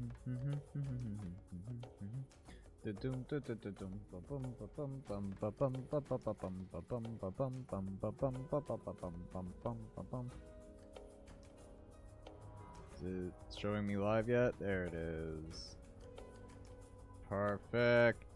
Is it showing me live yet? There it is. Perfect.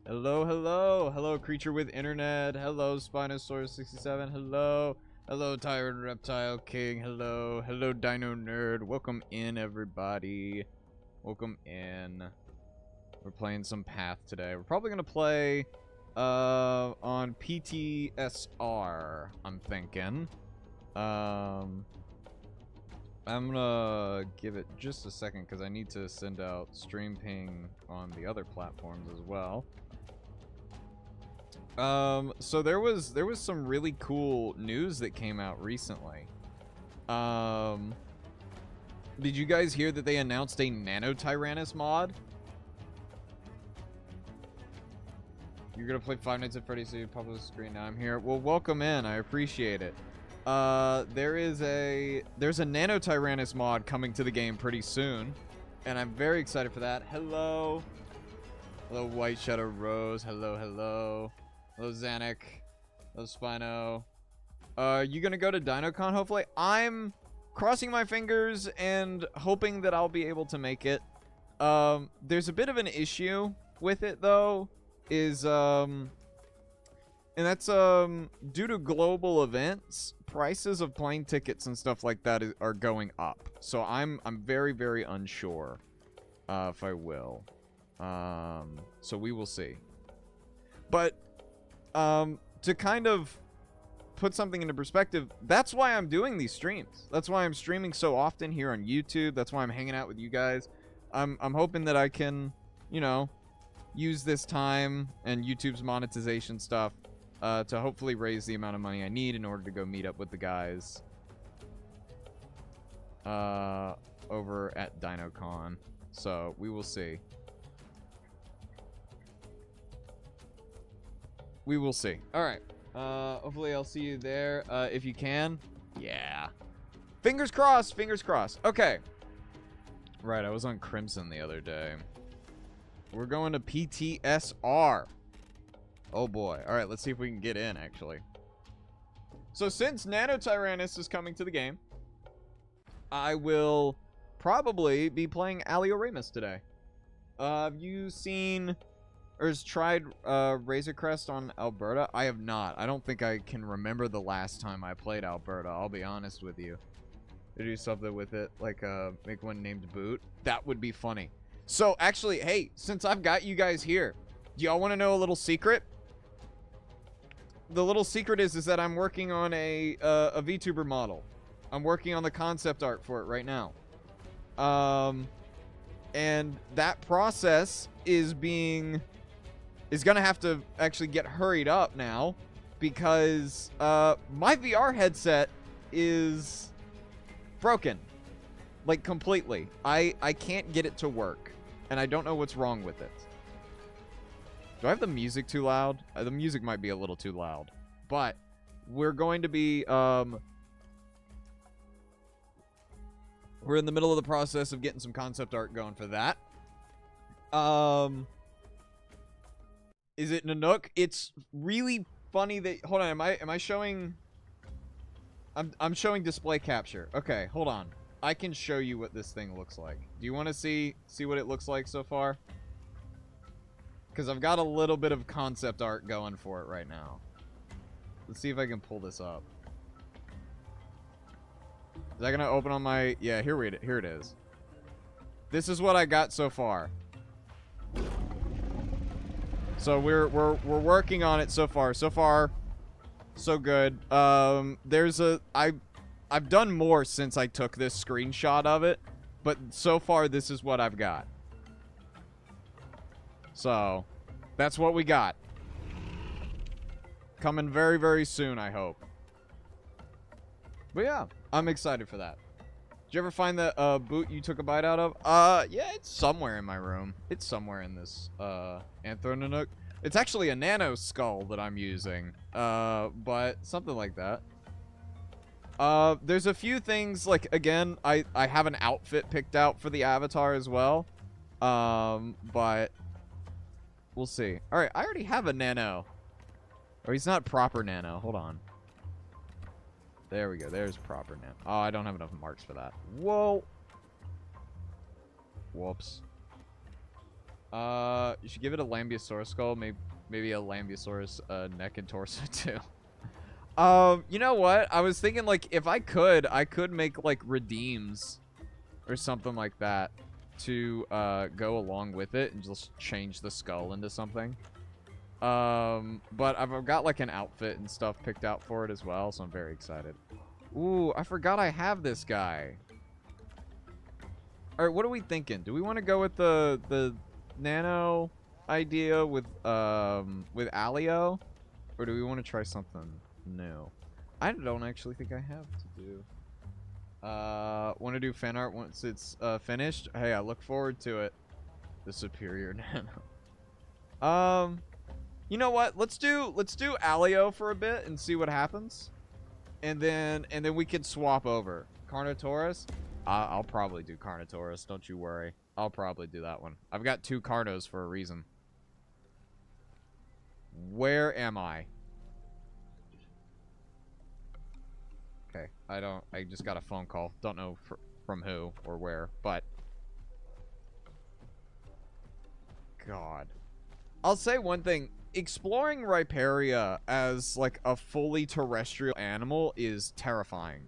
Hello, hello, hello, creature with internet. Hello, Spinosaurus 67. Hello, hello, Tyrant Reptile King. Hello, hello, Dino Nerd. Welcome in, everybody. Welcome in. We're playing some Path today. We're probably gonna play on PTSR. I'm thinking. I'm gonna give it just a second because I need to send out stream ping on the other platforms as well. So there was some really cool news that came out recently. Did you guys hear that they announced a Nanotyrannis mod? You're gonna play Five Nights at Freddy's, so you pop up the screen. Now I'm here. Well, welcome in. I appreciate it. There's a Nanotyrannis mod coming to the game pretty soon, and I'm very excited for that. Hello, hello, White Shadow Rose. Hello, hello. Hello, Zanuck. Hello, Spino. You gonna go to Dino Con, hopefully? I'm crossing my fingers and hoping that I'll be able to make it. There's a bit of an issue with it, though, and that's, due to global events, prices of plane tickets and stuff like that are going up. So I'm very, very unsure, if I will. So we will see. But, to kind of put something into perspective, that's why I'm doing these streams. That's why I'm streaming so often here on YouTube. That's why I'm hanging out with you guys. I'm hoping that I can, you know, use this time and YouTube's monetization stuff to hopefully raise the amount of money I need in order to go meet up with the guys over at Dino Con. So we will see. We will see. All right. Hopefully I'll see you there if you can. Yeah. Fingers crossed. Fingers crossed. Okay. Right. I was on Crimson the other day. We're going to PTSR. Oh boy. All right. Let's see if we can get in, actually. So since Nanotyrannis is coming to the game, I will probably be playing Alioramus today. Have you seen or has tried Razor Crest on Alberta? I have not. I don't think I can remember the last time I played Alberta. I'll be honest with you. To do something with it, like make one named Boot. That would be funny. So actually, hey, since I've got you guys here, do y'all want to know a little secret? The little secret is that I'm working on a VTuber model. I'm working on the concept art for it right now. And that process is gonna have to actually get hurried up now because my VR headset is broken, like completely. I can't get it to work, and I don't know what's wrong with it. Do I have the music too loud? The music might be a little too loud, but we're going to be we're in the middle of the process of getting some concept art going for that. Is it Nanook? It's really funny that... Hold on, am I showing... I'm showing display capture. Okay, hold on. I can show you what this thing looks like. Do you want to see what it looks like so far? Because I've got a little bit of concept art going for it right now. Let's see if I can pull this up. Is that going to open on my... Yeah, here it is. This is what I got so far. So we're working on it so far. So far, So good. I've done more since I took this screenshot of it, but so far this is what I've got. So, that's what we got. Coming very, very soon, I hope. But yeah, I'm excited for that. Did you ever find that boot you took a bite out of? Yeah, it's somewhere in my room. It's somewhere in this Anthronanook. It's actually a nano skull that I'm using. But something like that. There's a few things, like, again, I have an outfit picked out for the avatar as well. But we'll see. Alright, I already have a nano. Or he's not proper nano. Hold on. There we go. There's proper nano. Oh, I don't have enough marks for that. Whoa. Whoops. You should give it a Lambeosaurus skull. Maybe a Lambeosaurus neck and torso too. You know what? I was thinking, like, if I could make, like, redeems or something like that to go along with it and just change the skull into something. But I've got, like, an outfit and stuff picked out for it as well, so I'm very excited. Ooh, I forgot I have this guy. Alright, what are we thinking? Do we want to go with the nano idea with Alio? Or do we want to try something new? I don't actually think I have to do. Want to do fan art once it's finished? Hey, I look forward to it. The superior nano. You know what? Let's do Alio for a bit and see what happens. And then we can swap over. Carnotaurus? I'll probably do Carnotaurus, don't you worry. I'll probably do that one. I've got 2 Carnos for a reason. Where am I? Okay, I just got a phone call. Don't know from who or where, but God. I'll say one thing. Exploring Rhyperia as, like, a fully terrestrial animal is terrifying.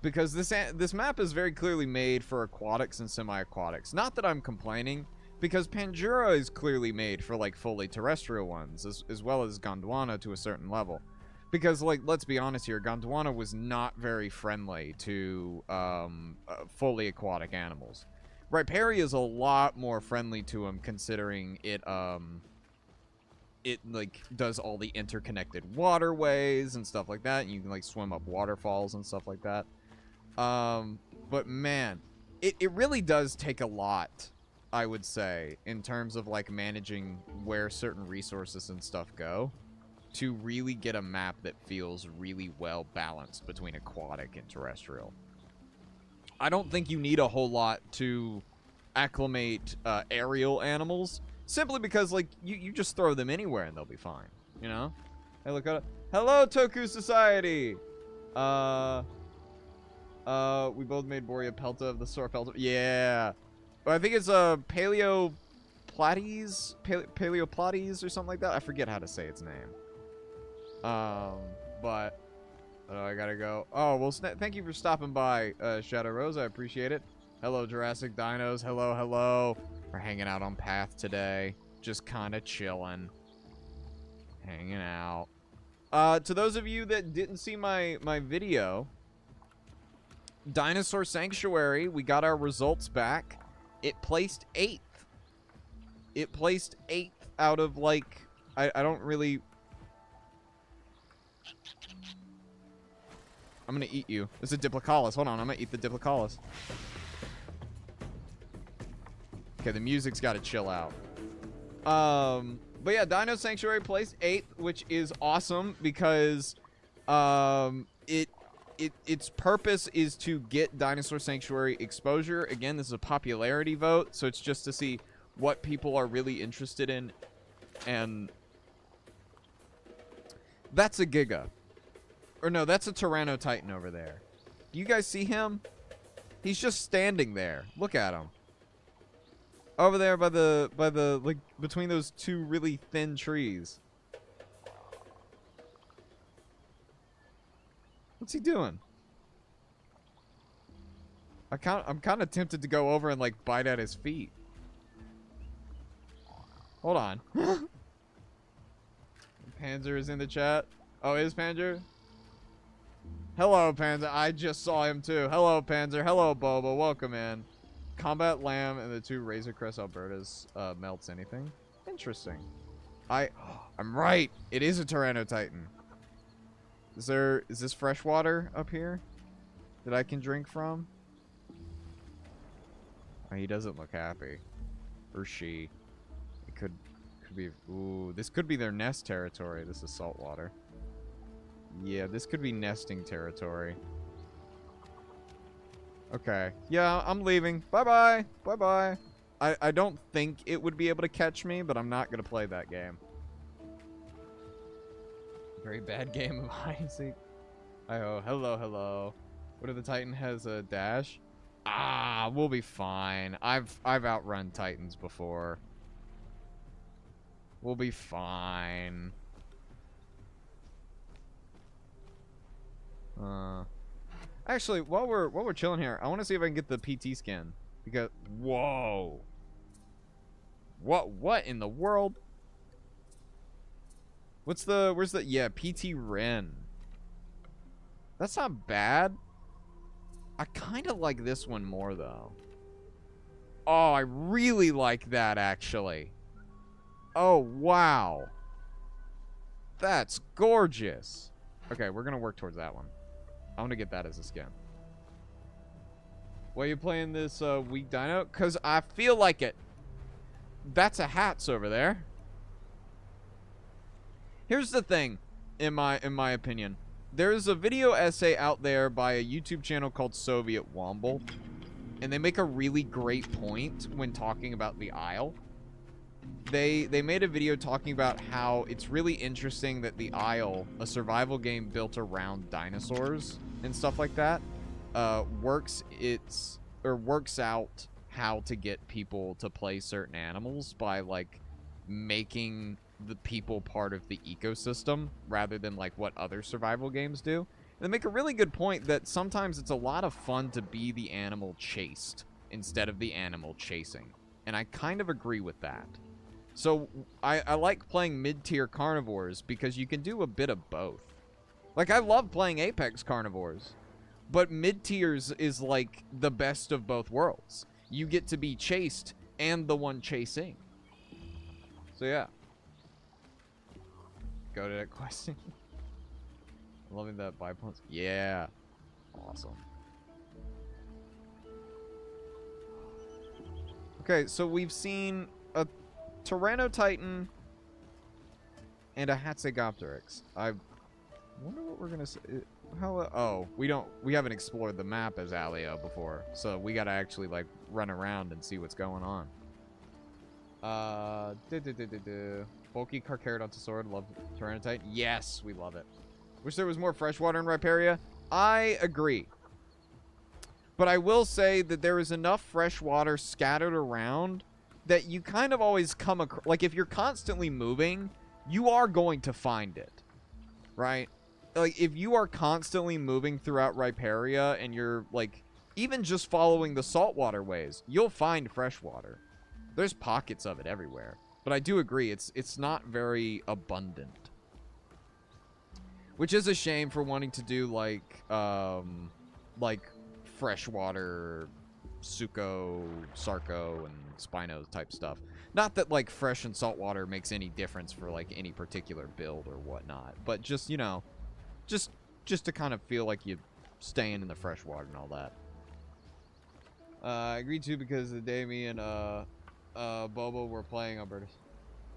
Because this map is very clearly made for aquatics and semi-aquatics. Not that I'm complaining, because Pangea is clearly made for, like, fully terrestrial ones, as well as Gondwana to a certain level. Because, like, let's be honest here, Gondwana was not very friendly to fully aquatic animals. Rhyperia is a lot more friendly to them, considering it like does all the interconnected waterways and stuff like that, and you can, like, swim up waterfalls and stuff like that. But man, it really does take a lot, I would say, in terms of, like, managing where certain resources and stuff go to really get a map that feels really well balanced between aquatic and terrestrial. I don't think you need a whole lot to acclimate aerial animals. Simply because, like, you just throw them anywhere and they'll be fine, you know? Hey, look at it. Hello, Toku Society! We both made Borea Pelta of the Sore Pelta. Yeah! I think it's, Paleoplates or something like that. I forget how to say its name. But... I gotta go. Oh, well, thank you for stopping by, Shadow Rose. I appreciate it. Hello, Jurassic Dinos. Hello, hello. We're hanging out on Path today. Just kind of chilling. Hanging out. To those of you that didn't see my video, Dinosaur Sanctuary, we got our results back. It placed 8th. It placed 8th out of, like, I don't really... I'm gonna eat you. It's a Diplocaulus. Hold on, I'm gonna eat the Diplocaulus. Okay, the music's gotta chill out. But yeah, Dino Sanctuary placed 8th, which is awesome because its purpose is to get Dinosaur Sanctuary exposure. Again, this is a popularity vote, so it's just to see what people are really interested in. And that's a Giga. Or no, that's a Tyrannotitan over there. Do you guys see him? He's just standing there. Look at him. Over there by the like between those 2 really thin trees. What's he doing? I'm kind of tempted to go over and, like, bite at his feet. Hold on. Panzer is in the chat. Oh, is Panzer? Hello, Panzer. I just saw him too. Hello, Panzer. Hello, Boba. Welcome in. Combat Lamb and the 2 Razor Crest Albertas melts anything. Interesting. I'm right. It is a Tyrannotitan. Is this fresh water up here that I can drink from? Oh, he doesn't look happy. Or she. It could be. Ooh, this could be their nest territory. This is salt water. Yeah, this could be nesting territory. Okay. Yeah, I'm leaving. Bye-bye. Bye-bye. I don't think it would be able to catch me, but I'm not going to play that game. Very bad game of hide and seek. Oh, hello, hello. What if the Titan has a dash? Ah, we'll be fine. I've outrun Titans before. We'll be fine. Actually, while we're chilling here, I want to see if I can get the PT skin because whoa. What in the world? Where's the yeah, PT Ren. That's not bad. I kind of like this one more though. Oh, I really like that actually. Oh, wow. That's gorgeous. Okay, we're going to work towards that one. I want to get that as a skin. Why are you playing this weak dino? Because I feel like it. That's a Hats over there. Here's the thing, in my opinion. There's a video essay out there by a YouTube channel called Soviet Womble. And they make a really great point when talking about the Isle. They made a video talking about how it's really interesting that the Isle, a survival game built around dinosaurs and stuff like that, works out how to get people to play certain animals by like making the people part of the ecosystem rather than like what other survival games do. And they make a really good point that sometimes it's a lot of fun to be the animal chased instead of the animal chasing. And I kind of agree with that. So, I like playing mid-tier carnivores because you can do a bit of both. Like, I love playing Apex carnivores, but mid-tiers is like the best of both worlds. You get to be chased and the one chasing. So, yeah. Go to that question. Loving that bipods. Yeah. Awesome. Okay, so we've seen a Tyrannotitan and a Hatzegopteryx. I wonder what we're gonna say. Oh, we haven't explored the map as Alio before, so we gotta actually like run around and see what's going on. Bulky Carcharodontosaur, love Tyrannotitan. Yes, we love it. Wish there was more freshwater in Rhyperia. I agree. But I will say that there is enough fresh water scattered around that you kind of always come across. Like, if you're constantly moving, you are going to find it. Right? Like, if you are constantly moving throughout Rhyperia and you're, like, even just following the saltwater ways, you'll find fresh water. There's pockets of it everywhere. But I do agree, it's not very abundant. Which is a shame for wanting to do, like freshwater Suco, Sarco, and Spino type stuff. Not that, like, fresh and saltwater makes any difference for, like, any particular build or whatnot. But just, you know, just to kind of feel like you're staying in the freshwater and all that. I agreed to because the day me and, Bobo were playing Alberta.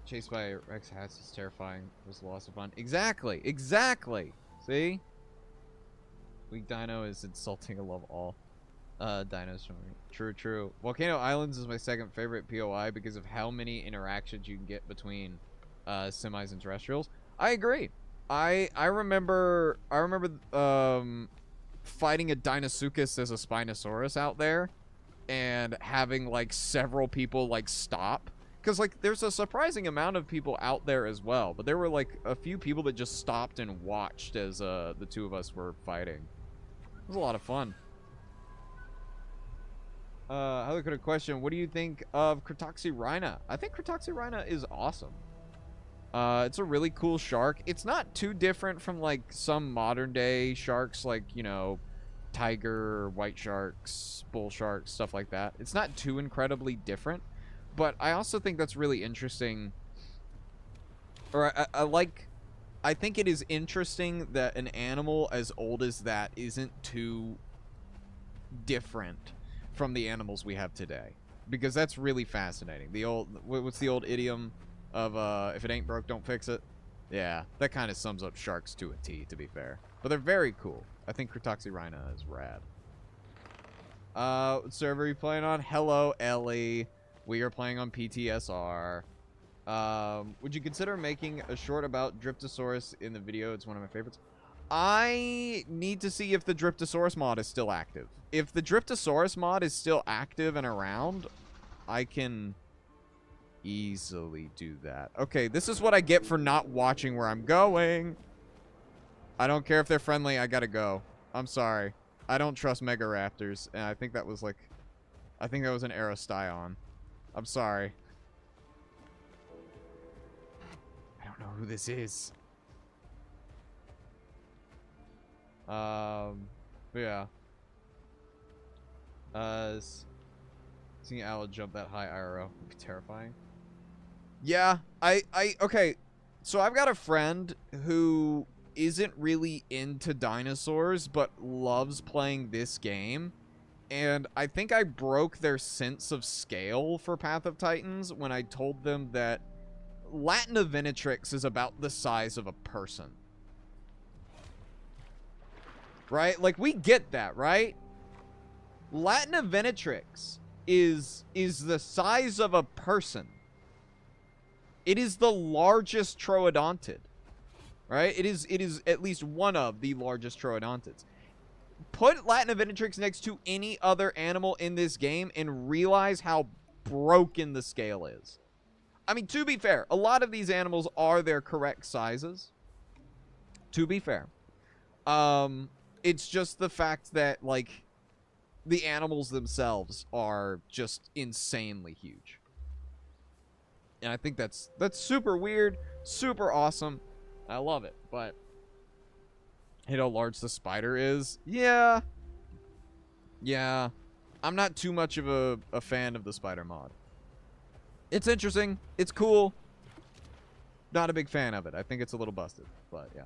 Chased by Rex Hats is terrifying. It was lots of fun. Exactly! Exactly! See? Weak Dino is insulting. I love all dinos from me. True, true. Volcano Islands is my second favorite POI because of how many interactions you can get between semis and terrestrials. I agree. I remember fighting a Deinosuchus as a Spinosaurus out there and having like several people like stop. Because, like, there's a surprising amount of people out there as well. But there were, like, a few people that just stopped and watched as the two of us were fighting. It was a lot of fun. How could a question? What do you think of Cratoxyrhina? I think Cratoxyrhina is awesome. It's a really cool shark. It's not too different from, like, some modern-day sharks, like, you know, tiger, white sharks, bull sharks, stuff like that. It's not too incredibly different, but I also think that's really interesting. Or I think it is interesting that an animal as old as that isn't too different from the animals we have today, because that's really fascinating. What's the old idiom of if it ain't broke, don't fix it? Yeah, that kind of sums up sharks to a T, to be fair. But they're very cool. I think Cretoxyrhina is rad. What server are you playing on? Hello, Ellie. We are playing on PTSR. Would you consider making a short about Dryptosaurus in the video? It's one of my favorites. I need to see if the Dryptosaurus mod is still active. If the Dryptosaurus mod is still active and around, I can easily do that. Okay, this is what I get for not watching where I'm going. I don't care if they're friendly. I gotta go. I'm sorry. I don't trust Megaraptors, and I think that was like... I think that was an Aerostyon. I'm sorry. I don't know who this is. Yeah. Seeing Owl jump that high IRL would be terrifying. Yeah, okay. So I've got a friend who isn't really into dinosaurs, but loves playing this game. And I think I broke their sense of scale for Path of Titans when I told them that Latinovenatrix is about the size of a person. Right? Like, we get that, right? Latinovenatrix is the size of a person. It is the largest troodontid. Right? It is at least one of the largest troodontids. Put Latinovenatrix next to any other animal in this game and realize how broken the scale is. I mean, to be fair, a lot of these animals are their correct sizes. To be fair. It's just the fact that, like, the animals themselves are just insanely huge. And I think that's super weird, super awesome. I love it, but hit how large the spider is. Yeah. Yeah. I'm not too much of a fan of the spider mod. It's interesting. It's cool. Not a big fan of it. I think it's a little busted, but yeah.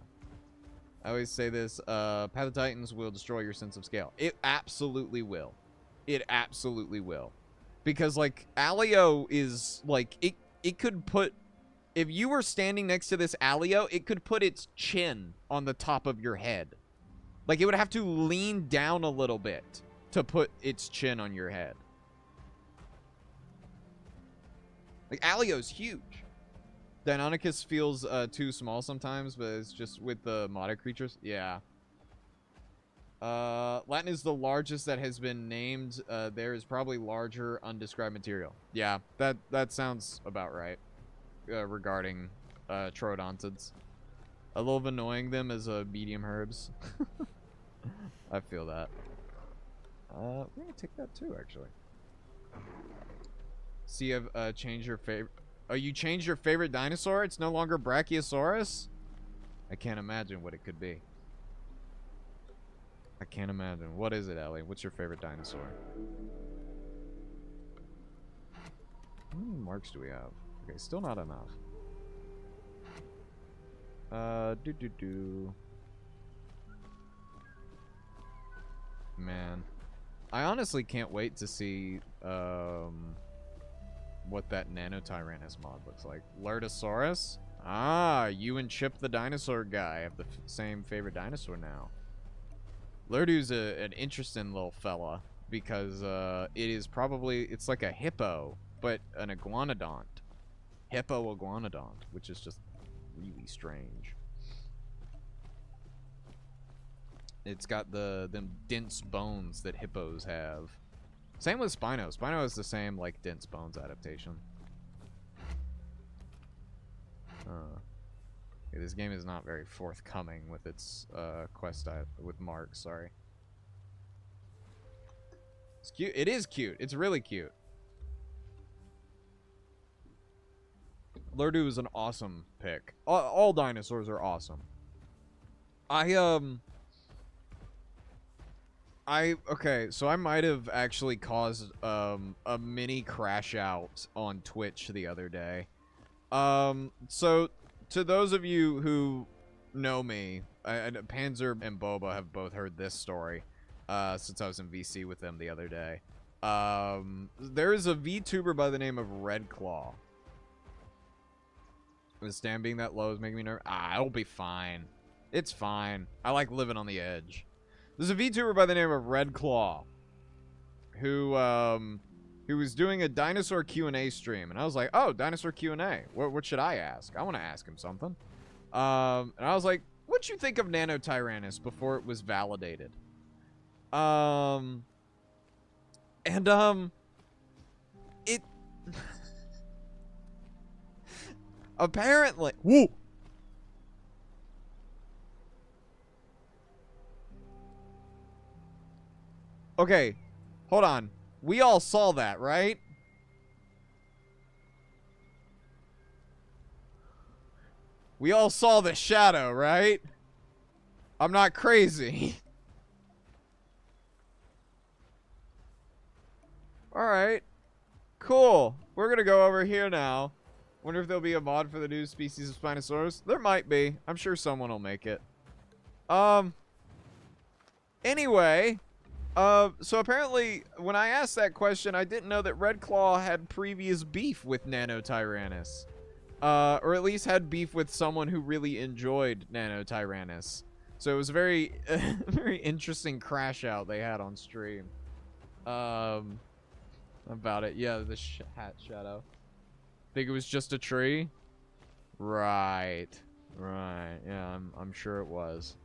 I always say this, Path of Titans will destroy your sense of scale. It absolutely will. It absolutely will. Because, like, Alio is, like, it could put... If you were standing next to this Alio, it could put its chin on the top of your head. Like, it would have to lean down a little bit to put its chin on your head. Like, Alio's huge. Deinonychus feels too small sometimes, but it's just with the modded creatures. Yeah. Latin is the largest that has been named. There is probably larger undescribed material. Yeah, that sounds about right. Regarding troodontids. I love annoying them as medium herbs. I feel that. We're gonna take that too, actually. See, you've changed your favorite... Oh, you changed your favorite dinosaur? It's no longer Brachiosaurus? I can't imagine what it could be. I can't imagine. What is it, Ellie? What's your favorite dinosaur? How many marks do we have? Okay, still not enough. Man. I honestly can't wait to see, what that Nanotyrannis mod looks like. Lurdosaurus? Ah, you and Chip the dinosaur guy have the same favorite dinosaur now. Lurdu's an interesting little fella because it is probably... It's like a hippo, but an iguanodont. Hippo iguanodont, which is just really strange. It's got them dense bones that hippos have. Same with Spino. Spino has the same, like, dense bones adaptation. Yeah, this game is not very forthcoming with its quest with marks, sorry. It's cute. It is cute. It's really cute. Lurdu is an awesome pick. All dinosaurs are awesome. Okay, so I might have actually caused a mini crash out on Twitch the other day. So to those of you who know me, Panzer and Boba have both heard this story since I was in VC with them the other day. There is a VTuber by the name of Redclaw. The stand being that low is making me nervous. It'll be fine. It's fine. I like living on the edge. There's a VTuber by the name of Redclaw who was doing a dinosaur Q&A stream, and I was like, oh, dinosaur Q&A. What should I ask? I want to ask him something. And I was like, what'd you think of Nanotyrannis before it was validated? It apparently, woo. Okay, hold on. We all saw that, right? We all saw the shadow, right? I'm not crazy. Alright. Cool. We're gonna go over here now. Wonder if there'll be a mod for the new species of Spinosaurus. There might be. I'm sure someone will make it. Anyway... so apparently, when I asked that question, I didn't know that Redclaw had previous beef with Nanotyrannis. Or at least had beef with someone who really enjoyed Nanotyrannis. So it was a very, very interesting crash out they had on stream. About it. Yeah, the hat shadow. Think it was just a tree? Right. Right. Yeah, I'm sure it was.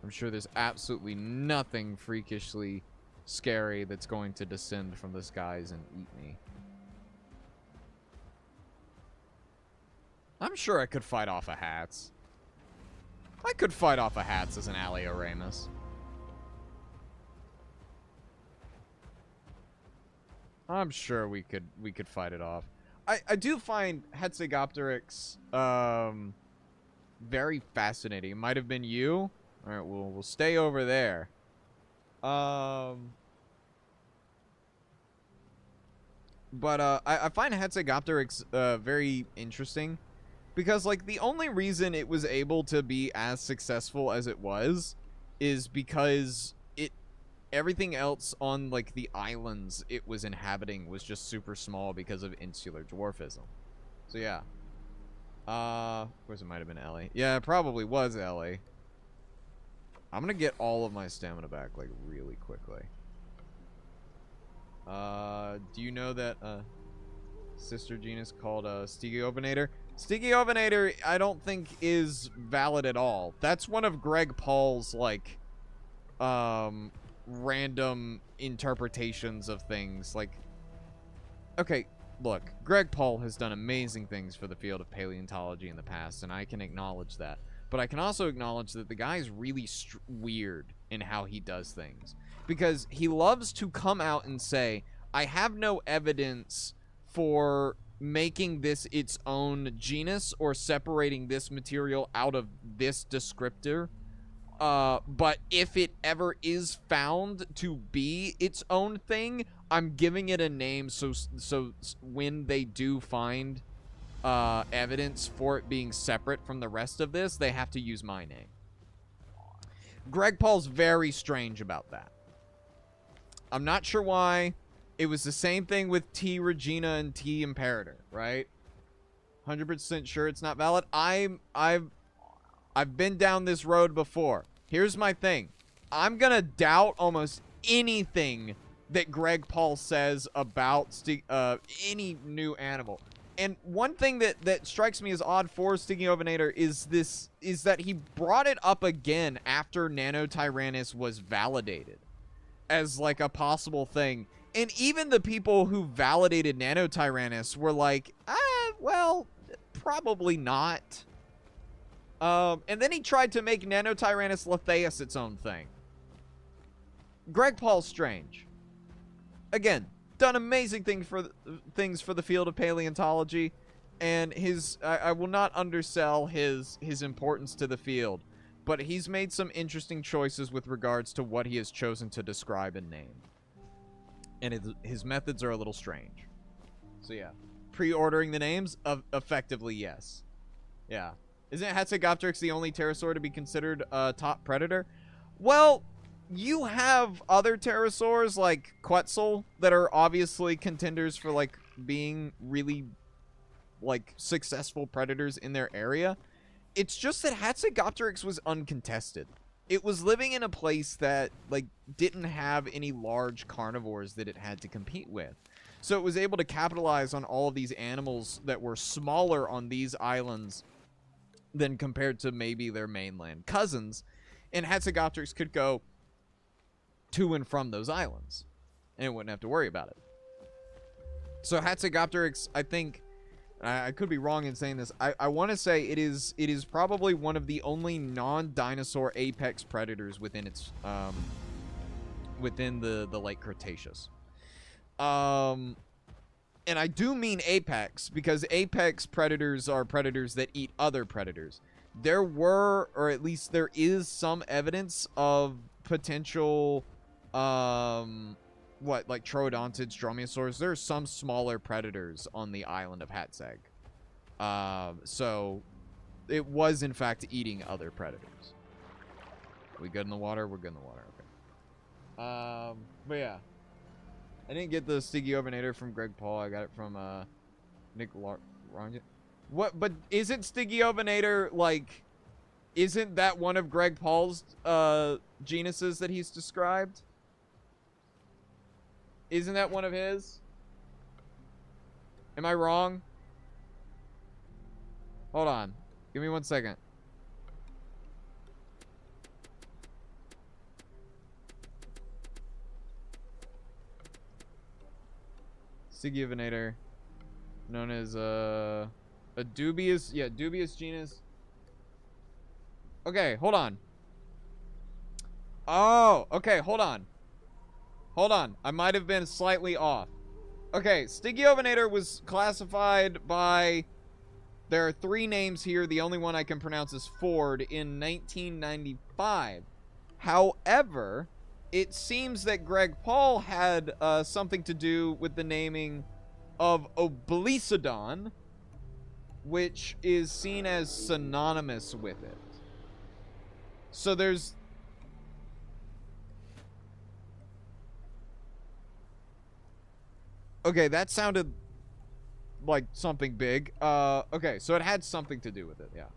I'm sure there's absolutely nothing freakishly scary that's going to descend from the skies and eat me. I'm sure I could fight off a hats. I could fight off a hats as an Alioramus. I'm sure we could fight it off. I do find Hetzegopteryx very fascinating. It might have been you. All right, we'll stay over there. But I find Hetzegopteryx very interesting because, like, the only reason it was able to be as successful as it was is because everything else on, like, the islands it was inhabiting was just super small because of insular dwarfism. So yeah. Of course it might have been Ellie. Yeah, it probably was Ellie. I'm gonna get all of my stamina back, like, really quickly. Do you know that, sister genus called, Stegovenator? Stegovenator, I don't think is valid at all. That's one of Greg Paul's, like, random interpretations of things. Like, okay, look, Greg Paul has done amazing things for the field of paleontology in the past, and I can acknowledge that. But I can also acknowledge that the guy is really weird in how he does things. Because he loves to come out and say, I have no evidence for making this its own genus or separating this material out of this descriptor. But if it ever is found to be its own thing, I'm giving it a name so when they do find evidence for it being separate from the rest of this, they have to use my name. Greg Paul's very strange about that. I'm not sure why. It was the same thing with T. Regina and T. Imperator, right? 100% sure it's not valid. I've been down this road before. Here's my thing. I'm gonna doubt almost anything that Greg Paul says about any new animal. And one thing that strikes me as odd for Stegovenator is that he brought it up again after Nanotyrannis was validated as, like, a possible thing. And even the people who validated Nanotyrannis were like, well, probably not. And then he tried to make Nanotyrannis Lethaeus its own thing. Greg Paul's strange. Again, done amazing things for the field of paleontology. And I will not undersell his importance to the field, but he's made some interesting choices with regards to what he has chosen to describe and name. And his methods are a little strange. So yeah. Pre-ordering the names? Effectively, yes. Yeah. Isn't Hatzegopteryx the only pterosaur to be considered a top predator? Well, you have other pterosaurs like Quetzal that are obviously contenders for, like, being really, like, successful predators in their area. It's just that Hatzegopteryx was uncontested. It was living in a place that, like, didn't have any large carnivores that it had to compete with. So it was able to capitalize on all of these animals that were smaller on these islands than compared to maybe their mainland cousins. And Hatzegopteryx could go to and from those islands, and it wouldn't have to worry about it. So Hatzegopteryx, I think, I could be wrong in saying this, I want to say it is probably one of the only non-dinosaur apex predators within its within the late Cretaceous. And I do mean apex, because apex predators are predators that eat other predators. There were, or at least there is, some evidence of potential like troodontids, dromaeosaurs. There are some smaller predators on the island of Hatzeg. So it was in fact eating other predators. We good in the water? We're good in the water. Okay. But yeah, I didn't get the Stygiovinator from Greg Paul. I got it from Nick Ronja. What? But isn't Stygiovinator, like, isn't that one of Greg Paul's genuses that he's described? Isn't that one of his? Am I wrong? Hold on. Give me 1 second. Stygiovinator. Known as a dubious, yeah, dubious genus. Okay, hold on. Oh, okay, hold on. Hold on. I might have been slightly off. Okay, Stygiovinator was classified by... There are 3 names here. The only one I can pronounce is Ford in 1995. However, it seems that Greg Paul had something to do with the naming of Oblisodon, which is seen as synonymous with it. So there's... Okay, that sounded like something big. Okay, so it had something to do with it, yeah.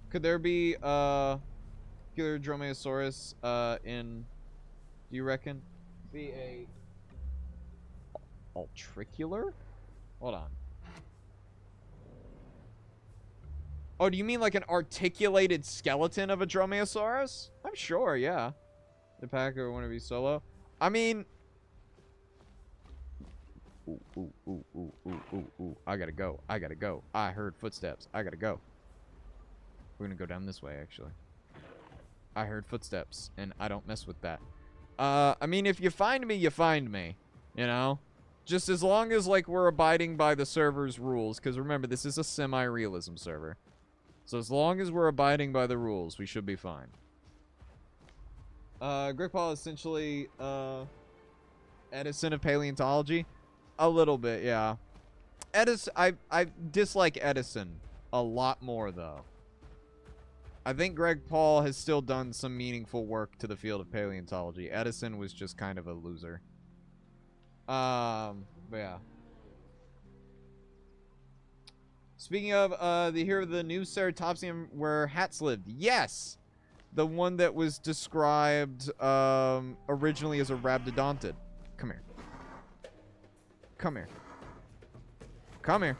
Could there be Killer Dromaeosaurus in, do you reckon? Be a ultricular? Hold on. Oh, do you mean like an articulated skeleton of a Dromaeosaurus? I'm sure, yeah. The pack or want to be solo? I mean... Ooh. I gotta go. I heard footsteps. I gotta go. We're gonna go down this way, actually. I heard footsteps, and I don't mess with that. I mean, if you find me, you find me. You know? Just as long as, like, we're abiding by the server's rules. Because remember, this is a semi-realism server. So as long as we're abiding by the rules, we should be fine. Greg Paul is essentially, Edison of paleontology. A little bit, yeah. Edison, I dislike Edison a lot more, though. I think Greg Paul has still done some meaningful work to the field of paleontology. Edison was just kind of a loser. But yeah. Speaking of, the here the new Ceratopsium where hats lived. Yes! The one that was described, originally as a rhabdodontid. Come here. Come here. Come here.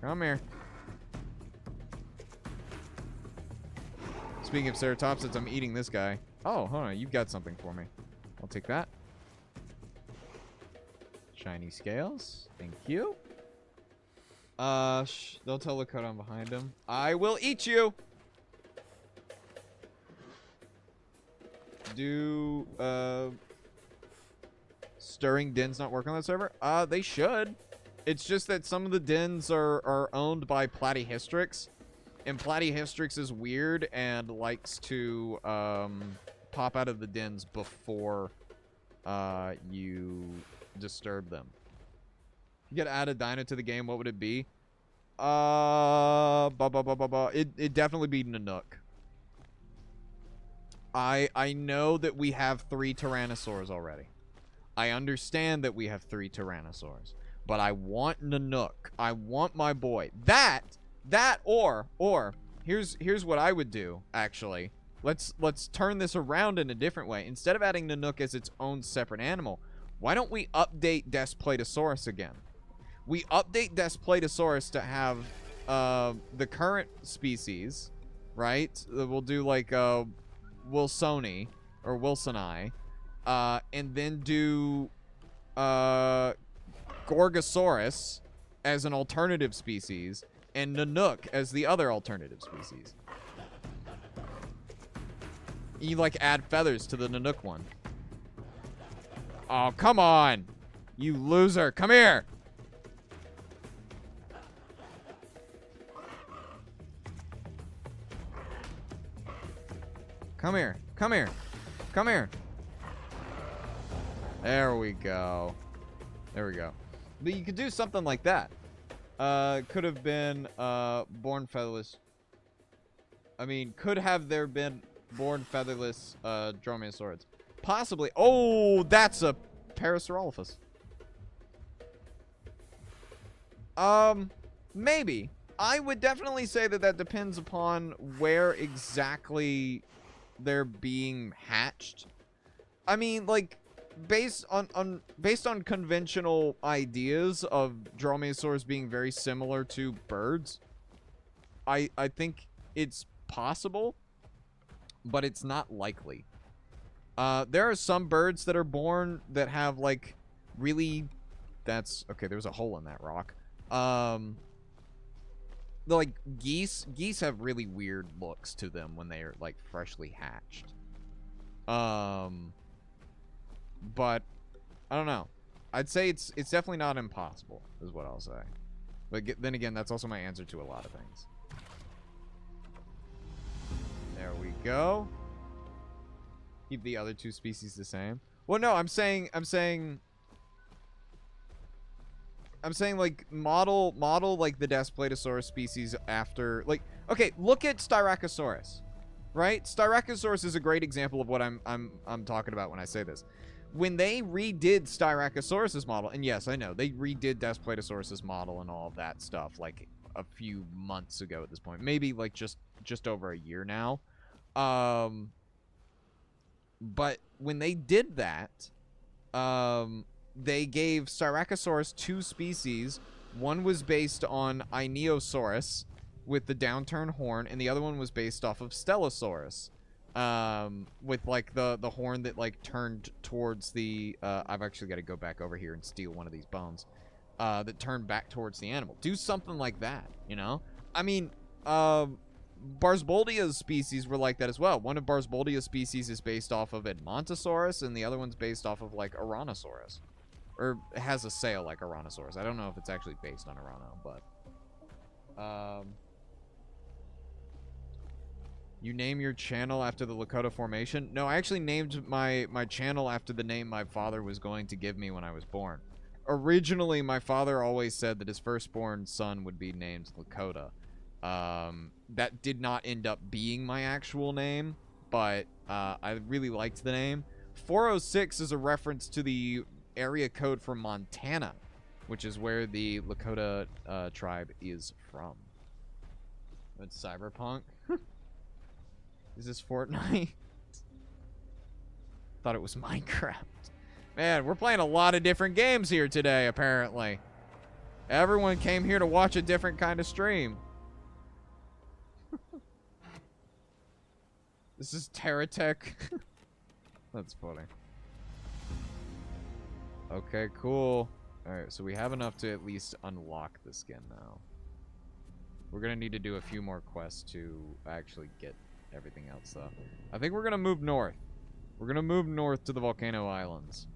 Come here. Speaking of ceratopsids, I'm eating this guy. Oh, hold on. You've got something for me. I'll take that. Shiny scales. Thank you. They'll tell Lakota I'm behind him. I will eat you! Do, Stirring dens not work on that server? They should. It's just that some of the dens are owned by Platyhystrix, and Platyhystrix is weird and likes to pop out of the dens before you disturb them. If you get add a dino to the game, what would it be? It'd definitely be Nanook. I know that we have 3 Tyrannosaurs already. I understand that we have 3 Tyrannosaurs. But I want Nanook. I want my boy. Or here's what I would do, actually. Let's turn this around in a different way. Instead of adding Nanook as its own separate animal, why don't we update Desplatosaurus again? We update Desplatosaurus to have the current species, right? We'll do like Wilsoni or Wilsoni, and then do Gorgosaurus as an alternative species and Nanook as the other alternative species. You like add feathers to the Nanook one. Oh, come on. You loser. Come here. Come here. Come here. Come here. There we go. There we go. But you could do something like that. Could have been born featherless. I mean, could have there been born featherless dromaeosaurids? Possibly. Oh, that's a Parasaurolophus. Maybe. I would definitely say that that depends upon where exactly they're being hatched. I mean, like, based on conventional ideas of dromaeosaurs being very similar to birds, I think it's possible, but it's not likely. There are some birds that are born that have like really, that's okay, there's a hole in that rock. Like geese have really weird looks to them when they are like freshly hatched. But I don't know. I'd say it's definitely not impossible, is what I'll say. But then again, that's also my answer to a lot of things. There we go. Keep the other 2 species the same. Well, no, I'm saying like model like the Desplatosaurus species after, like, okay, look at Styracosaurus, right? Styracosaurus is a great example of what I'm talking about when I say this. When they redid Styracosaurus's model, and yes, I know they redid Desplatosaurus's model and all of that stuff like a few months ago at this point, maybe like just over a year now. But when they did that, they gave Styracosaurus 2 species. One was based on Ionosaurus with the downturned horn, and the other one was based off of Stellosaurus, with like the horn that like turned towards the I've actually got to go back over here and steal one of these bones, that turned back towards the animal. Do something like that, you know? I mean, Barsboldia's species were like that as well. One of Barsboldia's species is based off of Edmontosaurus, and the other one's based off of like Ouranosaurus, or has a sail like Ouranosaurus. I don't know if it's actually based on Ourano, but you name your channel after the Lakota Formation? No, I actually named my channel after the name my father was going to give me when I was born. Originally, my father always said that his firstborn son would be named Lakota. That did not end up being my actual name, but I really liked the name. 406 is a reference to the area code for Montana, which is where the Lakota tribe is from. It's Cyberpunk. Is this Fortnite? Thought it was Minecraft. Man, we're playing a lot of different games here today, apparently. Everyone came here to watch a different kind of stream. This is Terratech. That's funny. Okay, cool. Alright, so we have enough to at least unlock the skin now. We're gonna need to do a few more quests to actually get everything else, though. I think we're gonna move north. We're gonna move north to the Volcano Islands.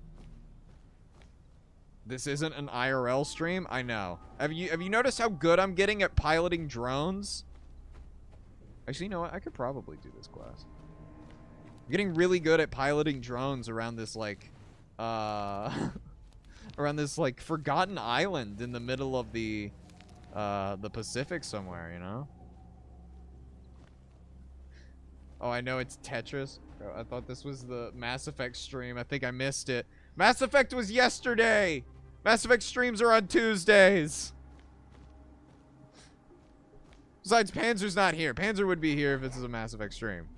This isn't an IRL stream? I know. Have you noticed how good I'm getting at piloting drones? Actually, you know what? I could probably do this class. I'm getting really good at piloting drones around this, like, around this, like, forgotten island in the middle of the Pacific somewhere, you know? Oh, I know it's Tetris. I thought this was the Mass Effect stream. I think I missed it. Mass Effect was yesterday! Mass Effect streams are on Tuesdays! Besides, Panzer's not here. Panzer would be here if this is a Mass Effect stream.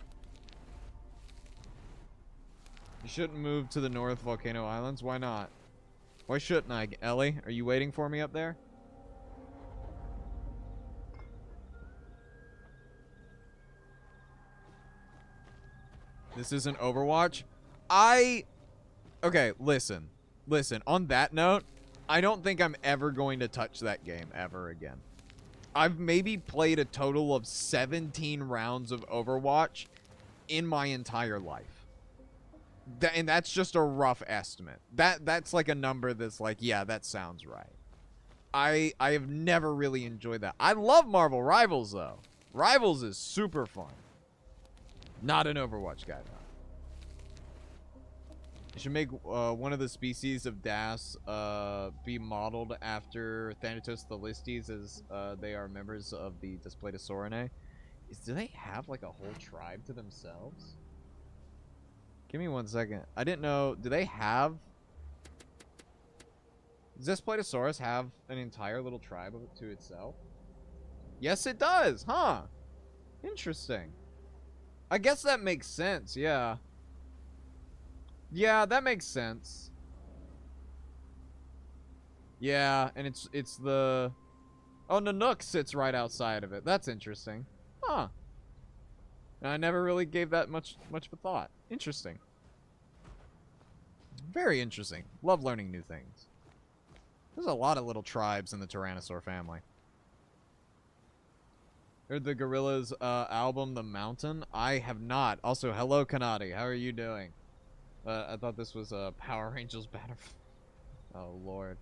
You shouldn't move to the North Volcano Islands. Why not? Why shouldn't I? Ellie, are you waiting for me up there? This isn't Overwatch? Okay, listen. Listen, on that note, I don't think I'm ever going to touch that game ever again. I've maybe played a total of 17 rounds of Overwatch in my entire life. And that's just a rough estimate. That's like a number that's like, yeah, that sounds right. I have never really enjoyed that. I love Marvel Rivals, though. Rivals is super fun. Not an Overwatch guy, though. You should make one of the species of DAS be modeled after Thanatos Thalistes, as they are members of the Daspletosaurinae. Do they have like a whole tribe to themselves? Give me 1 second. I didn't know. Do they have? Does Daspletosaurus have an entire little tribe to itself? Yes, it does. Huh? Interesting. I guess that makes sense. Yeah. Yeah, that makes sense. Yeah, and it's the... Oh, Nanook sits right outside of it. That's interesting. Huh. And I never really gave that much of a thought. Interesting. Very interesting. Love learning new things. There's a lot of little tribes in the Tyrannosaur family. Heard the Gorillaz album, The Mountain? I have not. Also, hello, Kanati. How are you doing? I thought this was Power Rangers Battlefield. Oh, Lord.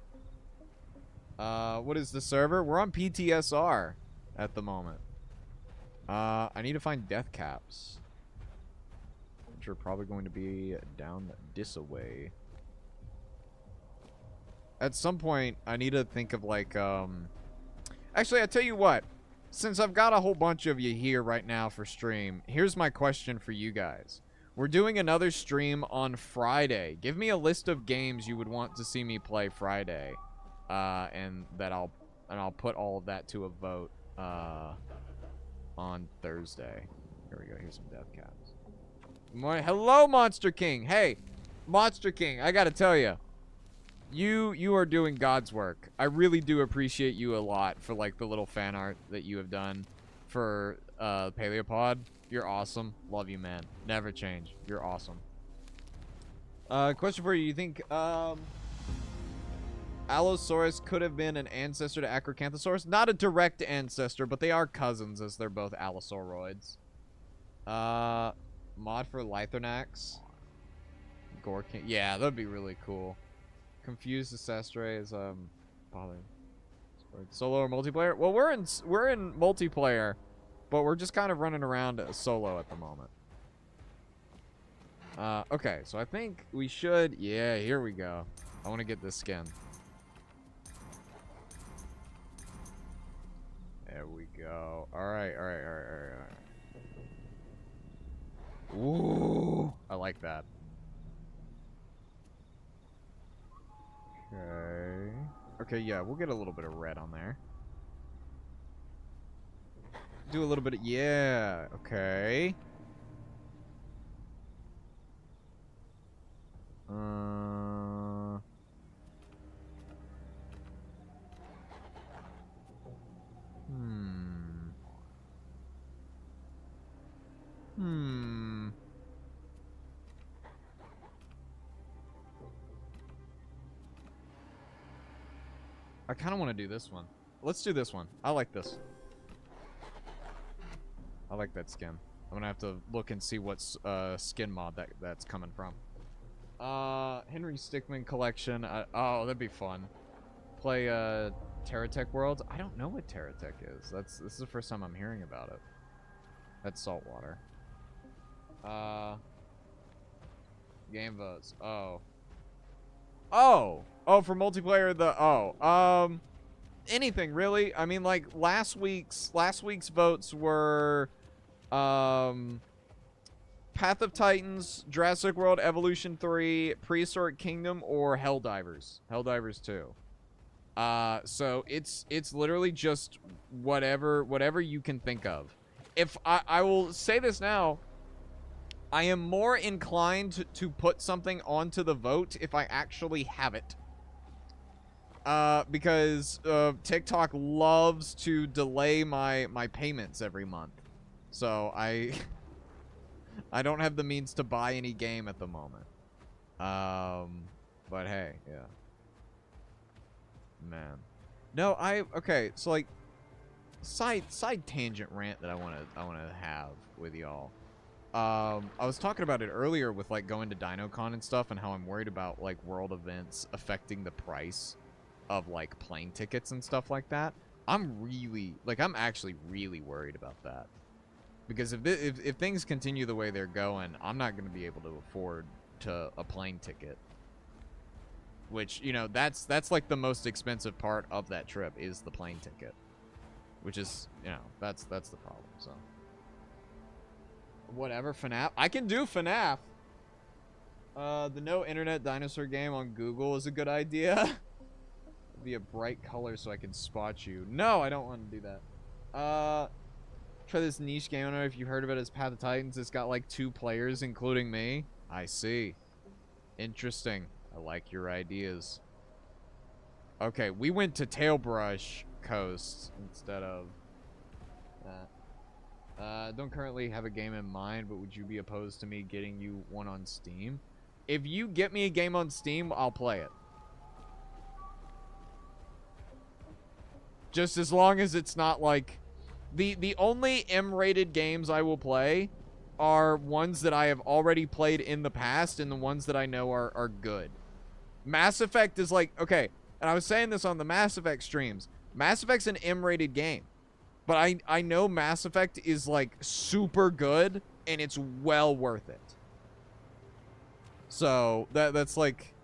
What is the server? We're on PTSR at the moment. I need to find death caps, which are probably going to be down this way. At some point, I need to think of, like, Actually, I tell you what. Since I've got a whole bunch of you here right now for stream, here's my question for you guys. We're doing another stream on Friday. Give me a list of games you would want to see me play Friday, and I'll put all of that to a vote on Thursday. Here we go. Here's some death caps. Hello, Monster King. Hey, Monster King. I gotta tell you, you are doing God's work. I really do appreciate you a lot for like the little fan art that you have done for Paleopod. You're awesome. Love you, man. Never change. You're awesome. Question for you. You think Allosaurus could have been an ancestor to Acrocanthosaurus? Not a direct ancestor, but they are cousins, as they're both allosauroids. Mod for Lythornax. Gorkin. Yeah, that'd be really cool. Confused Ancestre is solo or multiplayer? Well, we're in multiplayer. But we're just kind of running around solo at the moment. Okay, so I think we should... Yeah, here we go. I want to get this skin. There we go. Alright. Ooh, I like that. Okay. Okay, yeah, we'll get a little bit of red on there. Do a little bit of... Yeah, okay. I kind of want to do this one. Let's do this one. I like this. I like that skin. I'm gonna have to look and see what skin mod that's coming from. Henry Stickmin collection. Oh, that'd be fun. Play Terratech World. I don't know what Terratech is. This is the first time I'm hearing about it. That's saltwater. Game votes. Oh, for multiplayer, anything really. I mean, like last week's votes were Path of Titans, Jurassic World Evolution 3, Prehistoric Kingdom, or Helldivers. Helldivers 2. So it's literally just whatever you can think of. If I will say this now, I am more inclined to put something onto the vote if I actually have it. Because TikTok loves to delay my payments every month. So I don't have the means to buy any game at the moment. But hey, yeah. Man. No, okay, so like side tangent rant that I want to have with y'all. I was talking about it earlier with like going to Dino Con and stuff, and how I'm worried about like world events affecting the price of like plane tickets and stuff like that. I'm actually really worried about that, because if things continue the way they're going, I'm not going to be able to afford a plane ticket. Which, you know, that's like the most expensive part of that trip is the plane ticket, which is, you know, that's the problem. So whatever. FNAF, I can do FNAF. The no internet dinosaur game on Google is a good idea. Be a bright color so I can spot you. No, I don't want to do that. Try this niche game. I don't know if you heard of it, as Path of Titans. It's got like 2 players, including me. I see. Interesting. I like your ideas. Okay, we went to Tailbrush Coast instead of that. Don't currently have a game in mind, but would you be opposed to me getting you one on Steam? If you get me a game on Steam, I'll play it. Just as long as it's not like... The only M-rated games I will play are ones that I have already played in the past, and the ones that I know are good. Mass Effect is like... Okay, and I was saying this on the Mass Effect streams. Mass Effect's an M-rated game. But I know Mass Effect is like super good, and it's well worth it. So, that's like...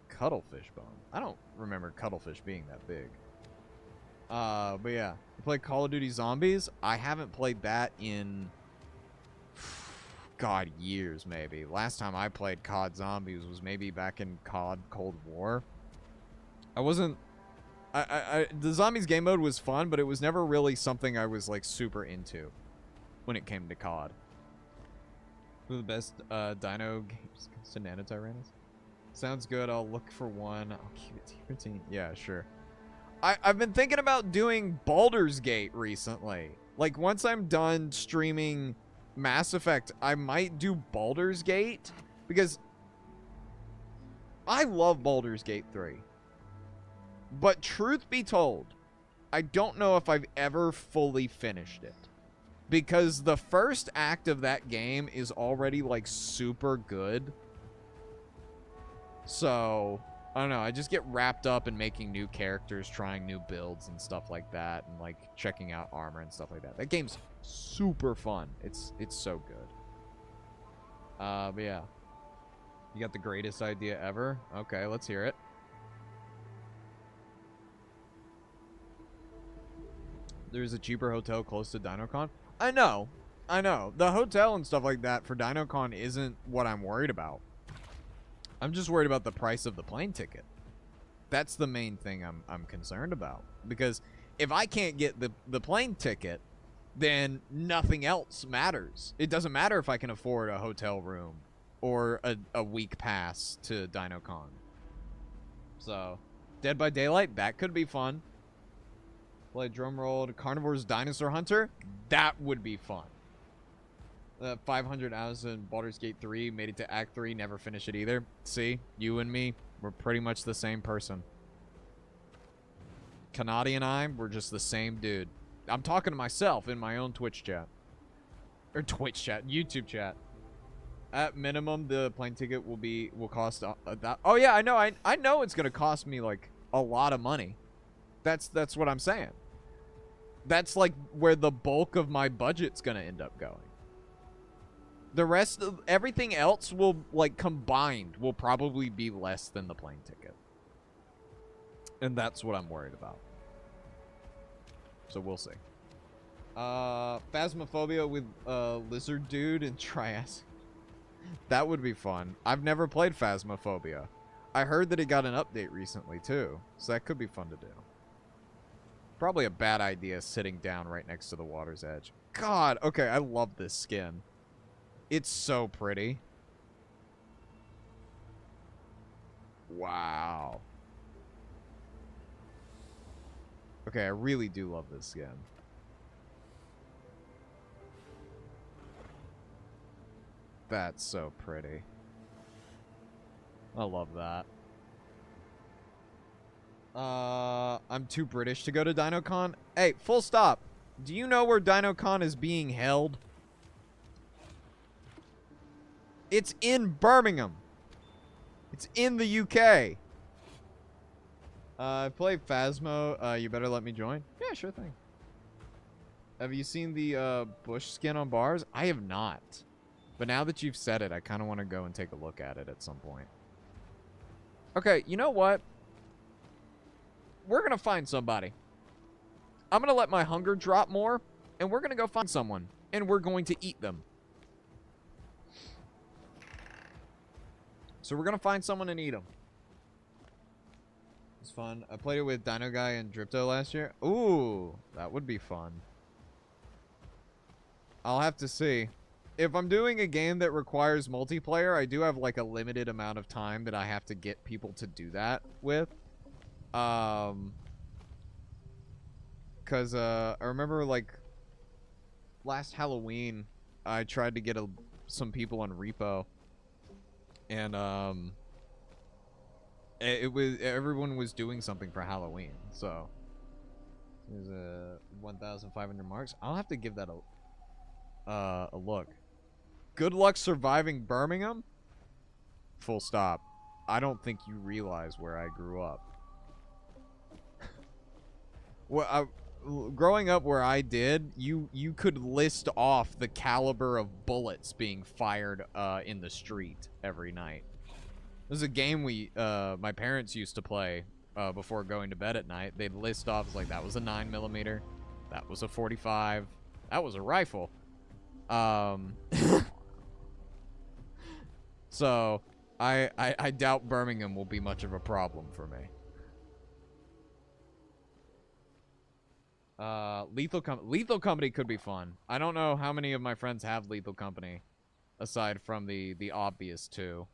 Cuttlefish bone. I don't remember Cuttlefish being that big. But yeah. You play Call of Duty Zombies? I haven't played that in... God, years maybe. Last time I played COD Zombies was maybe back in COD Cold War. I wasn't... the Zombies game mode was fun, but it was never really something I was like super into when it came to COD. One of the best dino games to Nanotyrannis. Sounds good. I'll look for one. I'll keep it T15. Yeah, sure. I've been thinking about doing Baldur's Gate recently. Like, once I'm done streaming Mass Effect, I might do Baldur's Gate, because I love Baldur's Gate 3. But truth be told, I don't know if I've ever fully finished it. Because the first act of that game is already, like, super good. So, I don't know. I just get wrapped up in making new characters, trying new builds and stuff like that, and, like, checking out armor and stuff like that. That game's super fun. It's so good. But yeah. You got the greatest idea ever? Okay, let's hear it. There's a cheaper hotel close to Dino Con. I know. The hotel and stuff like that for Dino Con isn't what I'm worried about. I'm just worried about the price of the plane ticket. That's the main thing I'm concerned about. Because if I can't get the plane ticket, then nothing else matters. It doesn't matter if I can afford a hotel room or a week pass to Dino Con. So, Dead by Daylight, that could be fun. Play drumroll, Carnivore's Dinosaur Hunter, that would be fun. 500 hours in Baldur's Gate 3, made it to Act 3, never finish it either. See, you and me, we're pretty much the same person. Kanadi and I, we're just the same dude. I'm talking to myself in my own Twitch chat. Or Twitch chat, YouTube chat. At minimum, the plane ticket will cost that. Oh yeah, I know. I know it's gonna cost me like a lot of money. That's what I'm saying. That's like where the bulk of my budget's gonna end up going. The rest of everything else will, like, combined will probably be less than the plane ticket. And that's what I'm worried about. So we'll see. Phasmophobia with Lizard Dude and Triassic. That would be fun. I've never played Phasmophobia. I heard that it got an update recently too, so that could be fun to do. Probably a bad idea sitting down right next to the water's edge. God, okay, I love this skin. It's so pretty. Wow. Okay, I really do love this skin. That's so pretty. I love that. I'm too British to go to Dino Con. Hey, full stop. Do you know where Dino Con is being held? It's in Birmingham. It's in the UK. I play Phasmo. You better let me join. Yeah, sure thing. Have you seen the bush skin on bars? I have not. But now that you've said it, I kind of want to go and take a look at it at some point. Okay, you know what? We're going to find somebody. I'm going to let my hunger drop more, and we're going to go find someone, and we're going to eat them. So we're going to find someone and eat them. It's fun. I played it with Dino Guy and Dripto last year. Ooh, that would be fun. I'll have to see. If I'm doing a game that requires multiplayer, I do have like a limited amount of time that I have to get people to do that with. Cause I remember like last Halloween, I tried to get some people on Repo, and everyone was doing something for Halloween, so there's 1,500 marks. I'll have to give that a look. Good luck surviving Birmingham. Full stop. I don't think you realize where I grew up. Well, growing up where I did, you could list off the caliber of bullets being fired in the street every night. There's a game my parents used to play before going to bed at night. They'd list off, it's like, that was a 9mm, that was a 45, that was a rifle. So I doubt Birmingham will be much of a problem for me. Lethal Company could be fun. I don't know how many of my friends have Lethal Company, aside from the obvious two.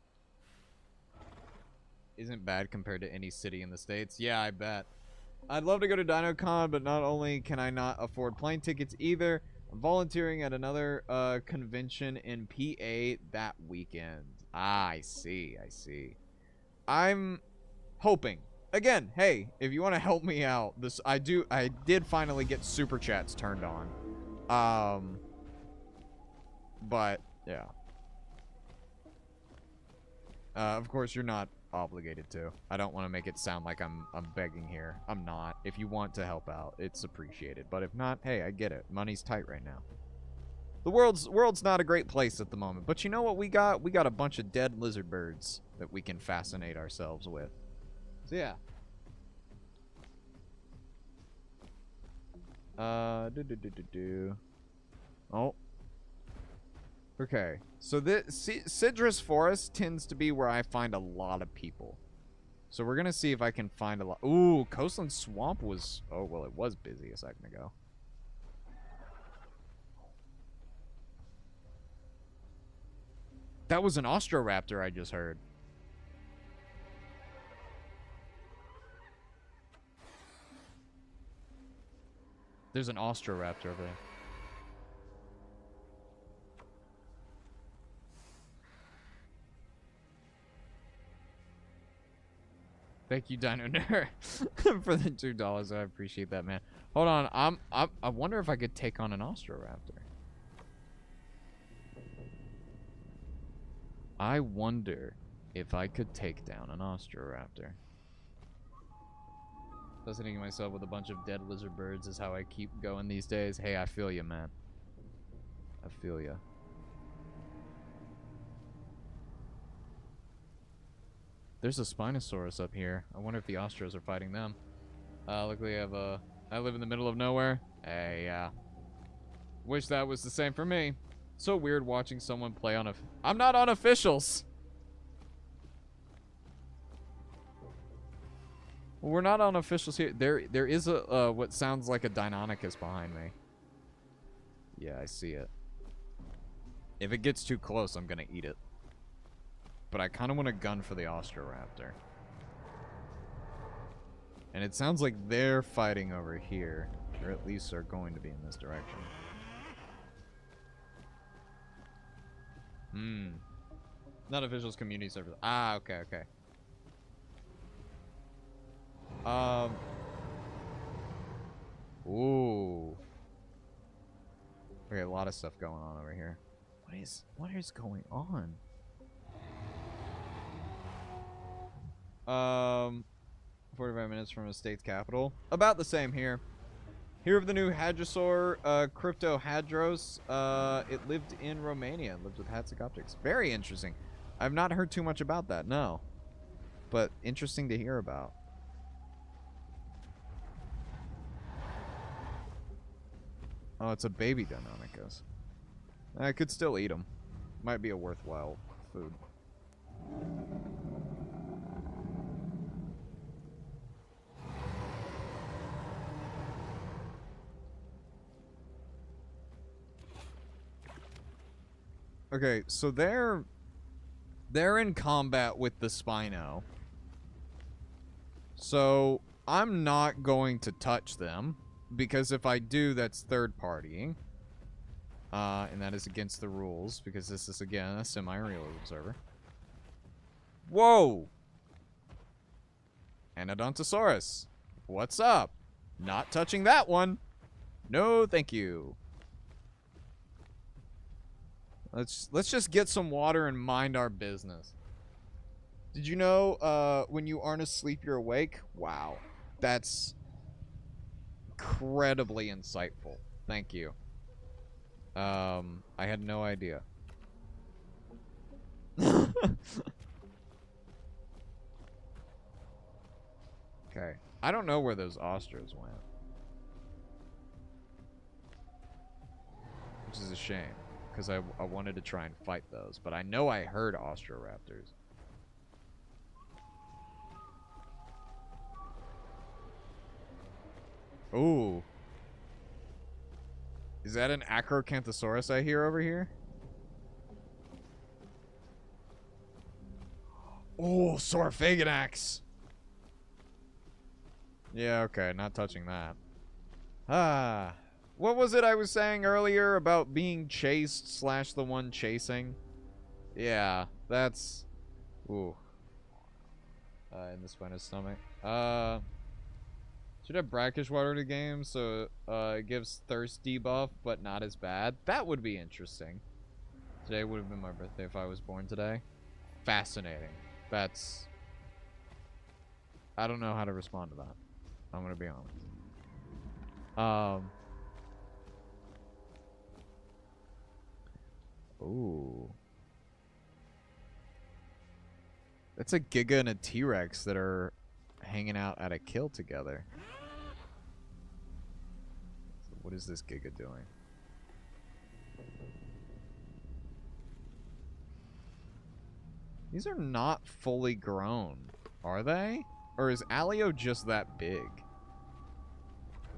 Isn't bad compared to any city in the States. Yeah, I bet. I'd love to go to DinoCon, but not only can I not afford plane tickets either, I'm volunteering at another convention in PA that weekend. Ah, I see. I'm hoping. Again, hey, if you want to help me out, I did finally get super chats turned on. But yeah. Of course you're not obligated to. I don't want to make it sound like I'm begging here. I'm not. If you want to help out, it's appreciated. But if not, hey, I get it. Money's tight right now. The world's not a great place at the moment. But you know what we got? We got a bunch of dead lizard birds that we can fascinate ourselves with. So yeah. Oh. Okay. So this Citrus Forest tends to be where I find a lot of people. So we're gonna see if I can find a lot. Ooh, Coastland Swamp was. Oh well, it was busy a second ago. That was an Austroraptor I just heard. There's an Austroraptor over there. Thank you, Dino Nerd, for the $2. I appreciate that, man. Hold on, I wonder if I could take on an Austroraptor. I wonder if I could take down an Osteoraptor. Just hitting myself with a bunch of dead lizard birds is how I keep going these days. Hey, I feel you, man. I feel you. There's a Spinosaurus up here. I wonder if the Ostros are fighting them. Luckily I have a... I live in the middle of nowhere. Hey, yeah. Wish that was the same for me. So weird watching someone play on a... I'm not on officials! Well, we're not on officials here. There is a, what sounds like a Deinonychus behind me. Yeah, I see it. If it gets too close, I'm gonna eat it. But I kind of want to gun for the Osteoraptor. And it sounds like they're fighting over here. Or at least are going to be in this direction. Not officials, community service. Ah, okay, okay. Ooh. Okay, a lot of stuff going on over here. What is going on? 45 minutes from a state's capital. About the same here. Here of the new Hadrosaur, Cryptohadros. It lived in Romania. It lived with Hatzegopteryx. Very interesting. I've not heard too much about that, no. But interesting to hear about. Oh, it's a baby Deinonychus. I could still eat them. Might be a worthwhile food. Okay, so they're in combat with the Spino. So I'm not going to touch them, because if I do, that's third partying. And that is against the rules, because this is, again, a semi-real observer. Whoa! Anodontosaurus. What's up? Not touching that one. No, thank you. Let's just get some water and mind our business. Did you know when you aren't asleep, you're awake? Wow. That's incredibly insightful. Thank you. I had no idea. Okay. I don't know where those Ostros went. Which is a shame. Because I wanted to try and fight those. But I know I heard Osteoraptors. Ooh. Is that an Acrocanthosaurus I hear over here? Oh, Saurophaganax. Yeah, okay. Not touching that. Ah. What was it I was saying earlier about being chased / the one chasing? Yeah, that's... Ooh. In the spine of stomach. Should have brackish water in the game so it gives thirst debuff, but not as bad. That would be interesting. Today would have been my birthday if I was born today. Fascinating. That's... I don't know how to respond to that. I'm gonna be honest. Ooh. That's a Giga and a T-Rex that are hanging out at a kill together. So what is this Giga doing? These are not fully grown, are they? Or is Alio just that big?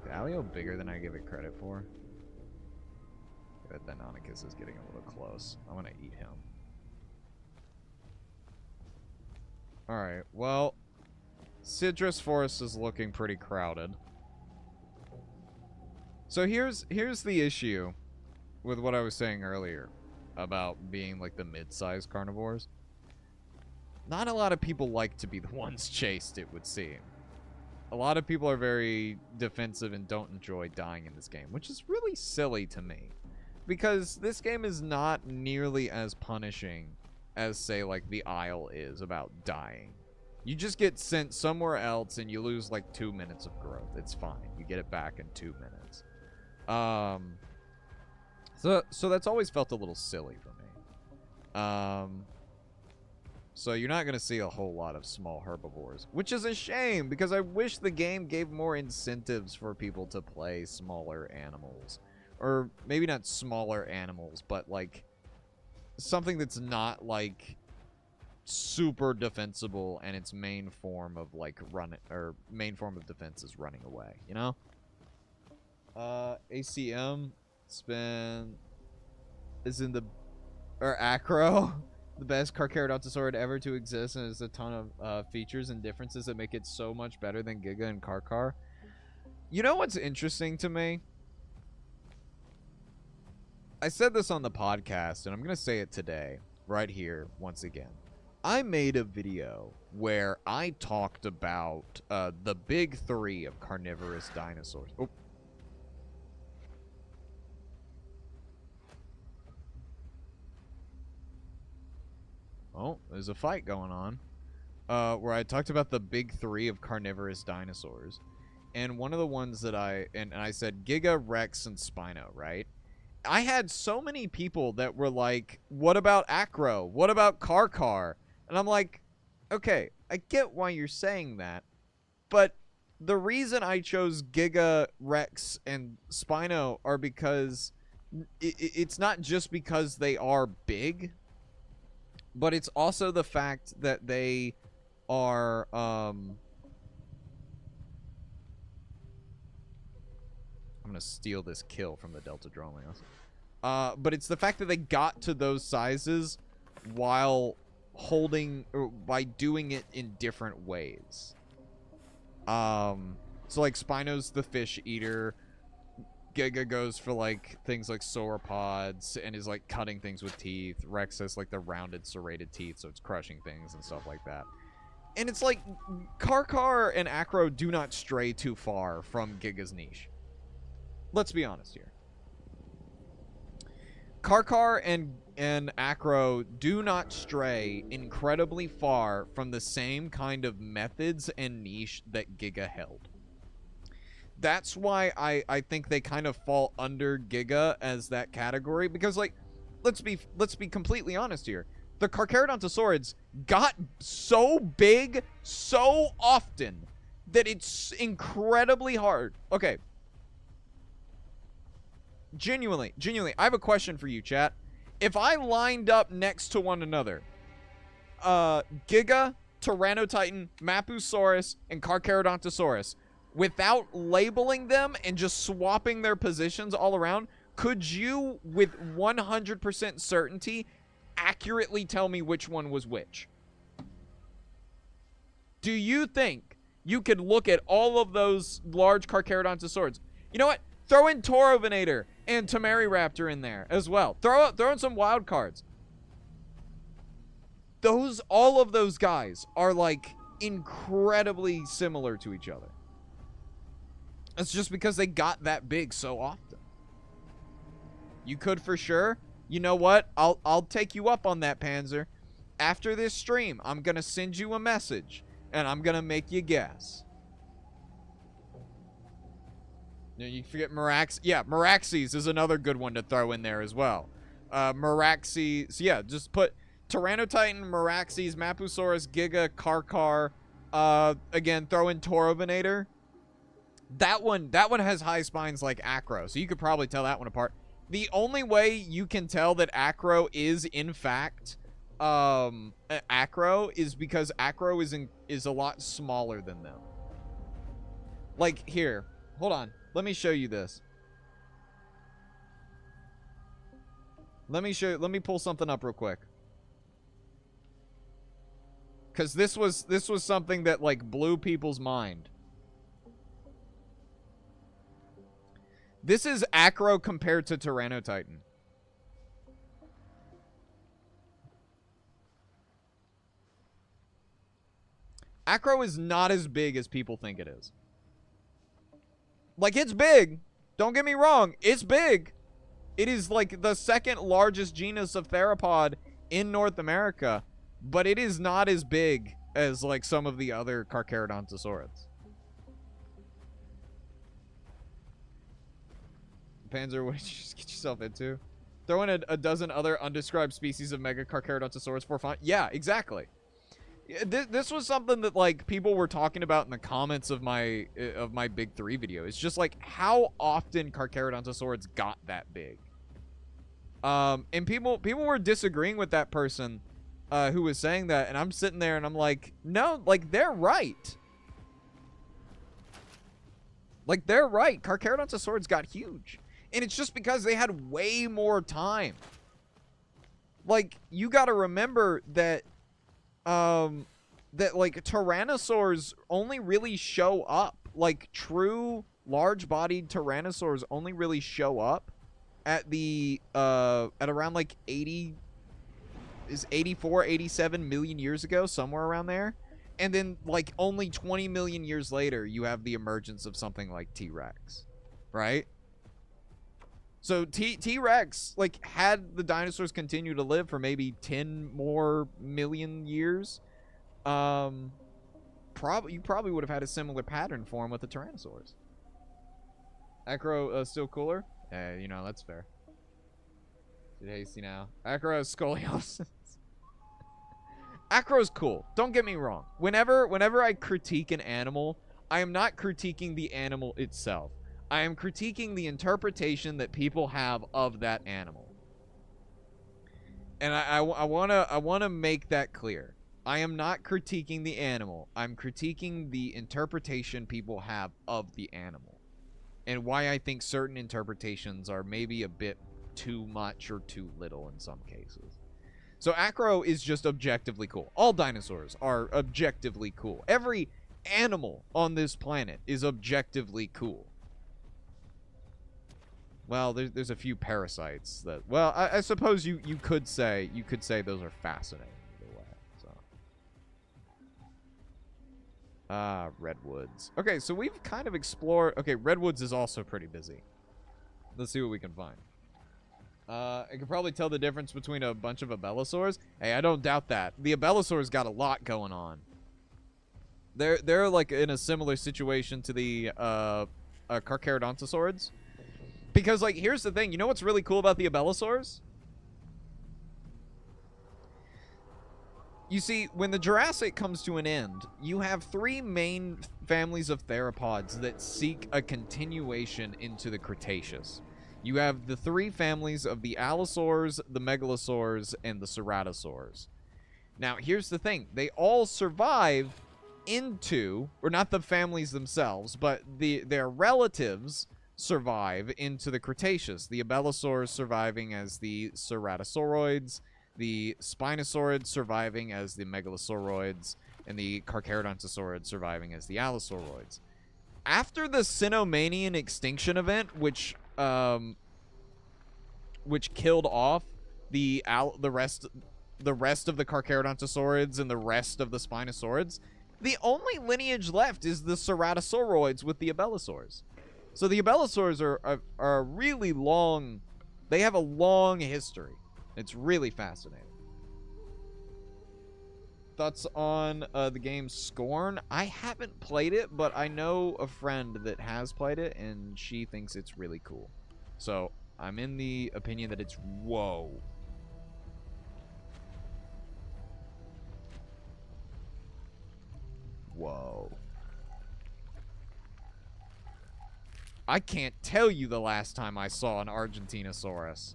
Is Alio bigger than I give it credit for? That Deinonychus is getting a little close. I want to eat him. Alright, well, Citrus Forest is looking pretty crowded. So here's the issue with what I was saying earlier about being like the mid-sized carnivores. Not a lot of people like to be the ones chased, it would seem. A lot of people are very defensive and don't enjoy dying in this game, which is really silly to me. Because this game is not nearly as punishing as, say, like, the Isle is about dying. You just get sent somewhere else and you lose, like, 2 minutes of growth. It's fine. You get it back in 2 minutes. So that's always felt a little silly for me. So you're not going to see a whole lot of small herbivores, which is a shame because I wish the game gave more incentives for people to play smaller animals. Or maybe not smaller animals, but like something that's not like super defensible and its main form of like main form of defense is running away, you know? ACM spin is in the Acro. The best Carcharodontosaurid ever to exist, and there's a ton of features and differences that make it so much better than Giga and Carcar. You know what's interesting to me? I said this on the podcast, and I'm going to say it today, right here, once again. I made a video where I talked about the big three of carnivorous dinosaurs. Oh. Oh, there's a fight going on. Where I talked about the big three of carnivorous dinosaurs. And one of the ones that I said Giga, Rex, and Spino, right? I had so many people that were like, what about Acro? What about Carcar? And I'm like, okay, I get why you're saying that. But the reason I chose Giga, Rex, and Spino are because it's not just because they are big. But it's also the fact that they are, I'm gonna steal this kill from the Delta Dromeos. But it's the fact that they got to those sizes while holding, or by doing it in different ways. So like Spino's the fish eater. Giga goes for like things like sauropods and is like cutting things with teeth. Rex has like the rounded serrated teeth, so it's crushing things and stuff like that. And it's like Carcar and Acro do not stray too far from Giga's niche. Let's be honest here. Carcar and Acro do not stray incredibly far from the same kind of methods and niche that Giga held. That's why I think they kind of fall under Giga as that category, because like let's be completely honest here. The Carcharodontosaurids got so big so often that it's incredibly hard. Okay. Genuinely, I have a question for you, chat. If I lined up next to one another, Giga, Tyrannotitan, Mapusaurus, and Carcharodontosaurus, without labeling them and just swapping their positions all around, could you, with 100% certainty, accurately tell me which one was which? Do you think you could look at all of those large Carcharodontosaurids? You know what? Throw in Taurovinator and Tamaryraptor in there as well. Throw in some wild cards. All of those guys are like incredibly similar to each other. It's just because they got that big so often. You could for sure. You know what? I'll take you up on that, Panzer. After this stream, I'm gonna send you a message and I'm gonna make you guess. You forget Merax. Yeah, Meraxes is another good one to throw in there as well. Meraxes. Yeah, just put Tyrannotitan, Meraxes, Mapusaurus, Giga, Carcar. Again, throw in Taurovinator. That one has high spines like Acro, so you could probably tell that one apart. The only way you can tell that Acro is in fact Acro is because Acro is a lot smaller than them. Like here, hold on. Let me show you this. Let me pull something up real quick. Cuz this was something that like blew people's mind. This is Acro compared to Tyrannotitan. Acro is not as big as people think it is. Like, it's big. Don't get me wrong. It's big. It is, like, the second largest genus of theropod in North America, but it is not as big as like some of the other Carcharodontosaurids. Panzer, what did you just get yourself into? Throw in a dozen other undescribed species of Mega Carcharodontosaurus for fun. Yeah, exactly. This was something that like people were talking about in the comments of my Big 3 video. It's just like how often Carcharodontosaurids got that big. And people were disagreeing with that person who was saying that, and I'm sitting there and I'm like, no, like they're right. Like they're right. Carcharodontosaurids got huge. And it's just because they had way more time. Like, you gotta remember that, that, like, tyrannosaurs only really show up. Like, true large-bodied tyrannosaurs only really show up at the, at around, like, 84, 87 million years ago, somewhere around there. And then, like, only 20 million years later, you have the emergence of something like T-Rex. Right? So T-Rex, like, had the dinosaurs continue to live for maybe 10 more million years, you probably would have had a similar pattern form with the Tyrannosaurs. Acro still cooler? Yeah, you know, that's fair. Get hasty now. Acro has scoliosis. Acro's cool. Don't get me wrong. Whenever I critique an animal, I am not critiquing the animal itself. I am critiquing the interpretation that people have of that animal. And I wanna make that clear. I am not critiquing the animal. I'm critiquing the interpretation people have of the animal. And why I think certain interpretations are maybe a bit too much or too little in some cases. So Acro is just objectively cool. All dinosaurs are objectively cool. Every animal on this planet is objectively cool. Well, there's a few parasites that, well, I suppose you could say those are fascinating either way. So, redwoods. Okay, so we've kind of explored. Okay, redwoods is also pretty busy. Let's see what we can find. I can probably tell the difference between a bunch of abelisaurs. Hey, I don't doubt that. The abelisaurs got a lot going on. They're like in a similar situation to the Carcharodontosaurids. Because, like, here's the thing. You know what's really cool about the abelisaurs? You see, when the Jurassic comes to an end, you have 3 main families of theropods that seek a continuation into the Cretaceous. You have the 3 families of the allosaurs, the megalosaurs, and the ceratosaurs. Now, here's the thing. They all survive into, or not the families themselves, but their relatives survive into the Cretaceous. The abelisaurs surviving as the ceratosauroids, the spinosaurids surviving as the megalosauroids, and the Carcharodontosaurids surviving as the allosauroids. After the Cenomanian extinction event, which killed off the rest of the Carcharodontosaurids and the rest of the Spinosaurids, the only lineage left is the ceratosauroids with the abelisaurs. So the abelisaurs are really long. They have a long history. It's really fascinating. Thoughts on the game Scorn? I haven't played it, but I know a friend that has played it, and she thinks it's really cool. So I'm in the opinion that it's whoa. Whoa. I can't tell you the last time I saw an Argentinosaurus.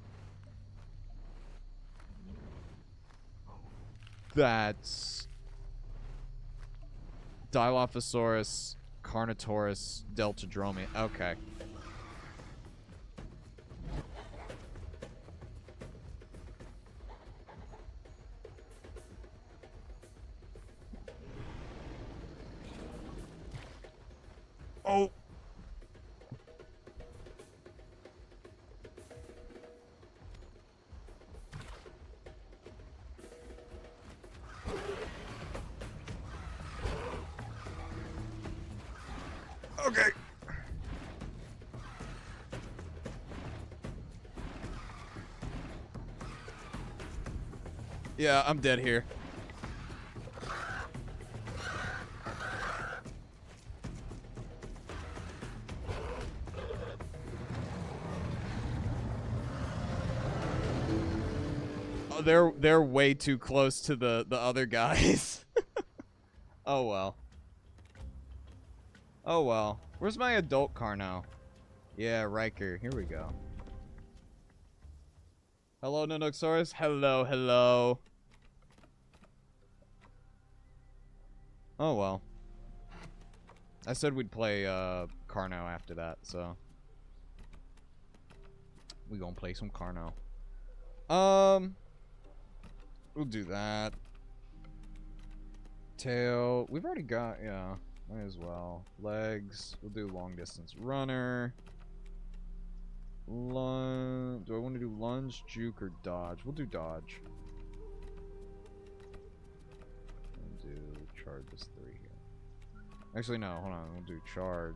That's Dilophosaurus, Carnotaurus, Deltadromi. Okay. Oh. Okay. Yeah, I'm dead here. Oh, they're way too close to the other guys. Oh well. Oh well. Where's my adult Carno? Yeah, Riker. Here we go. Hello, Nanotyrannis. Hello, hello. Oh well. I said we'd play Carno after that, so we gonna play some Carno. We'll do that. Tail. We've already got, yeah. Might as well. Legs. We'll do long distance runner. Lunge. Do I want to do lunge, juke, or dodge? We'll do dodge. We'll do charge is 3 here. Actually, no. Hold on. We'll do charge.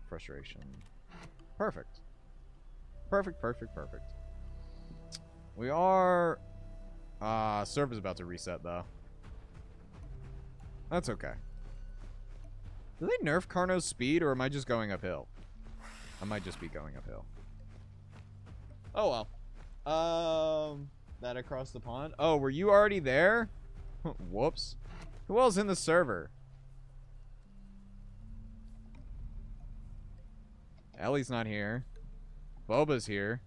Frustration. Perfect. Perfect, perfect, perfect. We are... server's about to reset, though. That's okay. Do they nerf Carno's speed, or am I just going uphill? I might just be going uphill. Oh, well. That across the pond? Oh, were you already there? Whoops. Who else in the server? Ellie's not here. Boba's here.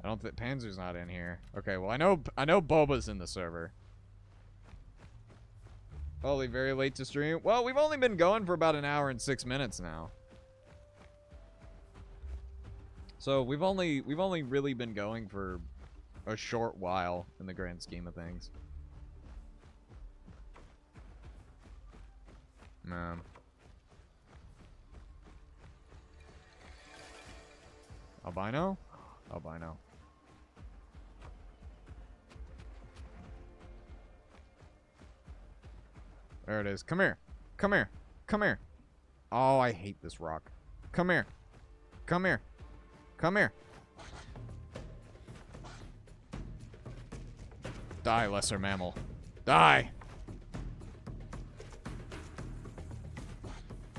I don't think Panzer's not in here. Okay, well I know Boba's in the server. Holy, very late to stream. Well, we've only been going for about 1 hour and 6 minutes now. So we've only really been going for a short while in the grand scheme of things. Man. Albino? Albino. There it is. Come here. Come here. Come here. Oh, I hate this rock. Come here. Come here. Come here. Die, lesser mammal. Die.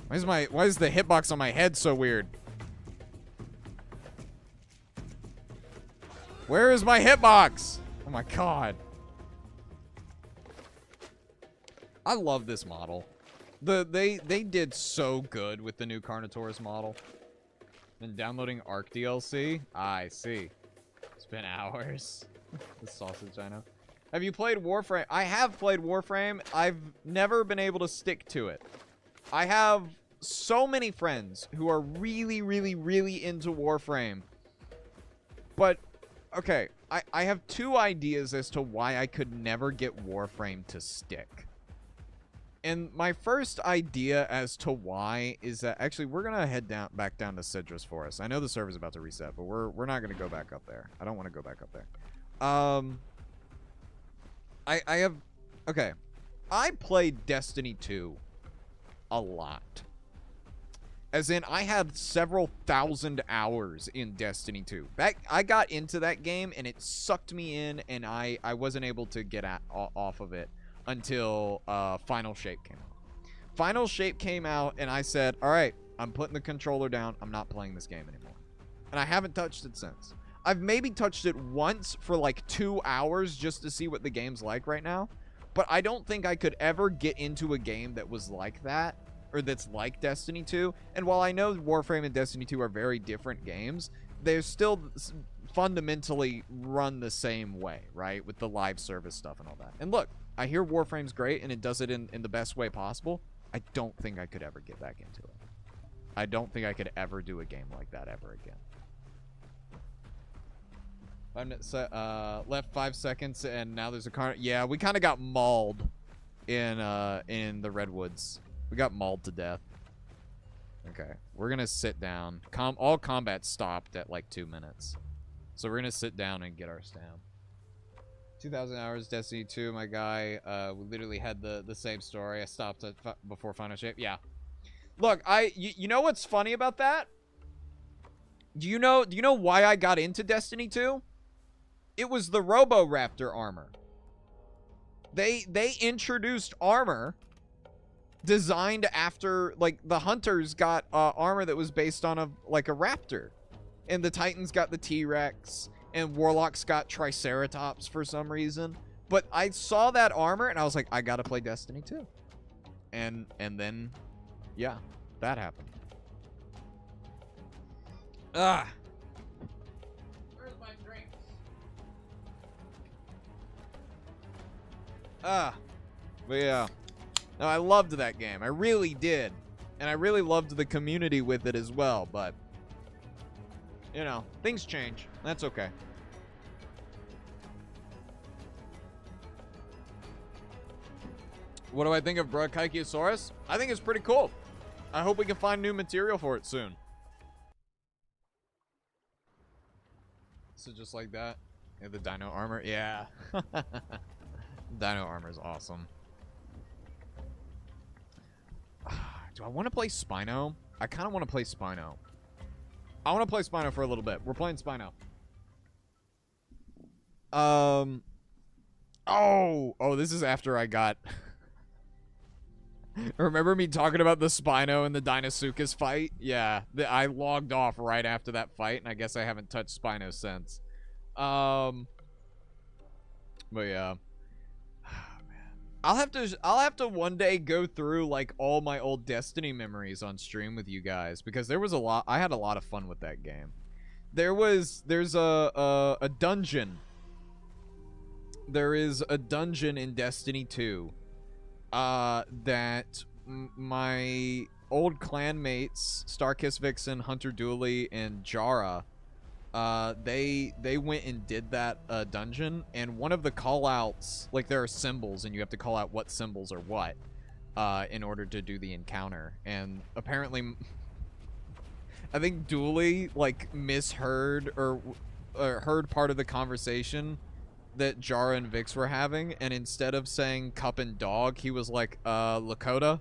Why is the hitbox on my head so weird? Where is my hitbox? Oh my god. I love this model. They did so good with the new Carnotaurus model. Been downloading Arc DLC? I see. It's been hours. The sausage, I know. Have you played Warframe? I have played Warframe. I've never been able to stick to it. I have so many friends who are really, really, really into Warframe. But, okay, I have 2 ideas as to why I could never get Warframe to stick. And my first idea as to why is that actually we're gonna head back down to Citrus Forest. I know the server's about to reset, but we're not gonna go back up there. I don't want to go back up there. I have okay. I played Destiny 2 a lot. As in, I had several thousand hours in Destiny 2. I got into that game and it sucked me in, and I wasn't able to get off of it until Final Shape came out. Final Shape came out, and I said, all right, I'm putting the controller down. I'm not playing this game anymore. And I haven't touched it since. I've maybe touched it once for like 2 hours just to see what the game's like right now. But I don't think I could ever get into a game that was like that, or that's like Destiny 2. And while I know Warframe and Destiny 2 are very different games, they're still fundamentally run the same way, right? With the live service stuff and all that. And look, I hear Warframe's great and it does it in the best way possible. I don't think I could ever get back into it. I don't think I could ever do a game like that ever again. 5 minutes, left 5 seconds, and now there's a car. Yeah, we kind of got mauled in the Redwoods. We got mauled to death. Okay, we're gonna sit down. All combat stopped at like 2 minutes, so we're gonna sit down and get our stamp. 2,000 hours, Destiny 2, my guy. We literally had the same story. I stopped at before Final Shape. Yeah. Look, you know what's funny about that? Do you know why I got into Destiny 2? It was the Roboraptor armor. They introduced armor designed after, like, the Hunters got armor that was based on a raptor. And the Titans got the T-Rex, and Warlocks got Triceratops for some reason. But I saw that armor, and I was like, I gotta play Destiny 2. And then, yeah, that happened. Ah. Where's my drinks? Ah. But yeah. No, I loved that game. I really did. And I really loved the community with it as well, but you know, things change. That's okay. What do I think of Brachiosaurus? I think it's pretty cool. I hope we can find new material for it soon. So just like that. Yeah, the dino armor. Yeah. Dino armor is awesome. Do I want to play Spino? I kind of want to play Spino. I want to play Spino for a little bit. We're playing Spino. Oh, this is after I got... Remember me talking about the Spino and the Deinosuchus fight? Yeah, I logged off right after that fight, and I guess I haven't touched Spino since. But yeah. I'll have to one day go through like all my old Destiny memories on stream with you guys, because there was a lot. I had a lot of fun with that game. There's a dungeon. There is a dungeon in Destiny 2 that my old clanmates, Starkiss Vixen, Hunter Dooley, and Jara, they went and did that dungeon, and one of the call-outs, like, there are symbols, and you have to call out what symbols are what in order to do the encounter. And apparently, I think Dooley, like, misheard or heard part of the conversation that Jara and Vix were having, and instead of saying cup and dog, he was like, Lakota.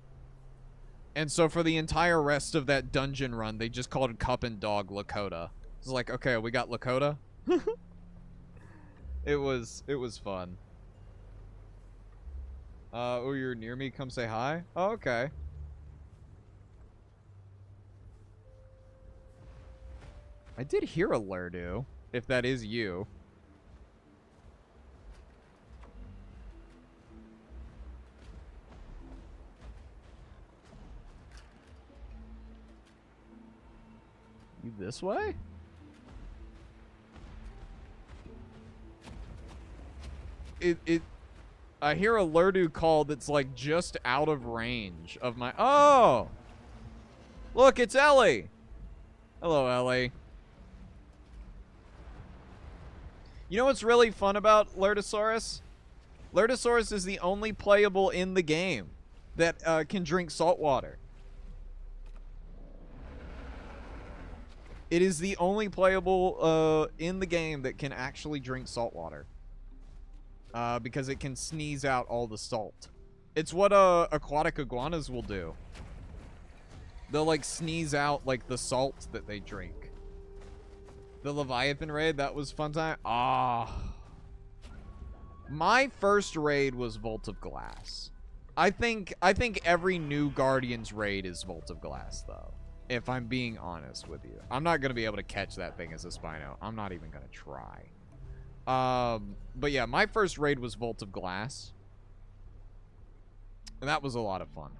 And so for the entire rest of that dungeon run, they just called cup and dog Lakota. It's like, okay, we got Lakota. It was fun. Oh, you're near me, come say hi? Oh, okay. I did hear a Lurdu, if that is you. You this way? I hear a Lurdu call that's like just out of range of my... Oh! Look, it's Ellie! Hello, Ellie. You know what's really fun about Lurdusaurus? Lurdusaurus is the only playable in the game that can drink salt water. It is the only playable in the game that can actually drink salt water. Because it can sneeze out all the salt. It's what aquatic iguanas will do. They'll like sneeze out like the salt that they drink. The Leviathan raid, that was fun time. Ah. My first raid was Vault of Glass. I think every new Guardians raid is Vault of Glass though. If I'm being honest with you. I'm not going to be able to catch that thing as a Spino. I'm not even going to try. But yeah, my first raid was Vault of Glass. And that was a lot of fun.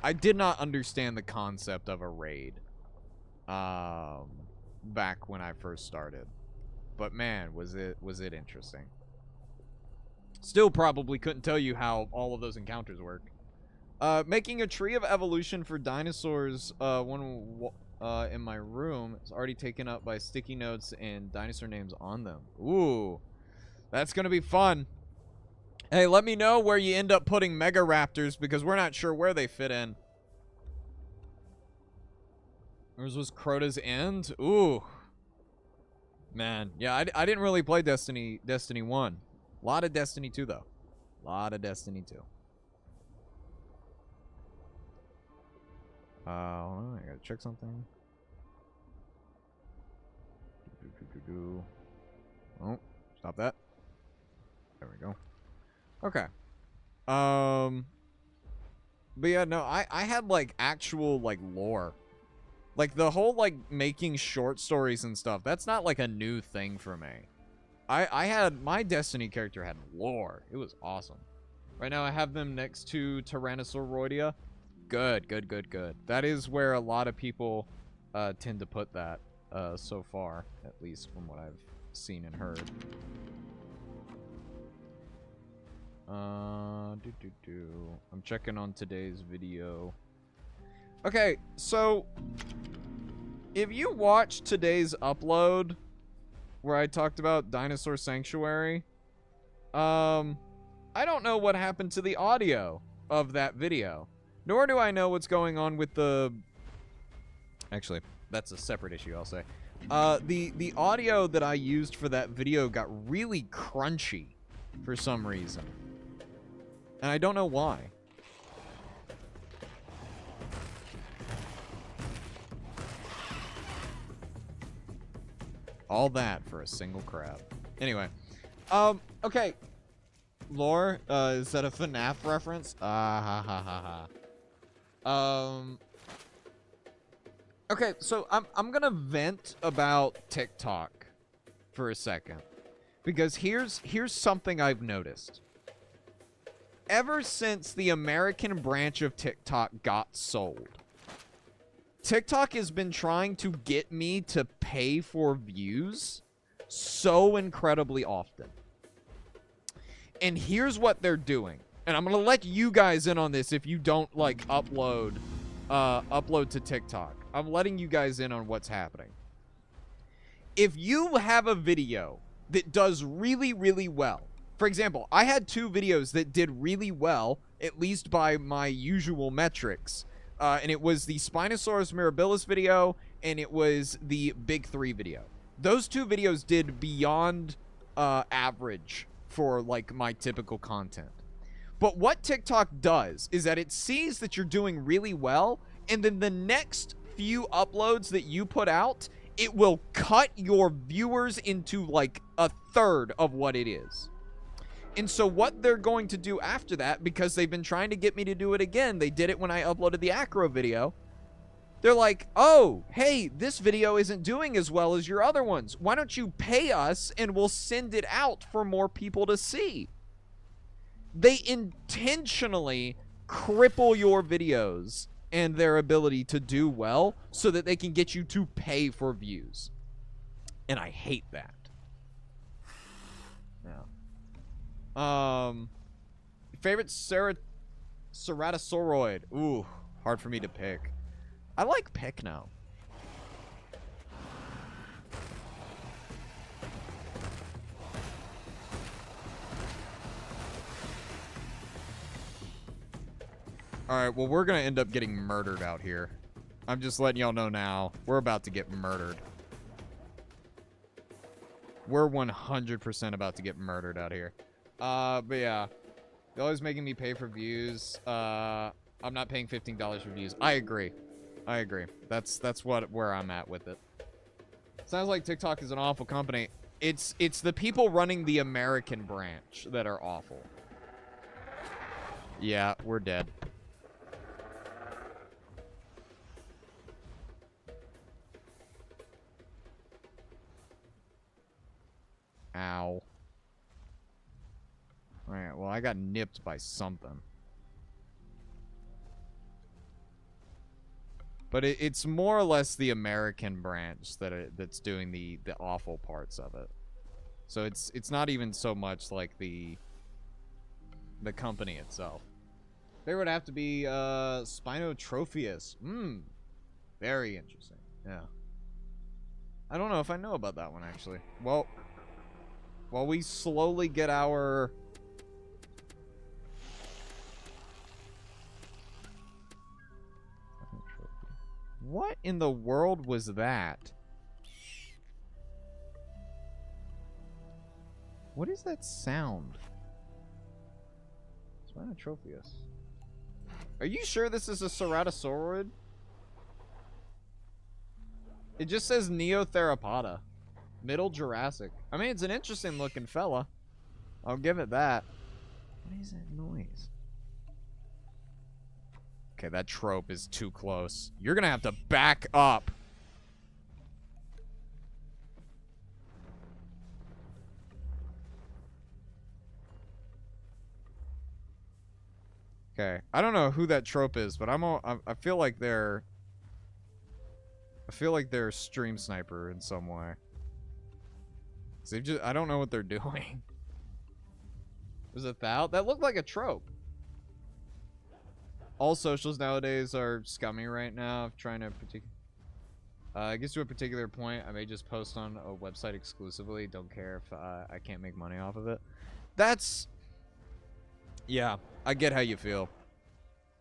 I did not understand the concept of a raid. Back when I first started. But man, was it interesting. Still probably couldn't tell you how all of those encounters work. Making a tree of evolution for dinosaurs, in my room is already taken up by sticky notes and dinosaur names on them. Ooh, that's gonna be fun. Hey, let me know where you end up putting Mega Raptors, because we're not sure where they fit in. Yours was Crota's End? Ooh. Man, yeah, I didn't really play Destiny 1. A lot of Destiny 2, though. A lot of Destiny 2. Hold on, I gotta check something. Oh, Stop that. There we go. Okay. But yeah, no, I had, like, actual, like, lore. Like, the whole, like, making short stories and stuff, that's not, like, a new thing for me. I had, my Destiny character had lore. It was awesome. Right now, I have them next to Tyrannosauroidea. Good, good, good, good. That is where a lot of people tend to put that so far, at least from what I've seen and heard. I'm checking on today's video. Okay, so if you watch today's upload where I talked about Dinosaur Sanctuary, I don't know what happened to the audio of that video. Nor do I know what's going on with the... Actually, that's a separate issue, I'll say. The audio that I used for that video got really crunchy for some reason. And I don't know why. All that for a single crab. Anyway. Okay. Lore, is that a FNAF reference? Ha ha ha. Okay, so I'm gonna vent about TikTok for a second. Because here's something I've noticed. Ever since the American branch of TikTok got sold, TikTok has been trying to get me to pay for views so incredibly often. And here's what they're doing. And I'm going to let you guys in on this if you don't, like, upload to TikTok. I'm letting you guys in on what's happening. If you have a video that does really, really well, for example, I had 2 videos that did really well, at least by my usual metrics. And it was the Spinosaurus mirabilis video, and it was the Big 3 video. Those 2 videos did beyond average for, like, my typical content. But what TikTok does is that it sees that you're doing really well, and then the next few uploads that you put out, it will cut your viewers into, like, a third of what it is. And so what they're going to do after that, because they've been trying to get me to do it again, they did it when I uploaded the Acro video. They're like, oh, hey, this video isn't doing as well as your other ones. Why don't you pay us and we'll send it out for more people to see? They intentionally cripple your videos and their ability to do well so that they can get you to pay for views. And I hate that. Favorite Ceratasauroid. Ooh, hard for me to pick. I like Pycno. Alright, well, we're gonna end up getting murdered out here. I'm just letting y'all know now. We're about to get murdered. We're 100% about to get murdered out here. But yeah, they're always making me pay for views. I'm not paying $15 for views. I agree. I agree. That's where I'm at with it. Sounds like TikTok is an awful company. It's the people running the American branch that are awful. Yeah, we're dead. Ow. Alright, well, I got nipped by something. But it's more or less the American branch that's doing the awful parts of it. So it's not even so much like the company itself. There would have to be Spinotropheus. Very interesting. Yeah. I don't know if I know about that one, actually. Well, while we slowly get our... What in the world was that? What is that sound? Spinotropheus. Are you sure this is a Ceratasaurid? It just says Neotheropoda. Middle Jurassic. I mean, it's an interesting looking fella. I'll give it that. What is that noise? Okay, that trope is too close. You're gonna have to back up. Okay, I don't know who that trope is, but I feel like they're stream sniper in some way. I don't know what they're doing. There's a thou? That looked like a trope. All socials nowadays are scummy right now. Trying to it gets to a particular point, I may just post on a website exclusively. Don't care if I can't make money off of it. That's... Yeah, I get how you feel.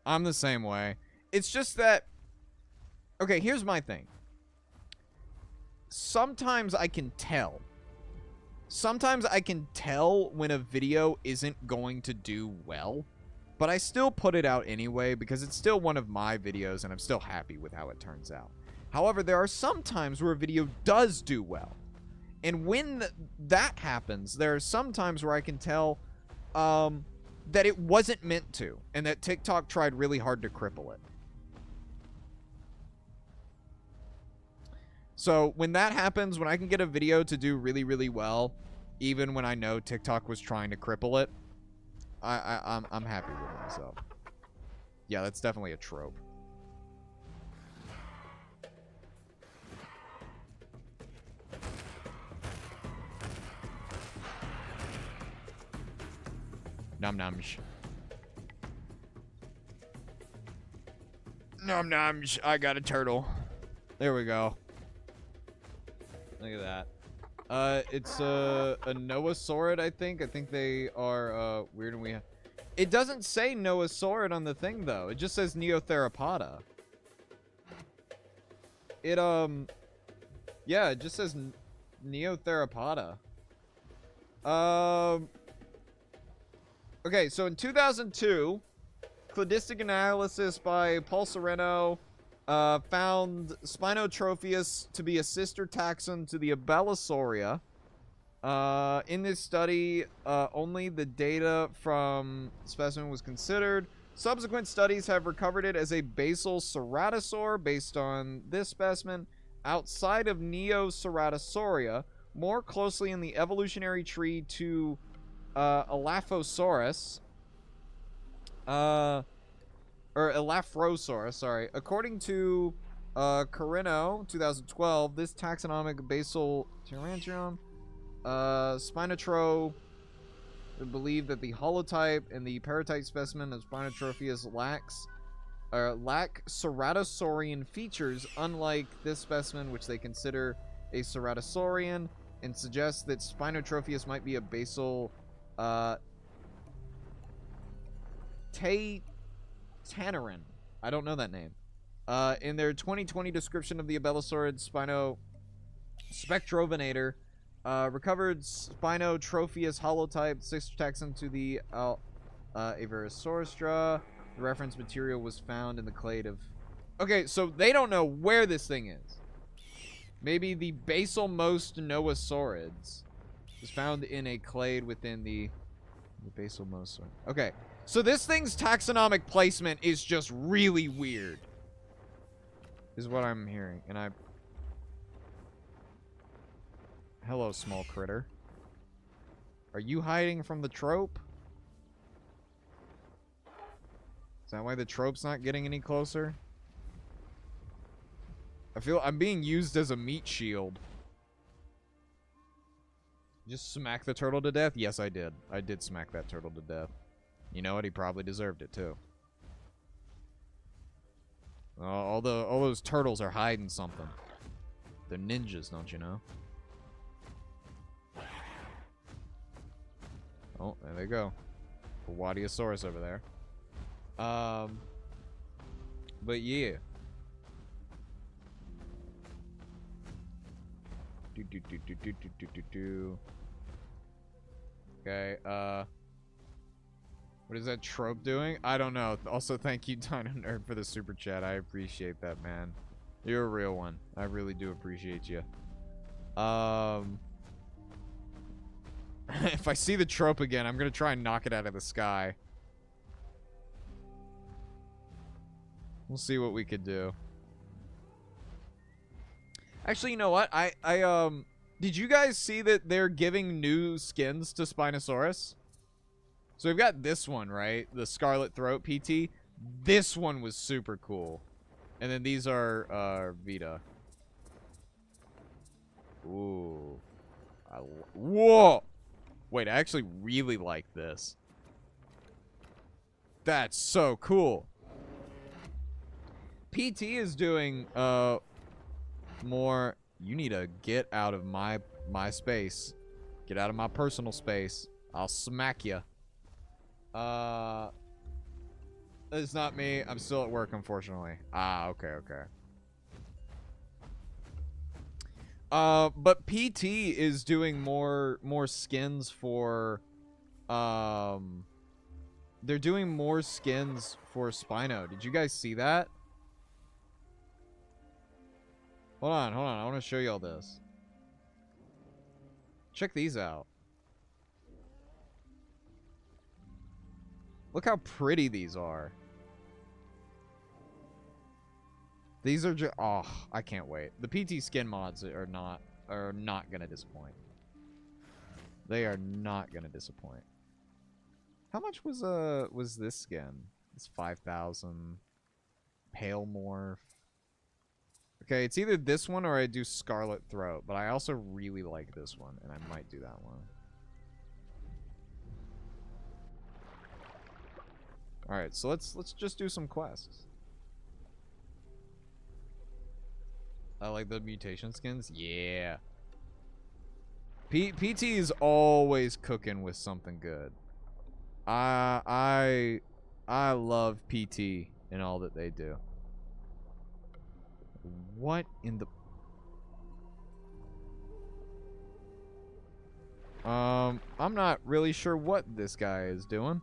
I'm the same way. It's just that... Okay, here's my thing. Sometimes I can tell. Sometimes I can tell when a video isn't going to do well. But I still put it out anyway because it's still one of my videos and I'm still happy with how it turns out. However, there are some times where a video does do well. And when that happens, there are some times where I can tell that it wasn't meant to. And that TikTok tried really hard to cripple it. So when that happens, when I can get a video to do really, really well, even when I know TikTok was trying to cripple it, I'm happy with myself. Yeah, that's definitely a trope. Nom noms. Nom noms. I got a turtle. There we go. Look at that. It's a Noasaurid, I think. I think they are weird, and we have... It doesn't say Noasaurid on the thing though. It just says Neotheropoda. It yeah, it just says Neotheropoda. Okay, so in 2002, cladistic analysis by Paul Sereno found Spinotropheus to be a sister taxon to the Abelosauria. In this study, only the data from specimen was considered. Subsequent studies have recovered it as a basal ceratosaur based on this specimen outside of Neoceratosauria, more closely in the evolutionary tree to Elaphosaurus. Or Elaphosaurus, sorry. According to Carino, 2012, this taxonomic basal Tyrantium, Spinotro believed that the holotype and the paratype specimen of Spinotropheus lack ceratosaurian features, unlike this specimen, which they consider a ceratosaurian, and suggests that Spinotropheus might be a basal Tanarin. I don't know that name. In their 2020 description of the Abelosaurid Spectrovinator, recovered Spinotropheus holotype, sister taxon to the Averosaurustra. The reference material was found in the clade of... Okay, so they don't know where this thing is. Maybe the basal-most Noasaurids is found in a clade within the basal-most. Okay, so this thing's taxonomic placement is just really weird. Is what I'm hearing, and I... Hello, small critter. Are you hiding from the trope? Is that why the trope's not getting any closer? I feel I'm being used as a meat shield. Just smack the turtle to death? Yes, I did. I did smack that turtle to death. You know what? He probably deserved it, too. All those turtles are hiding something. They're ninjas, don't you know? Oh, there they go. Wadiosaurus over there. But yeah. Okay, what is that trope doing? I don't know. Also, thank you, Dino Nerd, for the super chat. I appreciate that, man. You're a real one. I really do appreciate you. If I see the trope again, I'm gonna try and knock it out of the sky. We'll see what we could do. Actually, you know what? Did you guys see that they're giving new skins to Spinosaurus? So we've got this one, right? The Scarlet Throat PT. This one was super cool. And then these are, Vita. Ooh. Whoa! Wait, I actually really like this. That's so cool. PT is doing, more... You need to get out of my space. Get out of my personal space. I'll smack you. It's not me. I'm still at work, unfortunately. Ah, okay, okay. But PT is doing more skins for, they're doing more skins for Spino. Did you guys see that? Hold on. I want to show you all this. Check these out. Look how pretty these are. These are just... Oh, I can't wait. The PT skin mods are not gonna disappoint. They are not gonna disappoint. How much was this skin? It's 5,000. Pale morph. Okay, it's either this one or I do Scarlet Throat, but I also really like this one, and I might do that one. Alright, so let's just do some quests. I like the mutation skins. Yeah. PT is always cooking with something good. I love PT and all that they do. What in the... I'm not really sure what this guy is doing.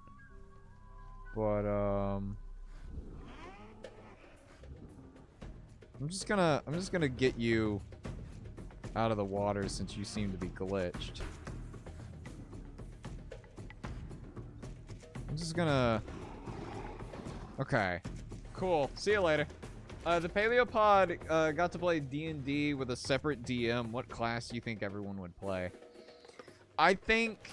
But, I'm just gonna get you out of the water since you seem to be glitched. I'm just gonna... Okay. Cool. See you later. The Paleopod got to play D&D with a separate DM. What class do you think everyone would play? I think,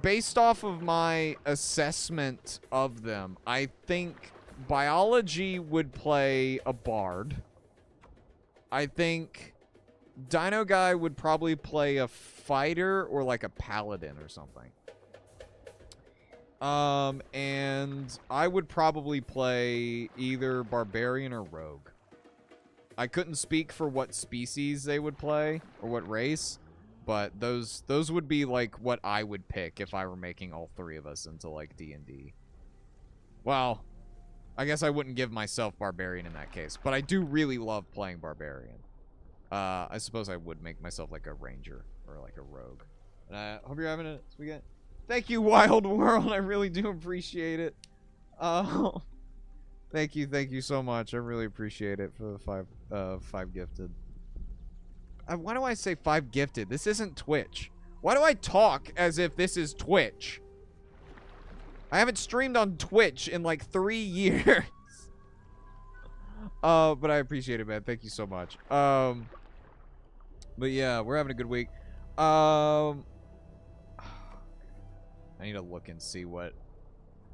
based off of my assessment of them, I think biology would play a bard. I think Dino Guy would probably play a fighter or like a paladin or something. And I would probably play either barbarian or rogue. I couldn't speak for what species they would play or what race, but those would be like what I would pick if I were making all three of us into like D&D. Well, I guess I wouldn't give myself barbarian in that case, but I do really love playing barbarian. I suppose I would make myself like a ranger or like a rogue. And I hope you're having a sweet weekend. Thank you, Wild World. I really do appreciate it. Thank you so much. I really appreciate it for the 5 gifted. Why do I say 5 gifted? This isn't Twitch. Why do I talk as if this is Twitch? I haven't streamed on Twitch in like 3 years. But I appreciate it, man. Thank you so much. But yeah, we're having a good week. I need to look and see what...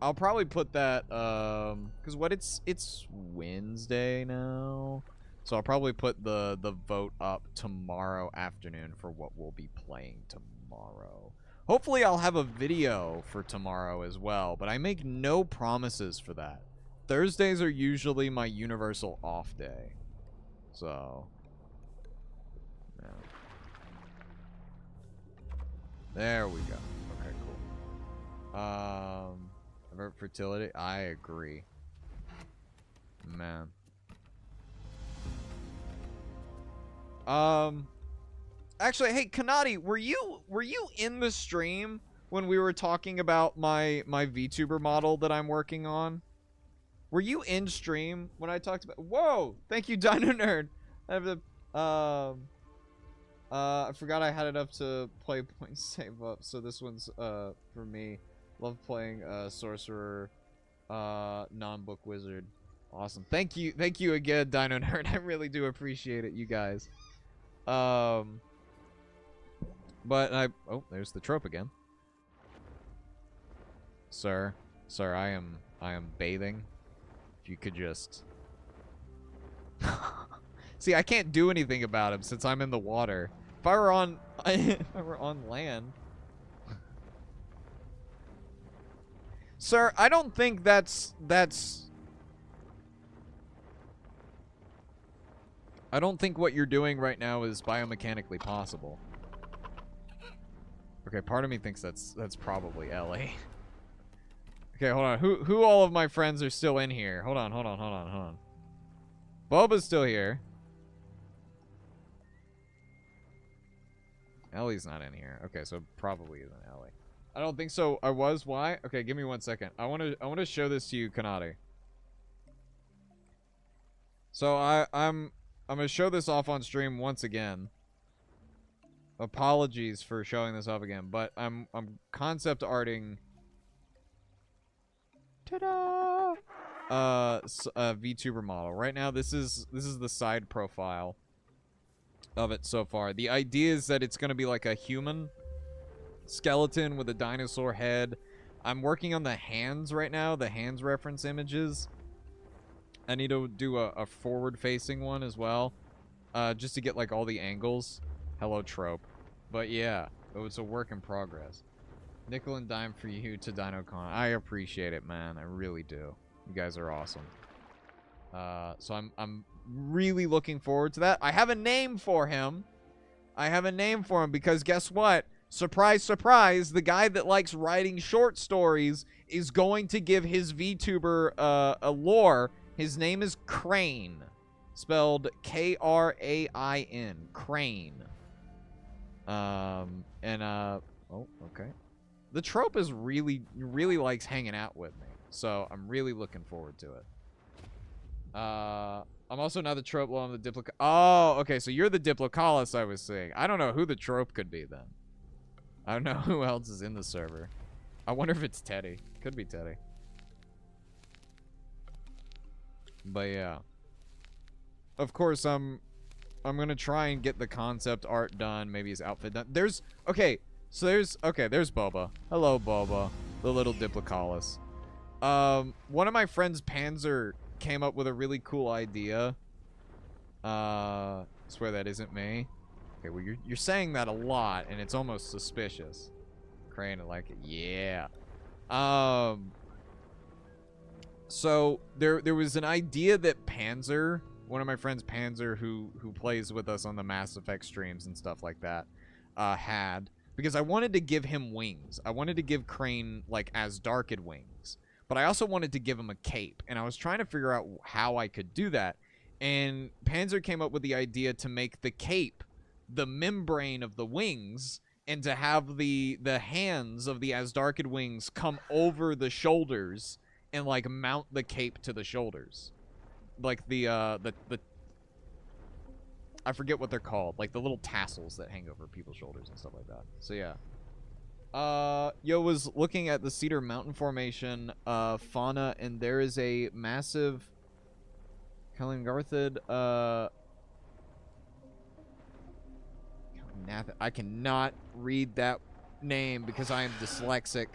I'll probably put that, because what it's Wednesday now. So I'll probably put the vote up tomorrow afternoon for what we'll be playing tomorrow. Hopefully I'll have a video for tomorrow as well, but I make no promises for that. Thursdays are usually my universal off day. So, yeah. There we go. Okay, cool. Avert fertility. I agree. Man. Actually, hey, Kanati, were you in the stream when we were talking about my VTuber model that I'm working on? Were you in stream when I talked about... Whoa! Thank you, Dino Nerd. I have the... I forgot I had enough to play point save up, so this one's for me. Love playing sorcerer, non-book wizard. Awesome. Thank you again, Dino Nerd. I really do appreciate it, you guys. But oh, there's the trope again. Sir, I am bathing. If you could just see, I can't do anything about him since I'm in the water. If I were on if I were on land. Sir, I don't think that's I don't think what you're doing right now is biomechanically possible. Okay, part of me thinks that's probably Ellie. Okay, hold on. Who all of my friends are still in here? Hold on. Boba's still here. Ellie's not in here. Okay, so probably isn't Ellie. I don't think so. I was. Why? Okay, give me 1 second. I want to show this to you, Kanade. So I'm gonna show this off on stream once again. Apologies for showing this off again, but I'm concept arting. Ta-da! A VTuber model. Right now, this is the side profile of it so far. The idea is that it's gonna be like a human skeleton with a dinosaur head. I'm working on the hands right now, the hands reference images. I need to do a forward-facing one as well, just to get like all the angles. Hello, trope. But yeah, it's a work in progress. Nickel and dime for you to Dino Con. I appreciate it, man. I really do. You guys are awesome. So I'm really looking forward to that. I have a name for him. Because guess what? Surprise, surprise, the guy that likes writing short stories is going to give his VTuber a lore. His name is Crane. Spelled K-R-A-I-N. Crane. Oh, okay. The trope is really likes hanging out with me. So I'm really looking forward to it. I'm also not the trope, well, I'm the Diplocaulus. Oh, okay, so you're the Diplocaulus I was saying. I don't know who the trope could be then. I don't know who else is in the server. I wonder if it's Teddy. Could be Teddy. But yeah. Of course, I'm gonna try and get the concept art done, maybe his outfit done. There's there's Boba. Hello, Boba, the little Diplocaulus. One of my friends, Panzer, came up with a really cool idea. I swear that isn't me. Okay, well you're saying that a lot, and it's almost suspicious. Crane, I like it. Yeah. So there was an idea that Panzer, one of my friends, Panzer, who plays with us on the Mass Effect streams and stuff like that, had, because I wanted to give him wings. I wanted to give Crane like Asdarkid wings, but I also wanted to give him a cape, and I was trying to figure out how I could do that. And Panzer came up with the idea to make the cape the membrane of the wings, and to have the hands of the Asdarkid wings come over the shoulders and like mount the cape to the shoulders, like the I forget what they're called, like the little tassels that hang over people's shoulders and stuff like that. So yeah. Yo was looking at the Cedar Mountain Formation fauna, and there is a massive Kalingarthid I cannot read that name because I am dyslexic.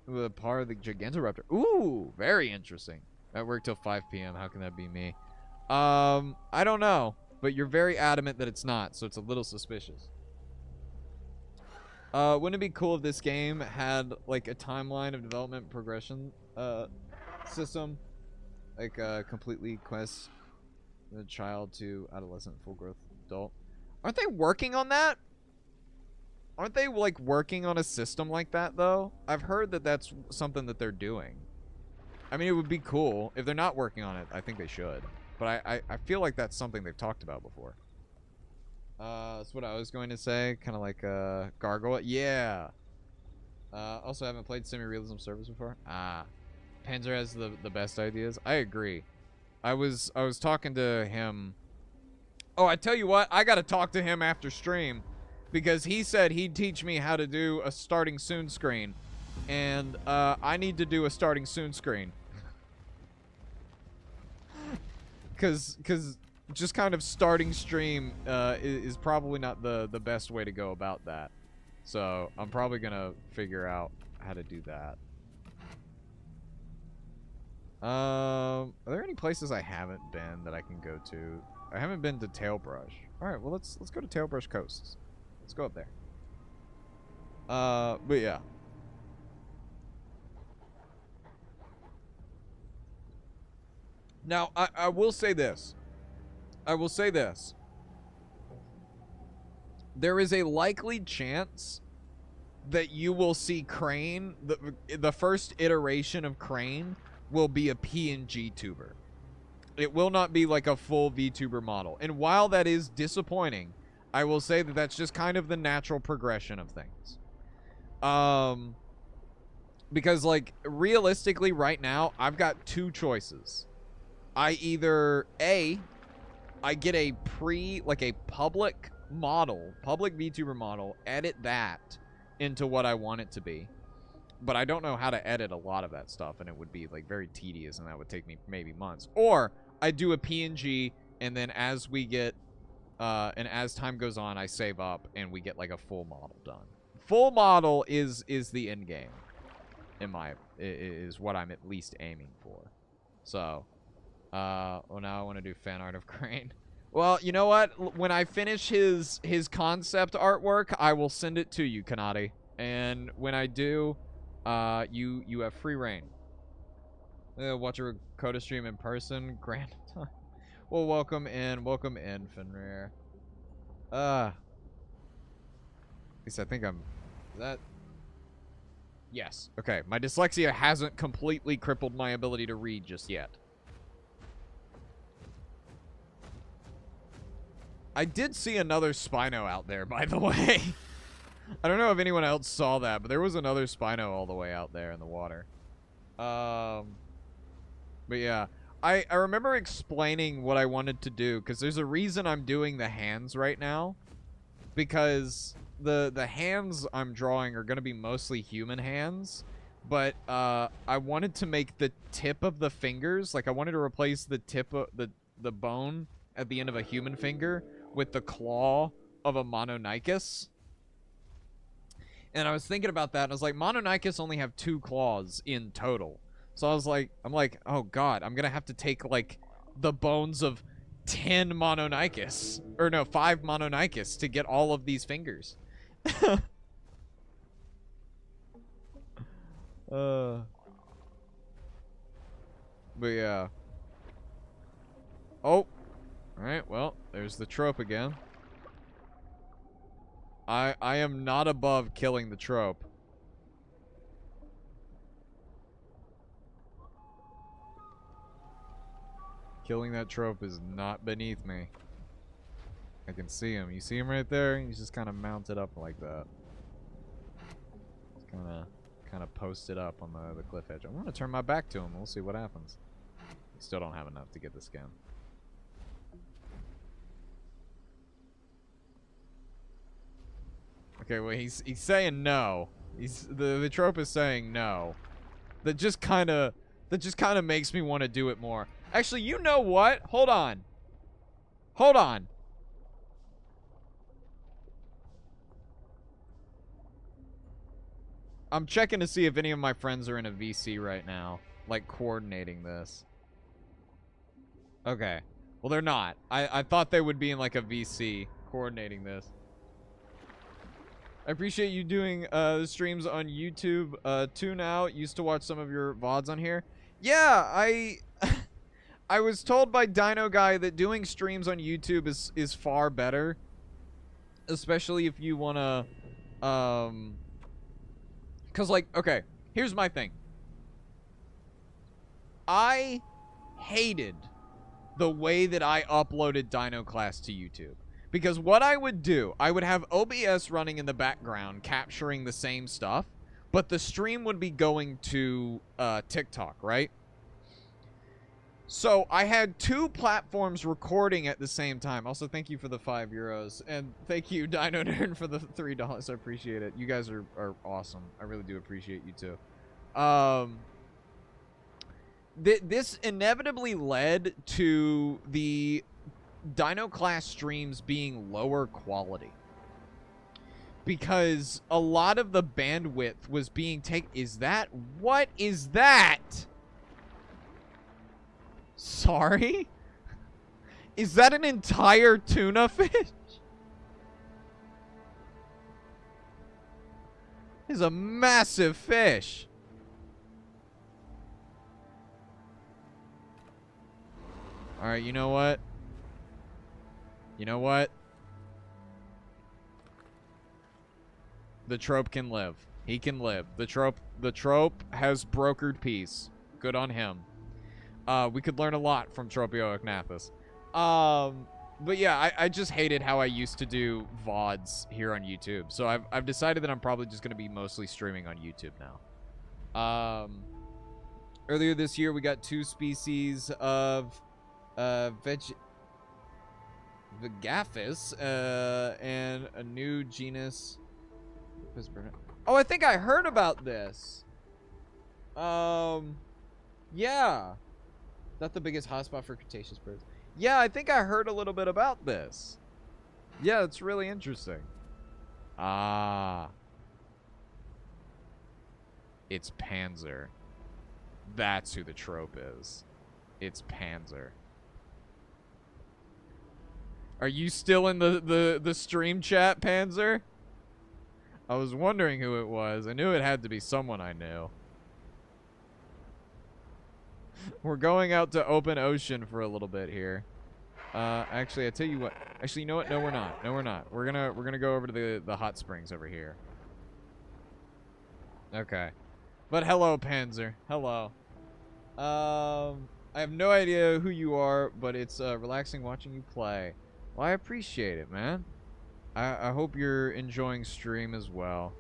The part of the Gigantoraptor. Ooh, very interesting. That worked till 5 p.m. How can that be me? I don't know, but you're very adamant that it's not, so it's a little suspicious. Wouldn't it be cool if this game had like a timeline of development progression system, like completely quests from a child to adolescent, full growth adult? Aren't they working on that? Aren't they like working on a system like that though? I've heard that that's something that they're doing. I mean, it would be cool. If they're not working on it, I think they should. But I feel like that's something they've talked about before. That's what I was going to say. Kind of like Gargoyle. Yeah. Also, haven't played semi-realism servers before. Panzer has the best ideas. I agree. I was talking to him Oh, I tell you what, I gotta talk to him after stream, because he said he'd teach me how to do a starting soon screen, and I need to do a starting soon screen. Cause just kind of starting stream is probably not the best way to go about that. So I'm probably gonna figure out how to do that. Are there any places I haven't been that I can go to? I haven't been to Tailbrush. All right, well let's go to Tailbrush Coasts. Let's go up there. But yeah. Now I will say this. I will say this. There is a likely chance that you will see Crane, the first iteration of Crane will be a PNG tuber. It will not be like a full VTuber model. And while that is disappointing, I will say that that's just kind of the natural progression of things. Because like realistically right now, I've got two choices. I either I get a public model, public VTuber model, edit that into what I want it to be. But I don't know how to edit a lot of that stuff, and it would be like very tedious, and that would take me maybe months. Or I do a PNG, and then as we get, and as time goes on, I save up, and we get like a full model done. Full model is the end game, is what I'm at least aiming for. So, well now I want to do fan art of Crane. Well, you know what? When I finish his concept artwork, I will send it to you, Kanati. And when I do, you have free reign. Watch a Coda stream in person. Grand time. Well, welcome in, Fenrir. At least I think I'm. Is that? Yes. Okay. My dyslexia hasn't completely crippled my ability to read just yet. I did see another Spino out there, by the way. I don't know if anyone else saw that, but there was another Spino all the way out there in the water. But yeah. I remember explaining what I wanted to do, because there's a reason I'm doing the hands right now. Because the hands I'm drawing are going to be mostly human hands. But I wanted to make the tip of the fingers, like I wanted to replace the tip of the bone at the end of a human finger with the claw of a Mononychus. And I was thinking about that, and I was like, Mononychus only have 2 claws in total. So I'm like, oh god, I'm gonna have to take, like, the bones of 10 Mononychus. Or no, 5 Mononychus to get all of these fingers. But yeah. Oh! Alright, well, there's the trope again. I am not above killing the trope. Killing that trope is not beneath me. I can see him. You see him right there? He's just kind of mounted up like that. Kind of posted up on the cliff edge. I'm gonna turn my back to him. We'll see what happens. Still don't have enough to get the skin. Okay, well he's saying no. The trope is saying no. That just kind of makes me want to do it more. Actually, you know what? Hold on. Hold on. I'm checking to see if any of my friends are in a VC right now, like coordinating this. Okay. Well, they're not. I thought they would be in like a VC coordinating this. I appreciate you doing streams on YouTube too now. Used to watch some of your VODs on here. Yeah, I was told by Dino Guy that doing streams on YouTube is far better. Especially if you want to cuz like, okay, here's my thing. I hated the way that I uploaded Dino Class to YouTube. Because what I would do, I would have OBS running in the background, capturing the same stuff, but the stream would be going to TikTok, right? So I had 2 platforms recording at the same time. Also, thank you for the €5. And thank you, Dino Nerd, for the $3. I appreciate it. You guys are awesome. I really do appreciate you too. This inevitably led to the Dino class streams being lower quality. Because a lot of the bandwidth was being taken. What is that? Sorry? Is that an entire tuna fish? It's a massive fish. Alright, you know what? You know what? The trope can live. He can live. The trope has brokered peace. Good on him. We could learn a lot from Tropioignathus. But yeah, I just hated how I used to do VODs here on YouTube. So I've decided that I'm probably just going to be mostly streaming on YouTube now. Earlier this year, we got 2 species of Vegaphis and a new genus. Oh, I think I heard about this. Yeah. Not the biggest hotspot for Cretaceous birds. Yeah, I think I heard a little bit about this. Yeah, it's really interesting. Ah. It's Panzer. That's who the trope is. It's Panzer. Are you still in the stream chat, Panzer? I was wondering who it was. I knew it had to be someone I knew. We're going out to open ocean for a little bit here. Actually, I tell you what. Actually, you know what? No, we're not. No, we're not. We're gonna go over to the hot springs over here. Okay. But hello, Panzer. Hello. I have no idea who you are, but it's relaxing watching you play. Well, I appreciate it, man. I hope you're enjoying stream as well.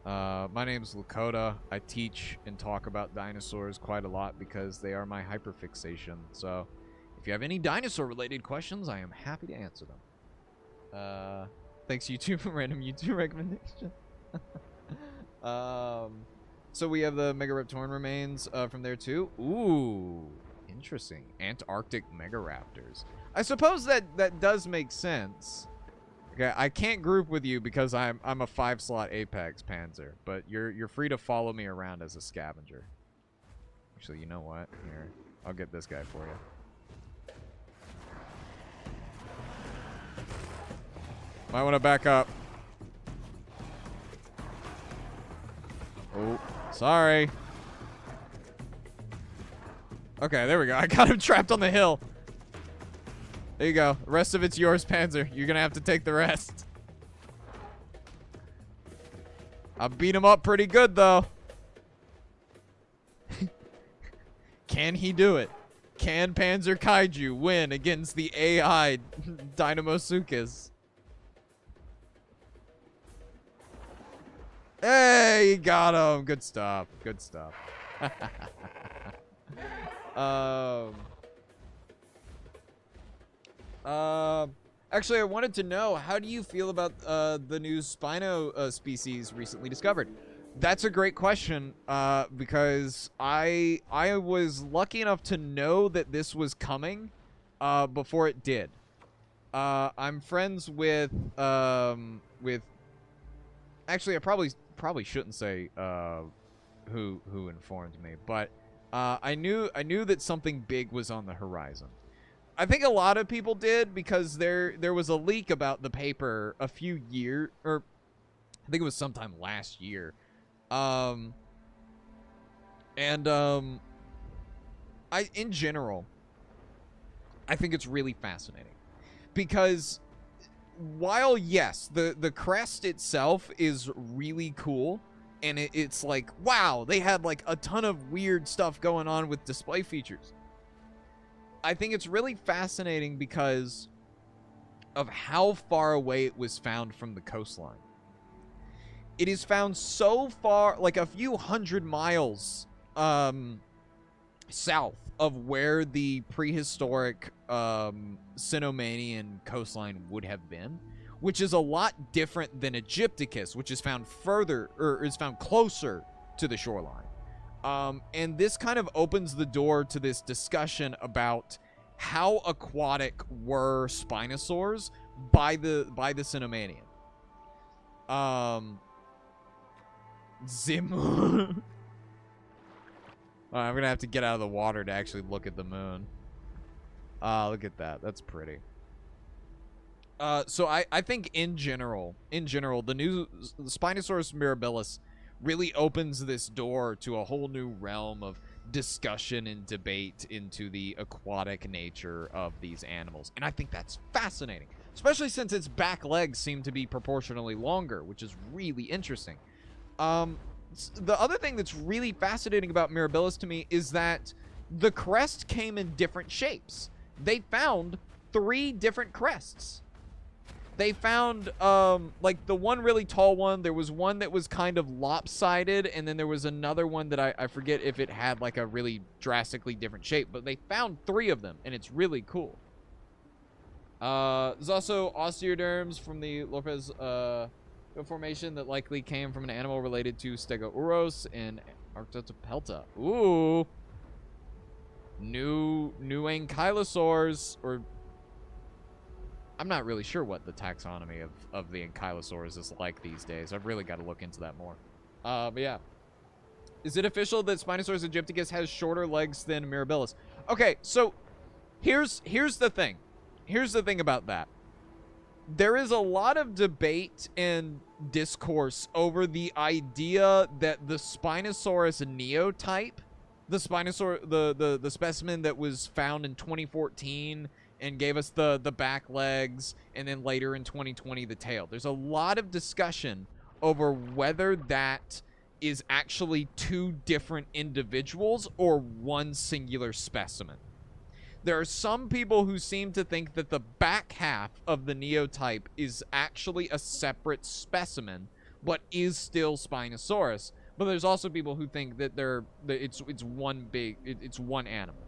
My name's Lakota. I teach and talk about dinosaurs quite a lot because they are my hyperfixation. So, if you have any dinosaur-related questions, I am happy to answer them. Thanks, YouTube, for random YouTube recommendation. So we have the Megaraptoran remains from there too. Ooh, interesting. Antarctic Megaraptors. I suppose that does make sense. Okay, I can't group with you because I'm a 5-slot Apex Panzer, but you're free to follow me around as a scavenger. Actually, you know what? Here, I'll get this guy for you. Might want to back up. Oh, sorry. Okay, there we go. I got him trapped on the hill. There you go. The rest of it's yours, Panzer. You're going to have to take the rest. I beat him up pretty good, though. Can he do it? Can Panzer Kaiju win against the AI Dinomosuchus? Hey, you got him. Good stuff. Good stuff. Actually, I wanted to know, how do you feel about the new Spino species recently discovered? That's a great question, because I was lucky enough to know that this was coming before it did. I'm friends with actually, I probably shouldn't say who informed me, but I knew that something big was on the horizon. I think a lot of people did because there was a leak about the paper a few years, or I think it was sometime last year. In general, I think it's really fascinating because while yes, the crest itself is really cool, and it's like, wow, they had like a ton of weird stuff going on with display features. I think it's really fascinating because of how far away it was found from the coastline. It is found so far, like a few hundred miles south of where the prehistoric Cenomanian coastline would have been, which is a lot different than Egypticus, which is found further, or is found closer to the shoreline. And this kind of opens the door to this discussion about how aquatic were Spinosaurs by the Cenomanian. Zim. I'm gonna have to get out of the water to actually look at the moon. Look at that. That's pretty. So I think in general, the Spinosaurus mirabilis really opens this door to a whole new realm of discussion and debate into the aquatic nature of these animals. And I think that's fascinating, especially since its back legs seem to be proportionally longer, which is really interesting. The other thing that's really fascinating about mirabilis to me is that the crest came in different shapes. They found 3 different crests. They found, like, the one really tall one. There was one that was kind of lopsided, and then there was another one that I forget if it had, like, a really drastically different shape. But they found 3 of them, and it's really cool. There's also osteoderms from the Lopez formation that likely came from an animal related to Stegouros and Arctopelta. Ooh. New ankylosaurs, or I'm not really sure what the taxonomy of the ankylosaurs is like these days. I've really got to look into that more. But yeah. Is it official that Spinosaurus aegypticus has shorter legs than mirabilis? Okay, so here's the thing. Here's the thing about that. There is a lot of debate and discourse over the idea that the Spinosaurus neotype, the specimen that was found in 2014 and gave us the back legs, and then later in 2020 the tail. There's a lot of discussion over whether that is actually 2 different individuals or one singular specimen. There are some people who seem to think that the back half of the neotype is actually a separate specimen, but is still Spinosaurus. But there's also people who think that it's one animal.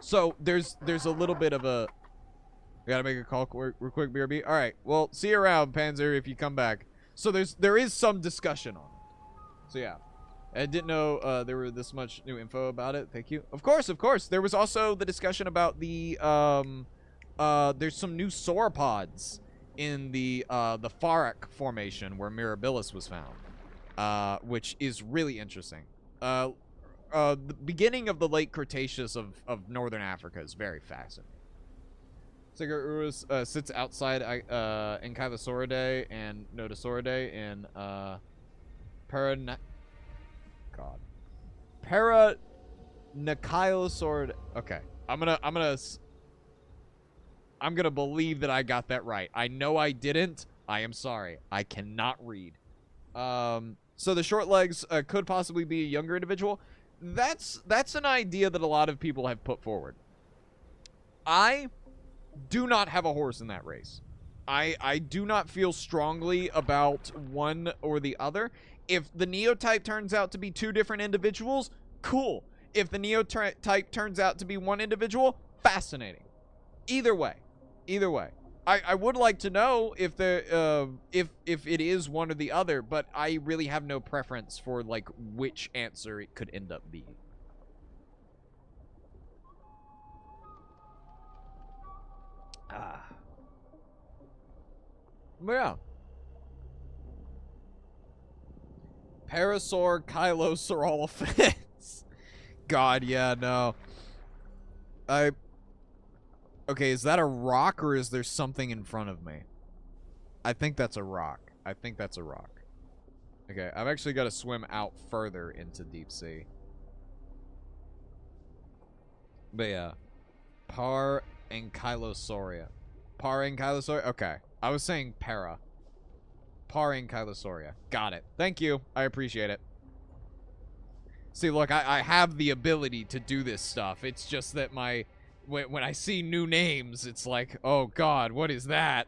So there's a little bit of a. We gotta make a call real quick, BRB. All right. Well, see you around, Panzer, if you come back. So there is some discussion on it. So yeah. I didn't know there were this much new info about it. Thank you. Of course, of course. There was also the discussion about the there's some new sauropods in the Farak formation where Mirabilis was found, which is really interesting. The beginning of the late Cretaceous of northern Africa is very fascinating. Stegosaurus sits outside Ankylosauridae and Nodosauridae in Paranachylosauridae. Okay, I'm gonna believe that I got that right. I know I didn't. I am sorry. I cannot read. So the short legs could possibly be a younger individual. That's an idea that a lot of people have put forward. I do not have a horse in that race. I do not feel strongly about one or the other. If the neotype turns out to be 2 different individuals, cool. If the neotype turns out to be one individual, fascinating. Either way. Either way. I would like to know if if it is one or the other, but I really have no preference for, like, which answer it could end up being. But yeah. Parasaur Kylosaurolophants. God, yeah, no. Okay, is that a rock or is there something in front of me? I think that's a rock. I think that's a rock. Okay, I've actually got to swim out further into deep sea. But yeah. Parankylosauria. Parankylosauria? Okay. I was saying para. Parankylosauria. Got it. Thank you. I appreciate it. See, look, I have the ability to do this stuff. It's just that when I see new names, it's like, oh god, what is that?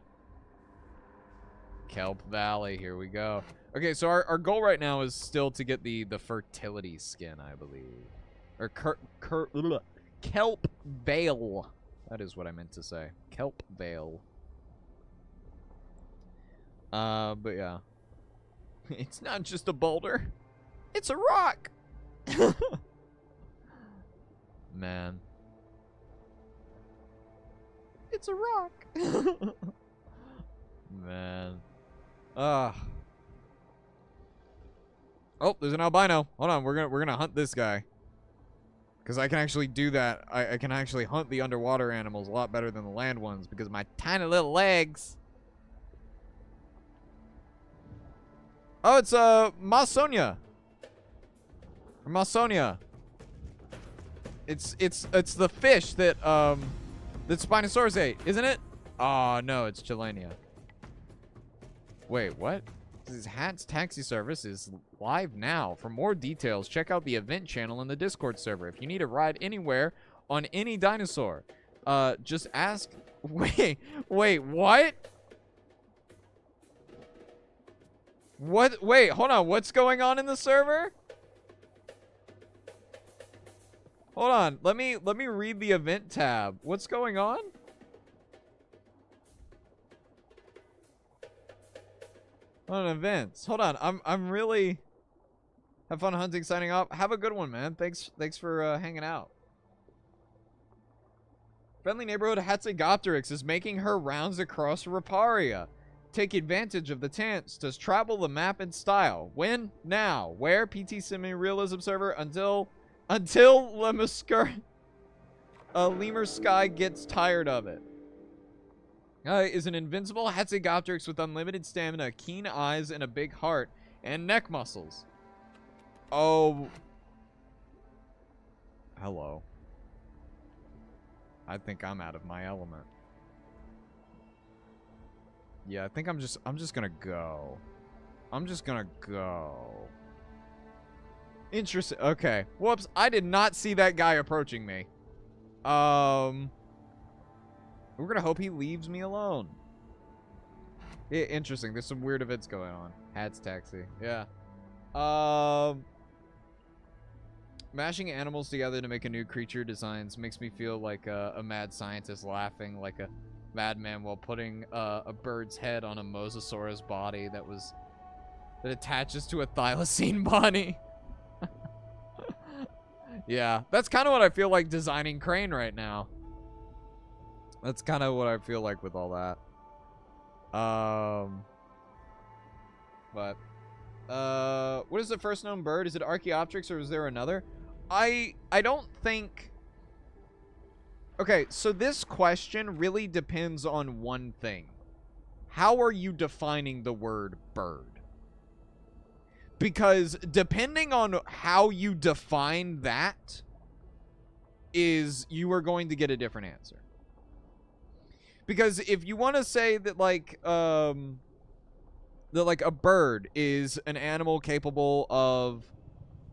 Kelp Valley, here we go. Okay, so our goal right now is still to get the fertility skin, I believe. Or kelp veil. That is what I meant to say. Kelp veil. But yeah. It's not just a boulder. It's a rock. Man. It's a rock. Man. Oh, there's an albino. Hold on, we're gonna hunt this guy. Cause I can actually do that. I can actually hunt the underwater animals a lot better than the land ones because of my tiny little legs. Oh, it's Mausonia. Or Mausonia. It's the fish that that Spinosaurus ate, isn't it? Oh no, it's Chelania. Wait, what? This Hat's taxi service is live now. For more details, check out the event channel in the Discord server. If you need a ride anywhere on any dinosaur, just ask. Wait, what? What? Wait, hold on. What's going on in the server? Hold on. Let me read the event tab. What's going on? On events. Hold on. I'm really have fun hunting, signing off. Have a good one, man. Thanks for hanging out. Friendly neighborhood Hatzegopteryx is making her rounds across Riparia. Take advantage of the chance to travel the map in style. When? Now. Where? PT Semi-Realism server until Lemur Sky gets tired of it. Is an invincible Hatzegopteryx with unlimited stamina, keen eyes, and a big heart, and neck muscles. Oh. Hello. I think I'm out of my element. Yeah, I think I'm just gonna go. I'm just gonna go. Interesting. Okay. Whoops. I did not see that guy approaching me. We're gonna hope he leaves me alone. Interesting. There's some weird events going on. Hat's taxi. Yeah. Mashing animals together to make a new creature designs makes me feel like a mad scientist laughing like a madman while putting a bird's head on a mosasaurus body that attaches to a thylacine body. Yeah, that's kind of what I feel like designing Crane right now. That's kind of what I feel like with all that. What is the first known bird? Is it Archaeopteryx or is there another? I don't think... Okay, so this question really depends on one thing. How are you defining the word bird? Because depending on how you define that, you are going to get a different answer. Because if you want to say that like a bird is an animal capable of,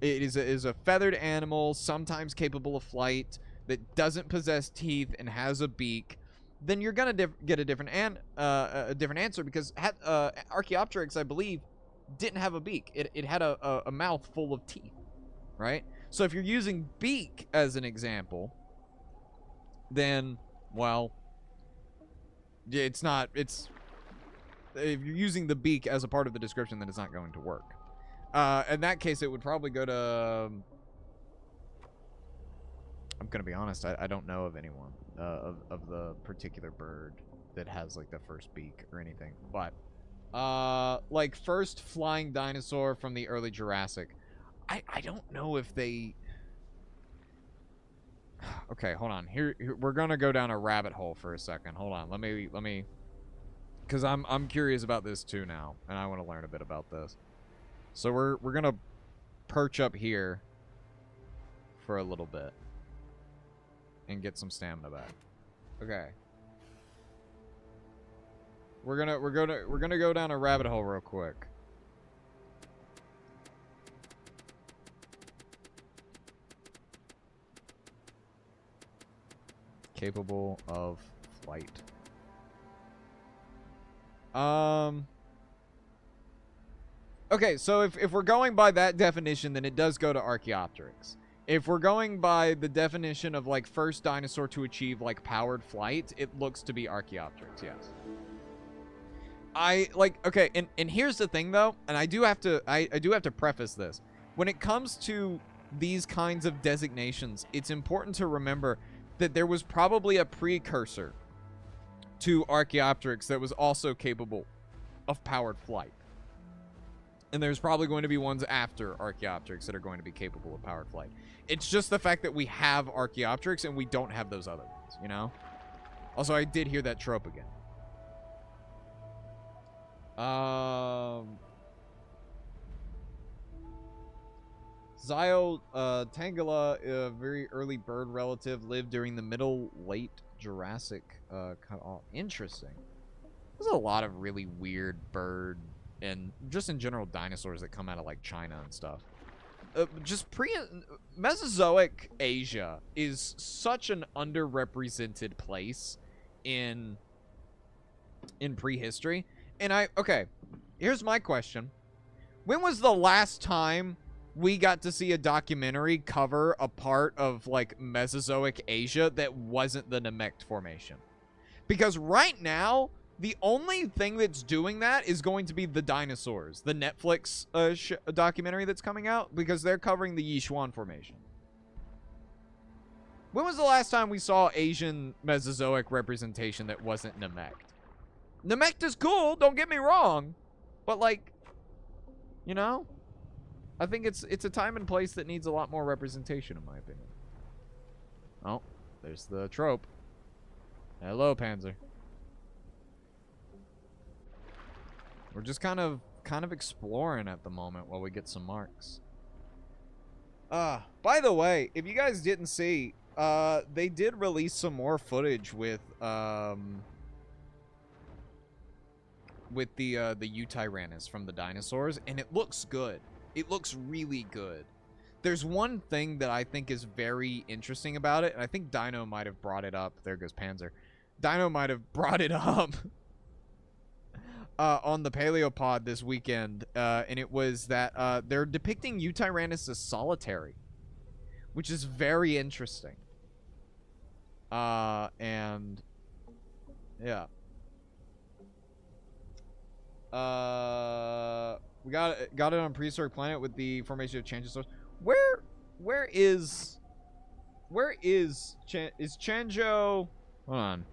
it is a feathered animal, sometimes capable of flight, that doesn't possess teeth and has a beak, then you're gonna get a different answer because Archaeopteryx, I believe, didn't have a beak. It had a mouth full of teeth, right? So if you're using beak as an example, then, well, it's not, if you're using the beak as a part of the description, then it's not going to work. In that case, it would probably go to, I'm going to be honest, I don't know of anyone of the particular bird that has, like, the first beak or anything. But, like, first flying dinosaur from the early Jurassic. I don't know if they... Okay, hold on. Here we're going to go down a rabbit hole for a second. Hold on. Let me... Because I'm curious about this, too, now. And I want to learn a bit about this. So we're going to perch up here for a little bit. And get some stamina back. Okay. We're gonna go down a rabbit hole real quick. Capable of flight. Okay, so if we're going by that definition, then it does go to Archaeopteryx. If we're going by the definition of, like, first dinosaur to achieve, like, powered flight, it looks to be Archaeopteryx, yes. Okay, and here's the thing, though, and I do have to preface this. When it comes to these kinds of designations, it's important to remember that there was probably a precursor to Archaeopteryx that was also capable of powered flight. And there's probably going to be ones after Archaeopteryx that are going to be capable of powered flight. It's just the fact that we have Archaeopteryx and we don't have those other ones, you know? Also, I did hear that trope again. Tangela, a very early bird relative, lived during the late Jurassic cut off. Interesting. There's a lot of really weird bird and just in general dinosaurs that come out of like China and stuff. Mesozoic Asia is such an underrepresented place in prehistory. And okay, here's my question. When was the last time we got to see a documentary cover a part of like Mesozoic Asia that wasn't the Namek Formation? Because right now, the only thing that's doing that is going to be the dinosaurs, the Netflix documentary that's coming out, because they're covering the Yichuan Formation. When was the last time we saw Asian Mesozoic representation that wasn't Namek? Namek is cool, don't get me wrong, but like, you know, I think it's a time and place that needs a lot more representation, in my opinion. Oh, there's the trope. Hello, Panzer. We're just kind of exploring at the moment while we get some marks. By the way, if you guys didn't see, they did release some more footage with the Nanotyrannis from the dinosaurs, and it looks good. It looks really good. There's one thing that I think is very interesting about it, and I think Dino might have brought it up. There goes Panzer. Dino might have brought it up on the Paleopod this weekend, and it was that they're depicting Nanotyrannis as solitary, which is very interesting. And yeah. We got it on prehistoric planet with the formation of Changosaurus. Where is Chanjo? Hold on.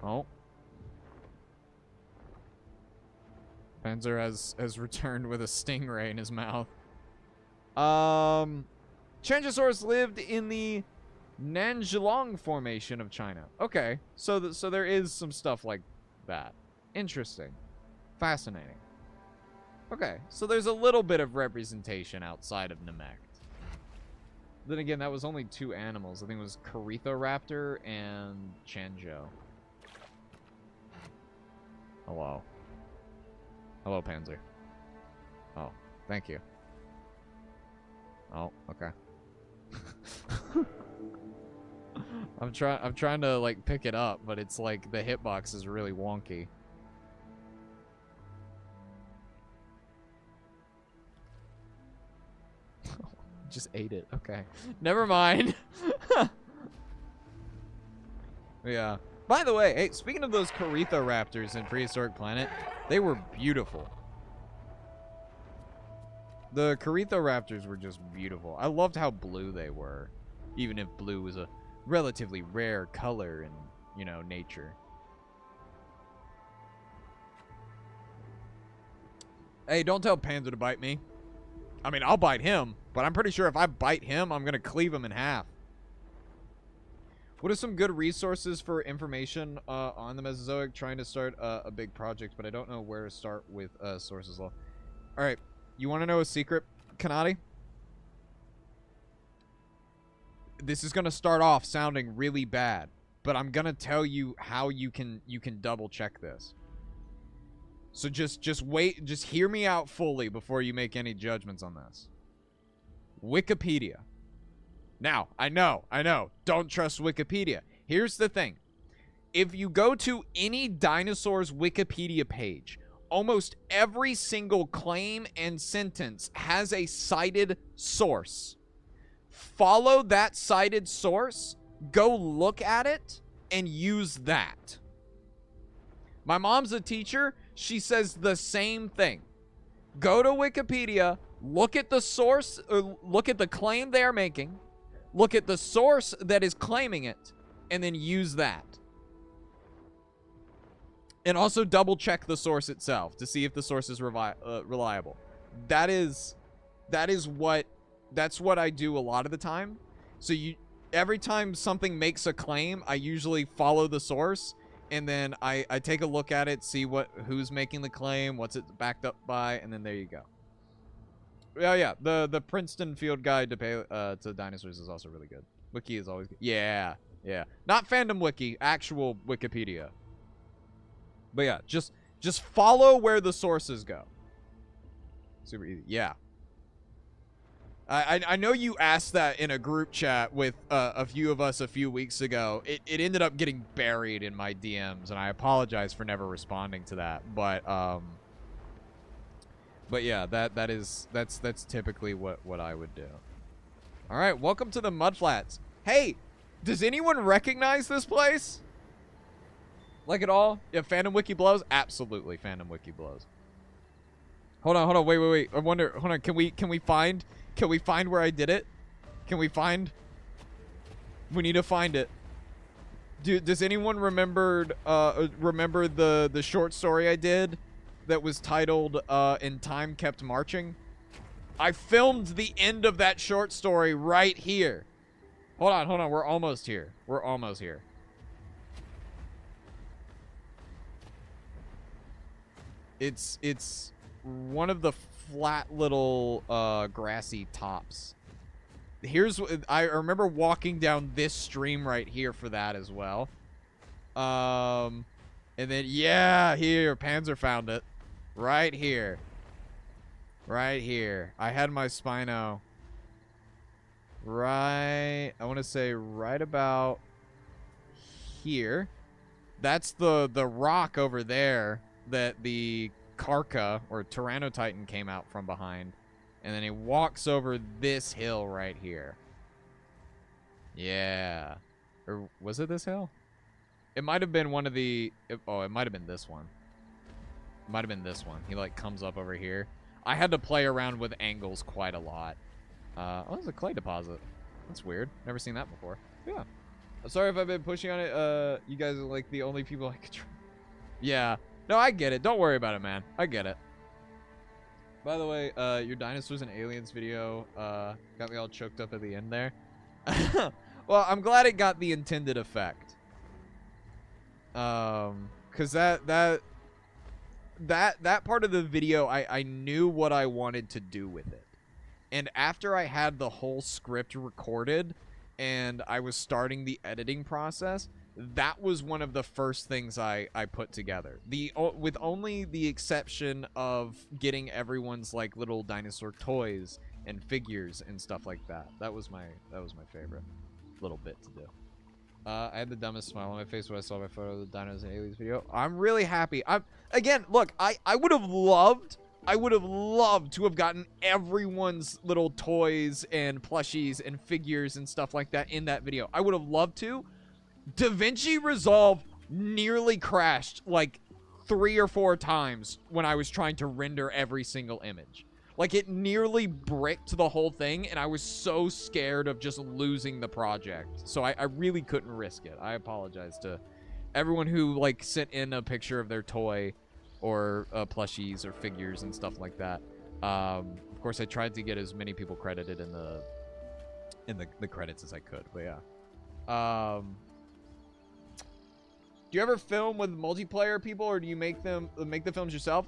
Oh. Panzer has returned with a stingray in his mouth. Changosaurus lived in the Nanzhulong Formation of China. Okay, so there is some stuff like that. Interesting. Fascinating. Okay, so there's a little bit of representation outside of Namek. Then again, that was only 2 animals. I think it was Carnithoraptor and Chanjo. Hello. Hello, Panzer. Oh, thank you. Oh, okay. I'm trying to like pick it up, but it's like the hitbox is really wonky. Just ate it. Okay. Never mind. Yeah. By the way, hey, speaking of those Carnithoraptors in Prehistoric Planet, they were beautiful. The Carnithoraptors were just beautiful. I loved how blue they were, even if blue was a relatively rare color in, you know, nature. Hey, don't tell Panzer to bite me. I mean, I'll bite him, but I'm pretty sure if I bite him, I'm going to cleave him in half. What are some good resources for information on the Mesozoic? Trying to start a big project, but I don't know where to start with sources. All right. You want to know a secret, Kanati? This is going to start off sounding really bad, but I'm going to tell you how you can double check this. So just wait, just hear me out fully before you make any judgments on this. Wikipedia. Now, I know, don't trust Wikipedia. Here's the thing. If you go to any dinosaurs Wikipedia page, almost every single claim and sentence has a cited source. Follow that cited source, go look at it, and use that. My mom's a teacher. She says the same thing. Go to Wikipedia, look at the source, look at the claim they're making, look at the source that is claiming it, and then use that. And also double check the source itself to see if the source is reliable. That's what I do a lot of the time. So every time something makes a claim, I usually follow the source, and then I take a look at it, see who's making the claim, what's it backed up by, and then there you go. Oh yeah, the Princeton Field Guide to Dinosaurs is also really good. Wiki is always good. Yeah. Not fandom wiki, actual Wikipedia. But yeah, just follow where the sources go. Super easy. Yeah. I know you asked that in a group chat with a few of us a few weeks ago. It ended up getting buried in my DMs, and I apologize for never responding to that. But yeah, that's typically what I would do. All right, welcome to the Mudflats. Hey, does anyone recognize this place? Like at all? Yeah, Fandom Wiki blows? Absolutely, Fandom Wiki blows. Hold on, wait. I wonder, hold on, can we find where I did it? We need to find it. Does anyone remember the short story I did that was titled "In Time Kept Marching"? I filmed the end of that short story right here. Hold on, we're almost here. It's one of the flat little grassy tops. I remember walking down this stream right here for that as well. And then yeah, here Panzer found it. Right here. I had my Spino right, I want to say right about here. That's the rock over there that the Carca or Tyrannotitan came out from behind, and then he walks over this hill right here. Yeah, or was it this hill? It might have been one of the. It might have been this one. He like comes up over here. I had to play around with angles quite a lot. Oh, there's a clay deposit. That's weird. Never seen that before. Yeah. I'm sorry if I've been pushing on it. You guys are like the only people I could try. Yeah. No, I get it. Don't worry about it, man. I get it. By the way, your Dinosaurs and Aliens video got me all choked up at the end there. Well, I'm glad it got the intended effect. Because that part of the video, I knew what I wanted to do with it. And after I had the whole script recorded and I was starting the editing process, that was one of the first things I put together. With only the exception of getting everyone's like little dinosaur toys and figures and stuff like that. That was my favorite little bit to do. I had the dumbest smile on my face when I saw my photo of the Dinos and Aliens video. I'm really happy. Again, look, I would have loved to have gotten everyone's little toys and plushies and figures and stuff like that in that video. I would have loved to. DaVinci Resolve nearly crashed like 3 or 4 times when I was trying to render every single image. Like, it nearly bricked the whole thing, and I was so scared of just losing the project. So I really couldn't risk it. I apologize to everyone who, like, sent in a picture of their toy or plushies or figures and stuff like that. Of course, I tried to get as many people credited in the credits as I could, but yeah. Do you ever film with multiplayer people, or do you make the films yourself?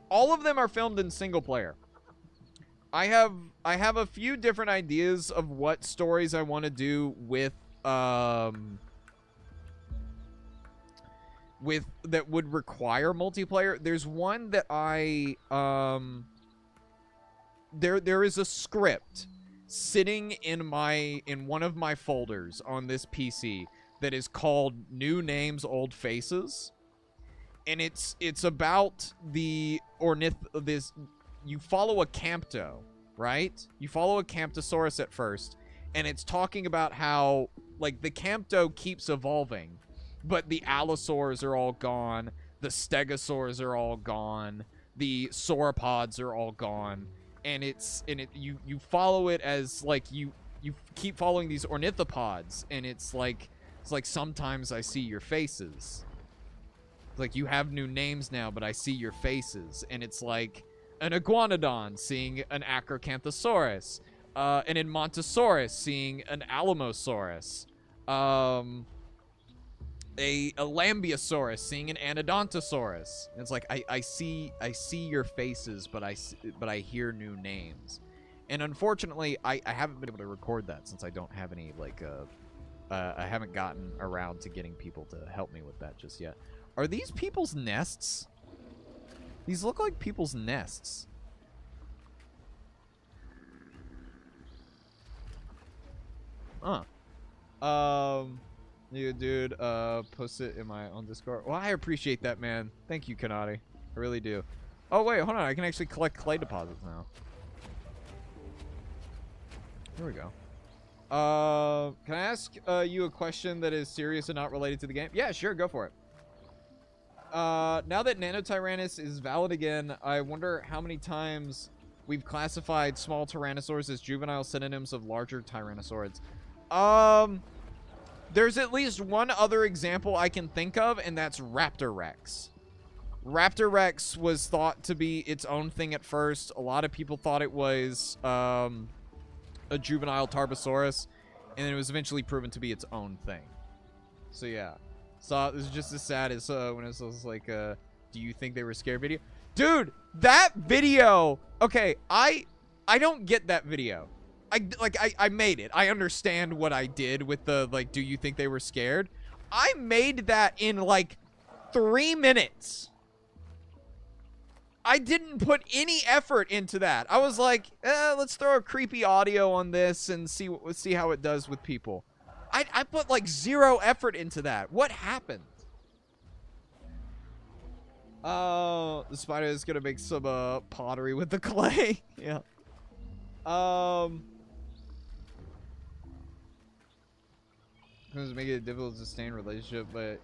All of them are filmed in single player. I have a few different ideas of what stories I want to do with that would require multiplayer. There's one that there is a script sitting in one of my folders on this PC that is called New Names, Old Faces. And it's about the you follow a Campto, right? You follow a Camptosaurus at first, and it's talking about how, like, the Campto keeps evolving, but the Allosaurs are all gone, the Stegosaurs are all gone, the Sauropods are all gone, and you follow it as, like, you keep following these ornithopods, and it's like sometimes I see your faces. Like, you have new names now, but I see your faces. And it's like an Iguanodon seeing an Acrocanthosaurus. An Edmontosaurus seeing an Alamosaurus. A Lambeosaurus seeing an Anodontosaurus. And it's like, I see your faces, but I hear new names. And unfortunately, I haven't been able to record that since I don't have any, like, I haven't gotten around to getting people to help me with that just yet. Are these people's nests? These look like people's nests. Huh. You dude, post it in my own Discord. Well, I appreciate that, man. Thank you, Kanati. I really do. Oh, wait, hold on. I can actually collect clay deposits now. Here we go. Can I ask you a question that is serious and not related to the game? Yeah, sure, go for it. Now that Nanotyrannis is valid again, I wonder how many times we've classified small tyrannosaurs as juvenile synonyms of larger tyrannosaurids. There's at least one other example I can think of, and that's Raptor Rex. Raptor Rex was thought to be its own thing at first. A lot of people thought it was, a juvenile Tarbosaurus, and then it was eventually proven to be its own thing. So, yeah. So, this is just as sad as when it was like, do you think they were scared video? Dude, that video! Okay, I don't get that video. I made it. I understand what I did with the, like, do you think they were scared? I made that in, like, 3 minutes. I didn't put any effort into that. I was like, let's throw a creepy audio on this and see how it does with people. I put like 0 effort into that. What happened? Oh, the spider is gonna make some pottery with the clay. Yeah. It's making it difficult to sustain relationship, but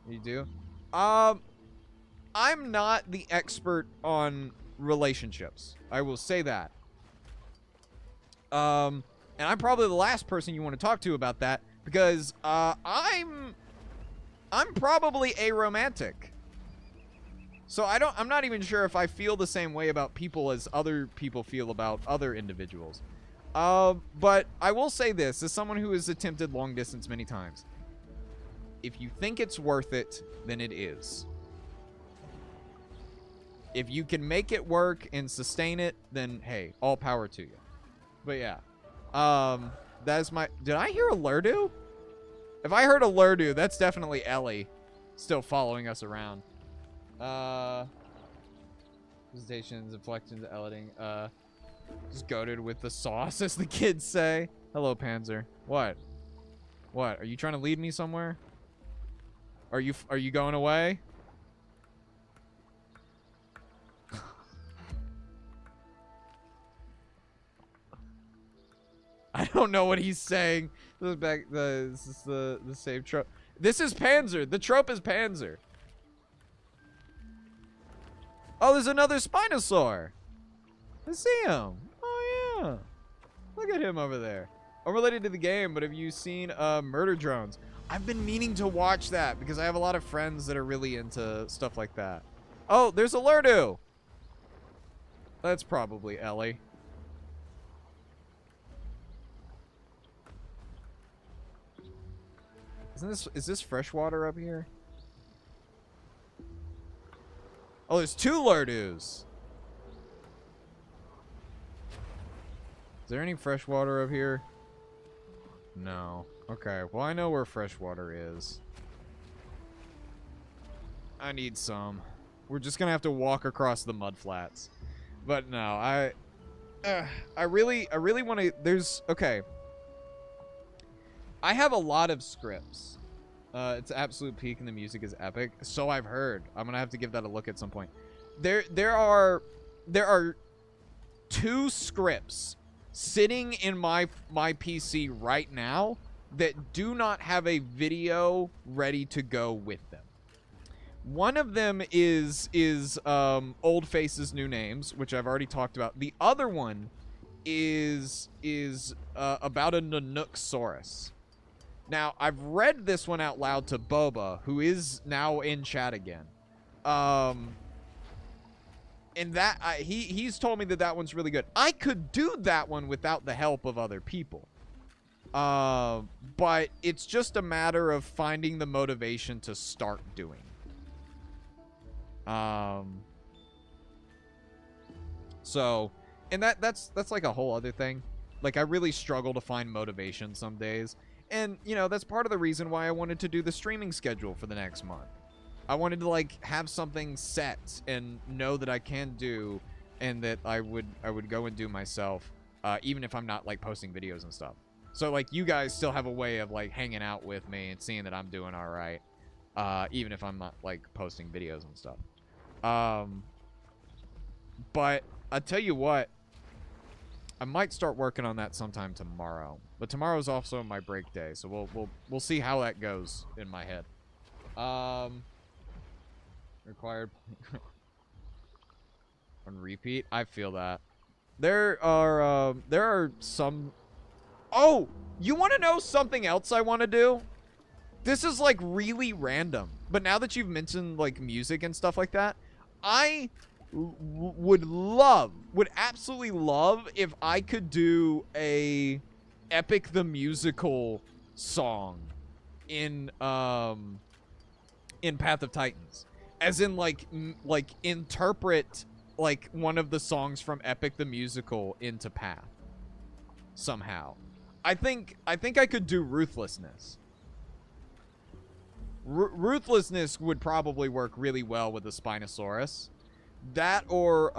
you do. I'm not the expert on relationships. I will say that. And I'm probably the last person you want to talk to about that because I'm probably aromantic. So I'm not even sure if I feel the same way about people as other people feel about other individuals. But I will say this, as someone who has attempted long distance many times, if you think it's worth it, then it is. If you can make it work and sustain it, then hey, all power to you. But yeah. That is my... Did I hear a Lurdu? If I heard a Lurdu, that's definitely Ellie still following us around. Presentations, inflections, editing. Just goated with the sauce, as the kids say. Hello, Panzer. What? What? Are you trying to lead me somewhere? Are you going away? I don't know what he's saying. This is the same trope. This is Panzer. The trope is Panzer. Oh, there's another Spinosaur. I see him. Oh, yeah. Look at him over there. Unrelated to the game, but have you seen Murder Drones? I've been meaning to watch that because I have a lot of friends that are really into stuff like that. Oh, there's a Lurdu. That's probably Ellie. Is this freshwater up here? Oh, there's 2 Lurdus. Is there any freshwater up here? No. Okay, well, I know where freshwater is. I need some. We're just gonna have to walk across the mud flats. But no, I really want to... Okay. I have a lot of scripts. It's absolute peak and the music is epic. So I've heard. I'm gonna have to give that a look at some point. There are 2 scripts sitting in my PC right now that do not have a video ready to go with them. One of them is Old Faces, New Names, which I've already talked about. The other one is about a Nanotyrannis. Now, I've read this one out loud to Boba, who is now in chat again. And that he's told me that one's really good. I could do that one without the help of other people. But it's just a matter of finding the motivation to start doing. So, and that's like a whole other thing. Like, I really struggle to find motivation some days. And, you know, that's part of the reason why I wanted to do the streaming schedule for the next month. I wanted to, like, have something set and know that I can do and that I would go and do myself, even if I'm not, like, posting videos and stuff. So, like, you guys still have a way of, like, hanging out with me and seeing that I'm doing all right, even if I'm not, like, posting videos and stuff. But I tell you what, I might start working on that sometime tomorrow. But tomorrow's also my break day, so we'll see how that goes in my head. Required on repeat. I feel that. There are some. Oh, you want to know something else I want to do? This is like really random, but now that you've mentioned like music and stuff like that, I would absolutely love if I could do a Epic the Musical song in Path of Titans, as in like interpret like one of the songs from Epic the Musical into Path somehow. I think I could do Ruthlessness. Ruthlessness would probably work really well with the Spinosaurus. That or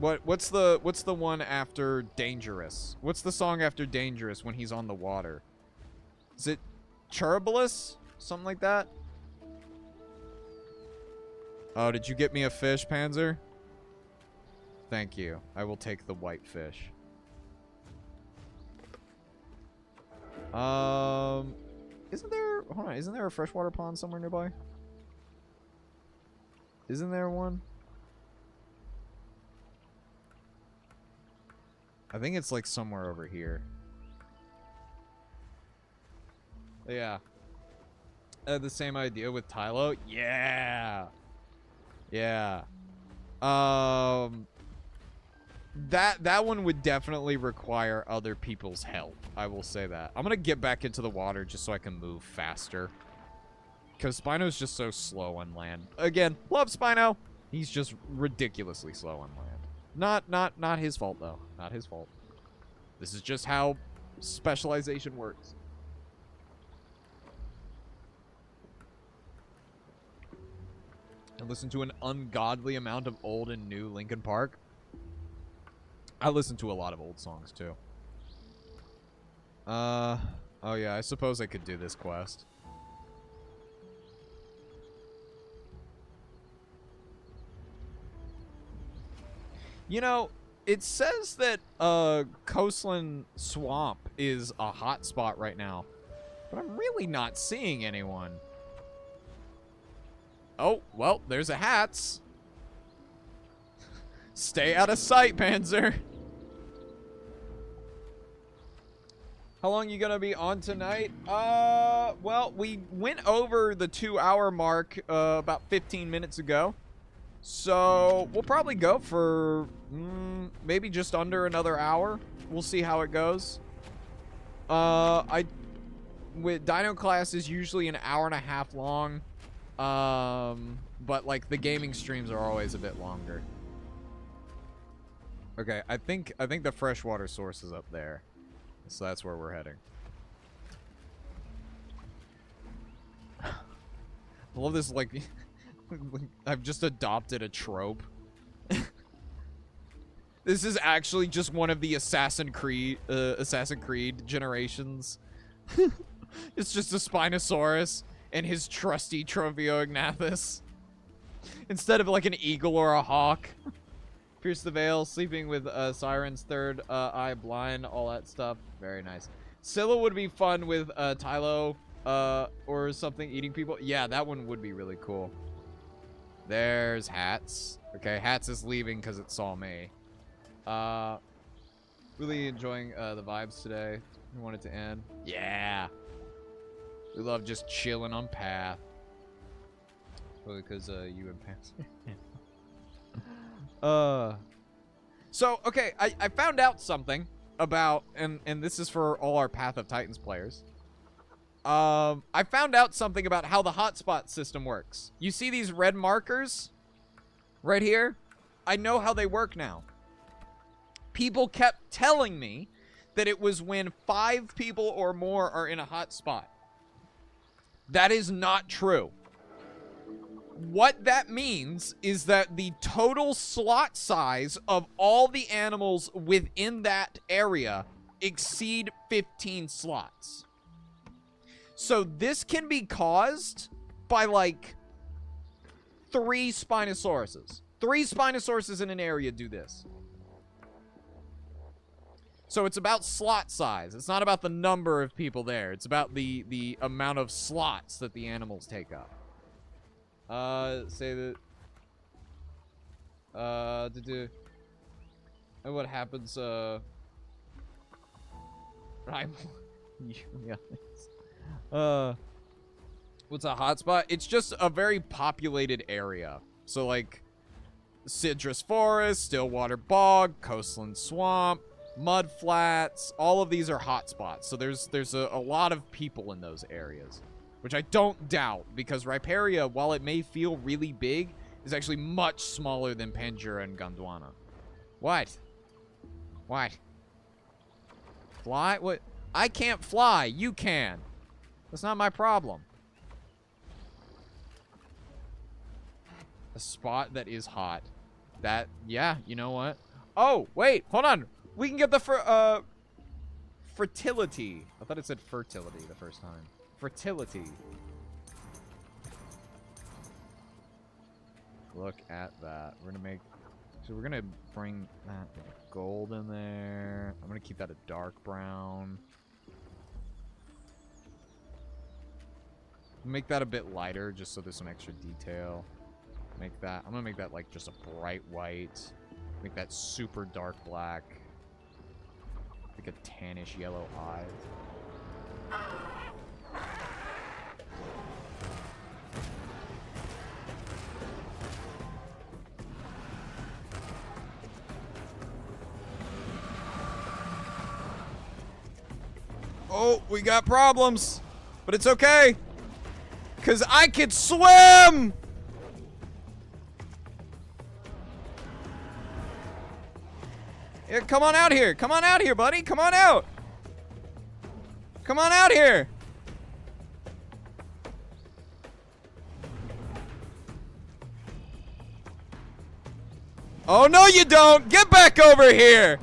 what's the one after Dangerous? What's the song after Dangerous when he's on the water? Is it Cherubulus? Something like that? Oh, did you get me a fish, Panzer? Thank you. I will take the white fish. Isn't there a freshwater pond somewhere nearby? Isn't there one? I think it's like somewhere over here. Yeah. The same idea with Tylo? Yeah. Yeah. That one would definitely require other people's help. I will say that. I'm gonna get back into the water just so I can move faster. Because Spino's just so slow on land. Again, love Spino. He's just ridiculously slow on land. Not his fault, though. Not his fault. This is just how specialization works. I listen to an ungodly amount of old and new Linkin Park. I listen to a lot of old songs, too. Oh yeah, I suppose I could do this quest. You know, it says that Coastland Swamp is a hot spot right now, but I'm really not seeing anyone. Oh, well, there's a Hats. Stay out of sight, Panzer. How long you gonna be on tonight? Well, we went over the 2-hour mark about 15 minutes ago. So, we'll probably go for maybe just under another hour. We'll see how it goes. With Dino class is usually an hour and a half long. But like the gaming streams are always a bit longer. Okay, I think the freshwater source is up there. So that's where we're heading. I love this, like, I've just adopted a trope. This is actually just one of the Assassin's Creed generations. It's just a Spinosaurus and his trusty Trophioignathus. Instead of like an eagle or a hawk. Pierce the veil, sleeping with Siren's third eye blind, all that stuff. Very nice. Scylla would be fun with Tylo or something eating people. Yeah, that one would be really cool. There's Hats. Okay, Hats is leaving because it saw me. Really enjoying the vibes today. We want it to end. Yeah. We love just chilling on Path. Probably because you and Path. So, okay, I found out something about, and this is for all our Path of Titans players. I found out something about how the hotspot system works. You see these red markers right here? I know how they work now. People kept telling me that it was when 5 people or more are in a hotspot. That is not true. What that means is that the total slot size of all the animals within that area exceed 15 slots. So this can be caused by like 3 Spinosauruses. 3 Spinosauruses in an area do this. So it's about slot size. It's not about the number of people there. It's about the amount of slots that the animals take up. Say that. And what happens? Right. What's a hotspot? It's just a very populated area. So like, citrus forest, stillwater bog, coastland swamp, mud flats. All of these are hotspots. So there's a lot of people in those areas. Which I don't doubt, because Rhyperia, while it may feel really big, is actually much smaller than Pandura and Gondwana. What? What? Fly? What? I can't fly. You can. That's not my problem. A spot that is hot. That, yeah, you know what? Oh, wait, hold on. We can get the fertility. I thought it said fertility the first time. Fertility. Look at that. We're gonna make, so we're gonna bring that gold in there. I'm gonna keep that a dark brown. Make that a bit lighter just so there's some extra detail. Make that, I'm gonna make that like just a bright white. Make that super dark black. Like a tannish yellow eye. Oh, we got problems. But it's okay. Because I can swim! Yeah, come on out here. Come on out here, buddy. Come on out. Come on out here. Oh, no, you don't. Get back over here.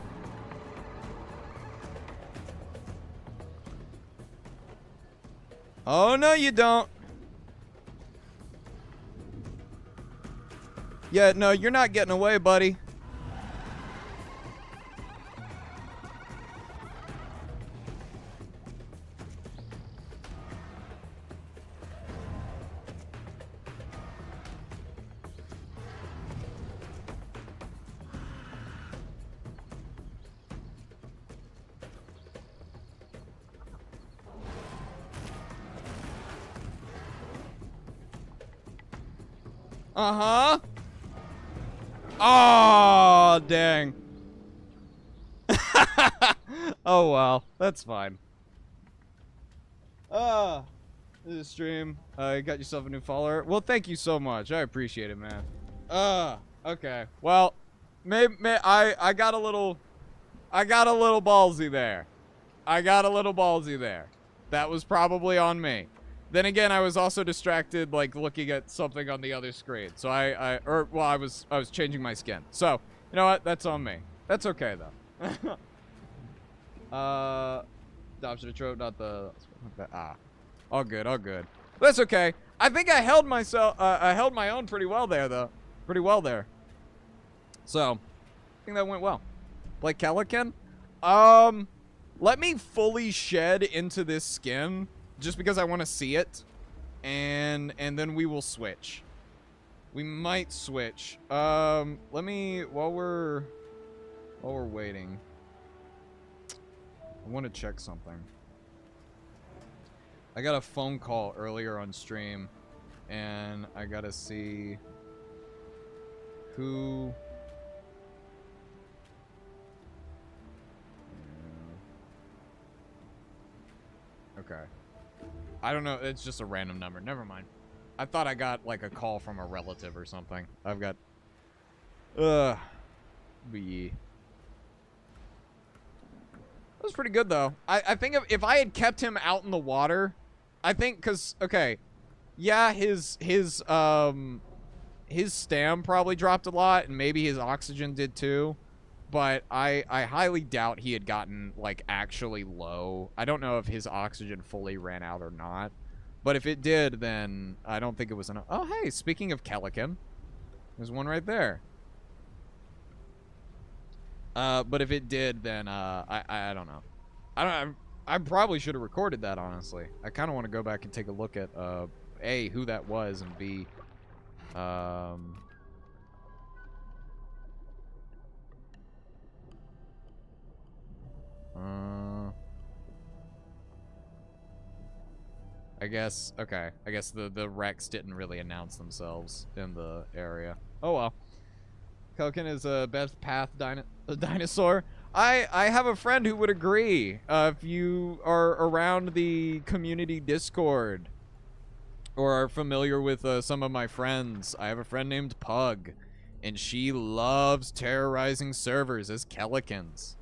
Oh, no, you don't. Yeah, no, you're not getting away, buddy. Uh-huh. Oh, dang. Oh, well. That's fine. This is stream. You got yourself a new follower. Well, thank you so much. I appreciate it, man. Okay. Well, maybe I got a little ballsy there. That was probably on me. Then again, I was also distracted, like, looking at something on the other screen. So I was changing my skin. So, you know what? That's on me. That's okay, though. Adoption of trope, not the... all good, all good. That's okay. I think I held myself... I held my own pretty well there, though. Pretty well there. So, I think that went well. Like Calican? Let me fully shed into this skin, just because I want to see it. And then we will switch. We might switch. Let me... While we're waiting... I want to check something. I got a phone call earlier on stream, and I gotta see who... Okay. I don't know, it's just a random number. Never mind. I thought I got, like, a call from a relative or something. I've got... That was pretty good, though. I think if I had kept him out in the water, I think, because, okay, yeah, his stam probably dropped a lot, and maybe his oxygen did too, but I highly doubt he had gotten, like, actually low. I don't know if his oxygen fully ran out or not, but if it did, then I don't think it was enough. Oh, hey, speaking of Calican, there's one right there. But if it did, then, I don't know. I probably should have recorded that, honestly. I kind of want to go back and take a look at, A, who that was, and B, I guess, okay. I guess the Rex didn't really announce themselves in the area. Oh, well. Pelican is a best path dinosaur. I have a friend who would agree. If you are around the community Discord or are familiar with some of my friends, I have a friend named Pug, and she loves terrorizing servers as Kelikans.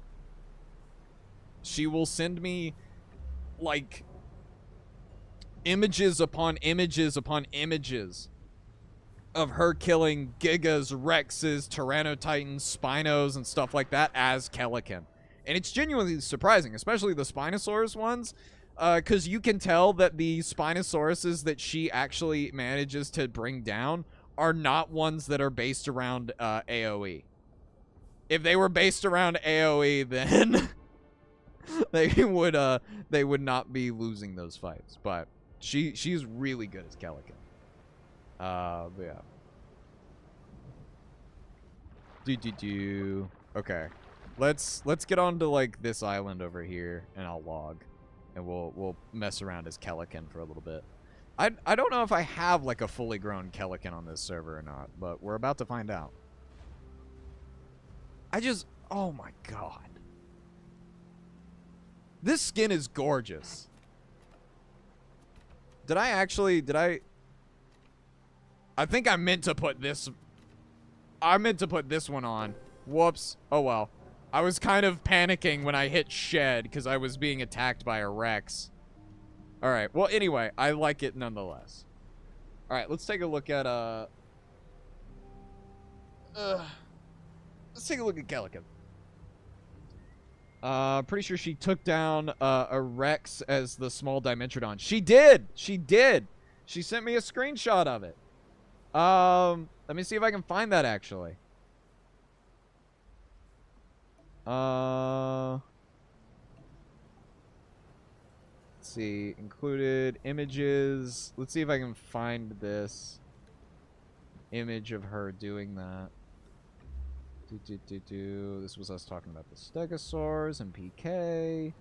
She will send me, like, images upon images upon images of her killing Gigas, Rexes, Tyrannotitans, Spinos, and stuff like that as Calican. And it's genuinely surprising, especially the Spinosaurus ones, because you can tell that the Spinosauruses that she actually manages to bring down are not ones that are based around AoE. If they were based around AoE, then they would not be losing those fights. But she's really good as Calican. But yeah. Okay. Let's get on to, like, this island over here, and I'll log. And we'll mess around as Calican for a little bit. I don't know if I have, like, a fully grown Calican on this server or not, but we're about to find out. Oh my god. This skin is gorgeous. I think I meant to put this... I meant to put this one on. Whoops. Oh, well. I was kind of panicking when I hit shed because I was being attacked by a Rex. Alright. Well, anyway, I like it nonetheless. Alright, let's take a look at, let's take a look at Calican. Pretty sure she took down, a Rex as the small Dimetrodon. She did! She did! She sent me a screenshot of it. Let me see if I can find that, actually. Let's see. Included images. Let's see if I can find this image of her doing that. This was us talking about the Stegosaurs and PK.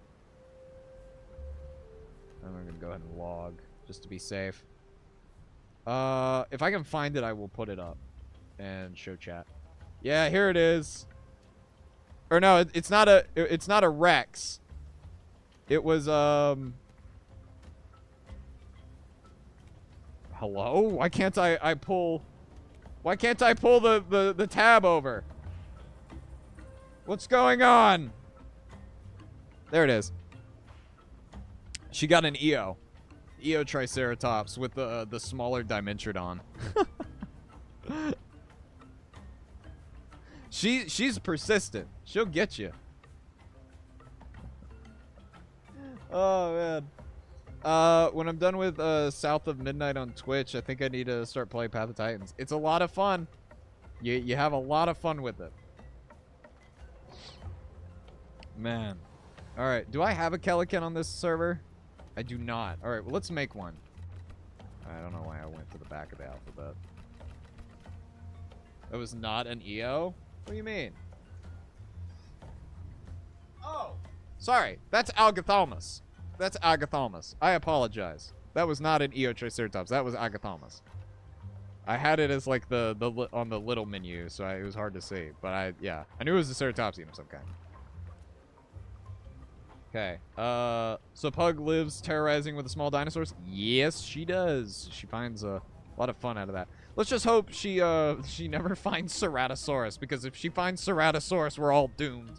I'm going to go ahead and log, just to be safe. If I can find it, I will put it up and show chat. Yeah, here it is. Or no, it's not a Rex. It was, hello? Why can't I pull the tab over? What's going on? There it is. She got an EO. EO Triceratops with the smaller Dimetrodon. She's persistent. She'll get you. Oh man. When I'm done with South of Midnight on Twitch, I think I need to start playing Path of Titans. It's a lot of fun. You have a lot of fun with it. Man. Alright, do I have a Kelican on this server? I do not. Alright, well let's make one. I don't know why I went to the back of the alphabet. That was not an EO? What do you mean? Oh! Sorry, that's Algothalmus. That's Algothalmus. I apologize. That was not an Eotriceratops. That was Algothalmus. I had it as like the on the little menu, so it was hard to see. But I knew it was a Ceratopsian of some kind. Okay. So Pug lives terrorizing with the small dinosaurs? Yes, she does. She finds a lot of fun out of that. Let's just hope she never finds Ceratosaurus, because if she finds Ceratosaurus, we're all doomed.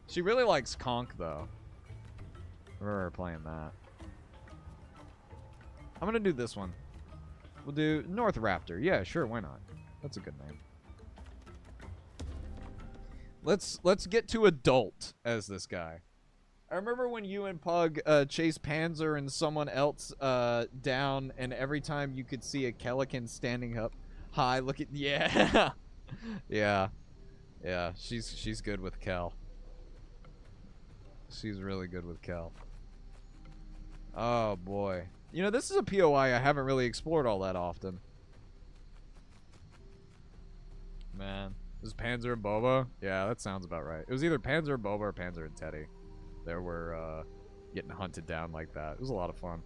She really likes Conk, though. I remember her playing that. I'm gonna do this one. We'll do North Raptor. Yeah, sure, why not? That's a good name. Let's get to adult as this guy. I remember when you and Pug chased Panzer and someone else down, and every time you could see a Kelican standing up high, look at yeah, yeah. She's good with Kel. She's really good with Kel. Oh boy, you know this is a POI I haven't really explored all that often. Man. This is Panzer and Boba? Yeah, that sounds about right. It was either Panzer and Boba or Panzer and Teddy. They were getting hunted down like that. It was a lot of fun.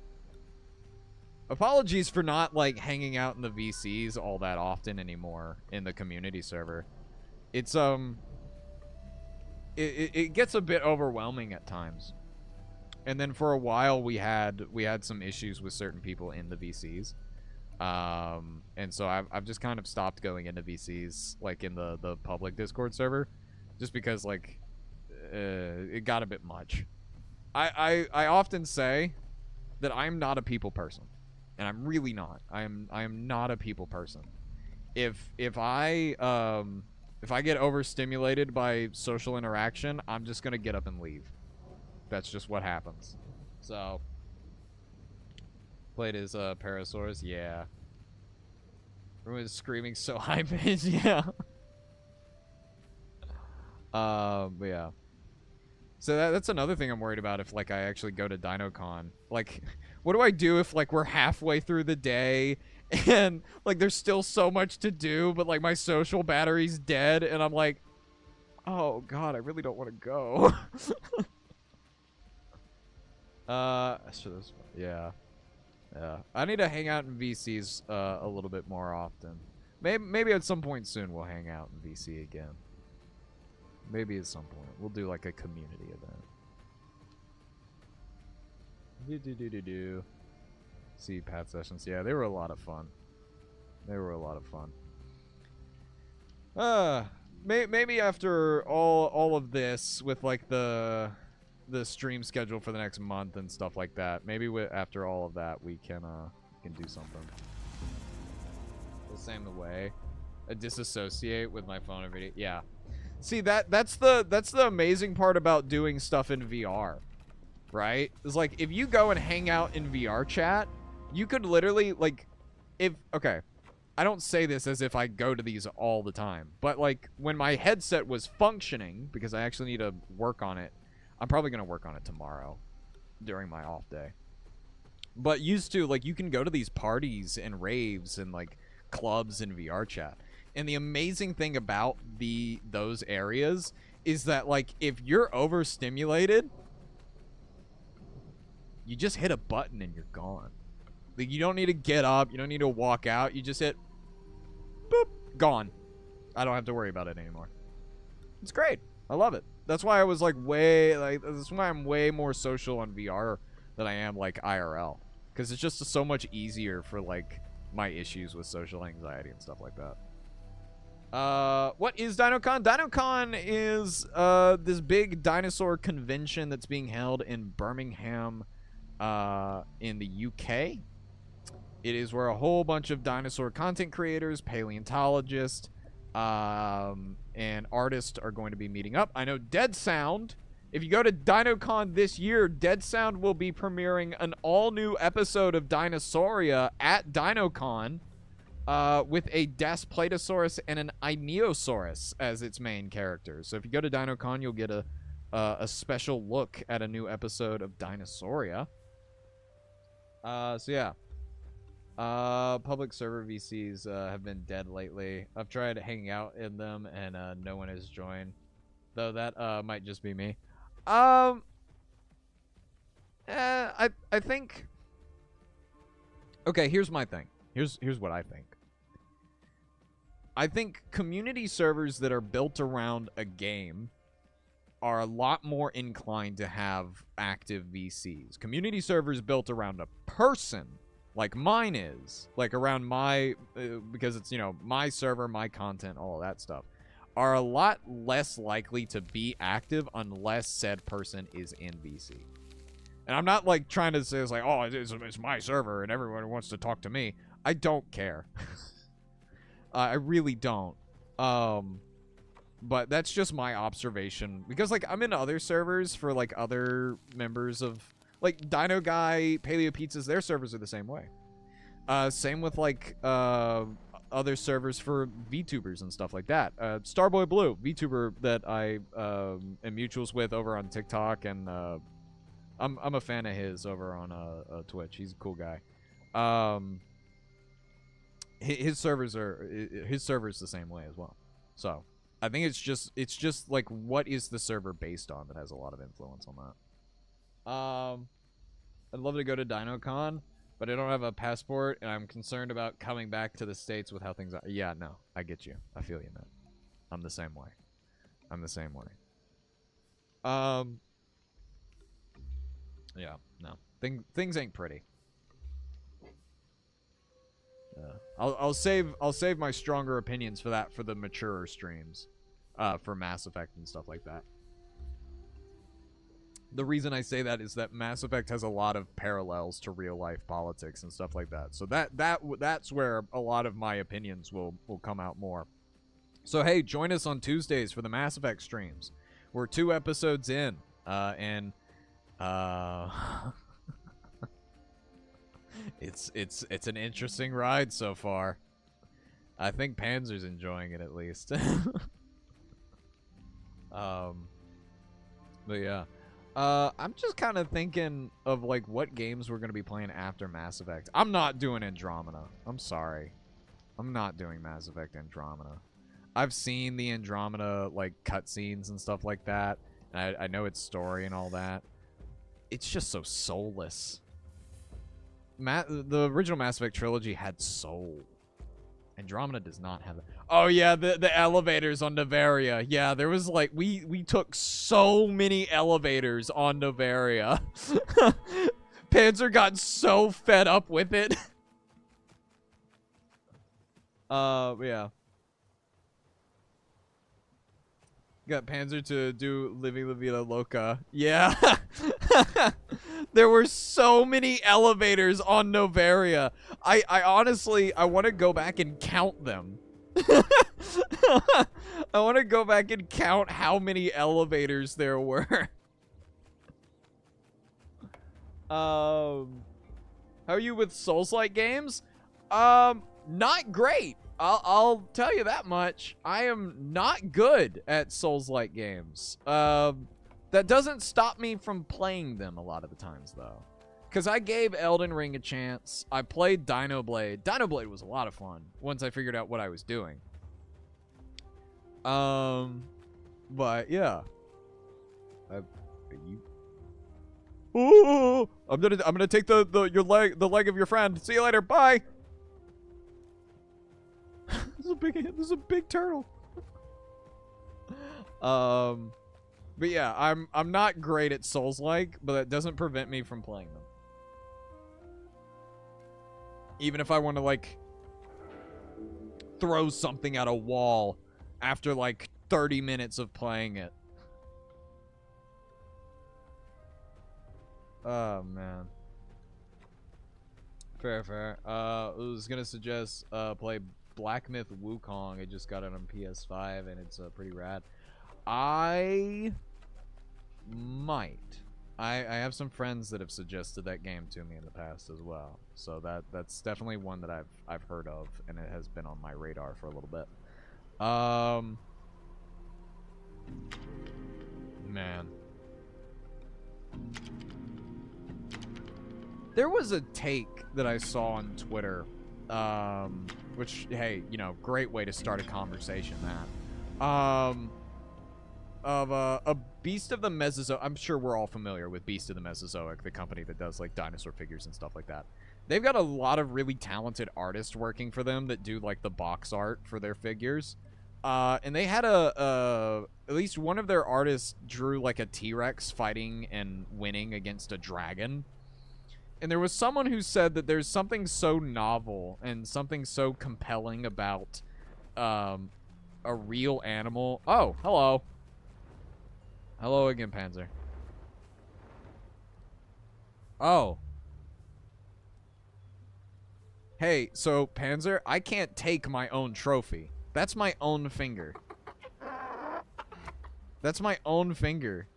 Apologies for not like hanging out in the VCs all that often anymore in the community server. It's it gets a bit overwhelming at times. And then for a while we had some issues with certain people in the VCs. And so I've just kind of stopped going into VCs like in the public Discord server, just because like it got a bit much. I often say that I'm not a people person, and I'm really not. I am not a people person. If I get overstimulated by social interaction, I'm just gonna get up and leave. That's just what happens. So. Played as Parasaurus, yeah. Everyone was screaming so high pitched, yeah. But yeah. So that's another thing I'm worried about if like I actually go to Dino Con. Like, what do I do if like we're halfway through the day and like there's still so much to do, but like my social battery's dead, and I'm like, oh god, I really don't want to go. Yeah. Yeah, I need to hang out in VCs a little bit more often. Maybe at some point soon we'll hang out in VC again. Maybe at some point we'll do like a community event. See Pat sessions. Yeah, they were a lot of fun. They were a lot of fun. Maybe after all of this with like the stream schedule for the next month and stuff like that. Maybe after all of that, we can do something. The same way. I disassociate with my phone and video. Yeah. See, that's the amazing part about doing stuff in VR, right? It's like if you go and hang out in VR chat, you could literally like, okay, I don't say this as if I go to these all the time, but like when my headset was functioning, because I actually need to work on it. I'm probably going to work on it tomorrow during my off day. But used to, like, you can go to these parties and raves and, like, clubs in VR chat. And the amazing thing about those areas is that, like, if you're overstimulated, you just hit a button and you're gone. Like, you don't need to get up. You don't need to walk out. You just hit, boop, gone. I don't have to worry about it anymore. It's great. I love it. That's why I was like that's why I'm way more social on VR than I am like IRL, because it's just so much easier for like my issues with social anxiety and stuff like that. What is Dino Con? Dino Con is this big dinosaur convention that's being held in Birmingham in the UK. It is where a whole bunch of dinosaur content creators, paleontologists, and artists are going to be meeting up. I know Dead Sound, if you go to Dino Con this year, Dead Sound will be premiering an all-new episode of Dinosauria at Dino Con, with a Daspletosaurus and an Ionosaurus as its main characters. So if you go to Dino Con, you'll get a special look at a new episode of Dinosauria. So yeah. Public server VCs have been dead lately. I've tried hanging out in them, and no one has joined. Though that might just be me. I think. Okay, here's my thing. Here's what I think. I think community servers that are built around a game are a lot more inclined to have active VCs. Community servers built around a person, like mine is, like around my, because it's, you know, my server, my content, all of that stuff, are a lot less likely to be active unless said person is in VC. And I'm not like trying to say it's like, oh, it's my server and everyone wants to talk to me. I don't care. I really don't. But that's just my observation. Because, like, I'm in other servers for, like, other members of... Like, Dino Guy, Paleo Pizzas, their servers are the same way. Same with, like, other servers for VTubers and stuff like that. Starboy Blue, VTuber that I am mutuals with over on TikTok, and I'm a fan of his over on Twitch. He's a cool guy. His server's the same way as well. So I think it's just like, what is the server based on that has a lot of influence on that. I'd love to go to Dino Con, but I don't have a passport, and I'm concerned about coming back to the States with how things are. Yeah, no, I get you. I feel you, man. I'm the same way. I'm the same way. Yeah, no. Things ain't pretty. I'll save my stronger opinions for that for the maturer streams, for Mass Effect and stuff like that. The reason I say that is that Mass Effect has a lot of parallels to real life politics and stuff like that. So that's where a lot of my opinions will come out more. So hey, join us on Tuesdays for the Mass Effect streams. We're 2 episodes in, and it's an interesting ride so far. I think Panzer's enjoying it at least. But yeah. I'm just kind of thinking of like what games we're gonna be playing after Mass Effect. I'm not doing Andromeda. I'm sorry. I'm not doing Mass Effect Andromeda. I've seen the Andromeda like cutscenes and stuff like that, and I know its story and all that. It's just so soulless. The original Mass Effect trilogy had soul. Andromeda does not have that. Oh yeah, the elevators on Novaria. Yeah, there was like we took so many elevators on Novaria. Panzer got so fed up with it. Yeah. Got Panzer to do Living La Vida Loca. Yeah. There were so many elevators on Novaria. I honestly, I want to go back and count them. I want to go back and count how many elevators there were. How are you with Souls-like games? Not great. I'll tell you that much. I am not good at Souls-like games. That doesn't stop me from playing them a lot of the times, though. Because I gave Elden Ring a chance. I played Dino Blade. Dino Blade was a lot of fun once I figured out what I was doing. But yeah. Ooh, I'm gonna take the leg of your friend. See you later. Bye. This is a big turtle. But yeah, I'm not great at Souls-like, but that doesn't prevent me from playing them. Even if I want to like throw something at a wall after like 30 minutes of playing it. Oh man. Fair, fair. I was gonna suggest play Black Myth Wukong. I just got it on PS5 and it's pretty rad. I might. I have some friends that have suggested that game to me in the past as well. So that's definitely one that I've heard of, and it has been on my radar for a little bit. Man. There was a take that I saw on Twitter, which, hey, you know, great way to start a conversation, that. Of a Beast of the Mesozoic. I'm sure we're all familiar with Beast of the Mesozoic, the company that does, like, dinosaur figures and stuff like that. They've got a lot of really talented artists working for them that do, like, the box art for their figures. And they had at least one of their artists drew, like, a T-Rex fighting and winning against a dragon. And there was someone who said that there's something so novel and something so compelling about a real animal. Oh, hello. Hello again, Panzer. Oh. Hey, so, Panzer, I can't take my own trophy. That's my own finger. That's my own finger.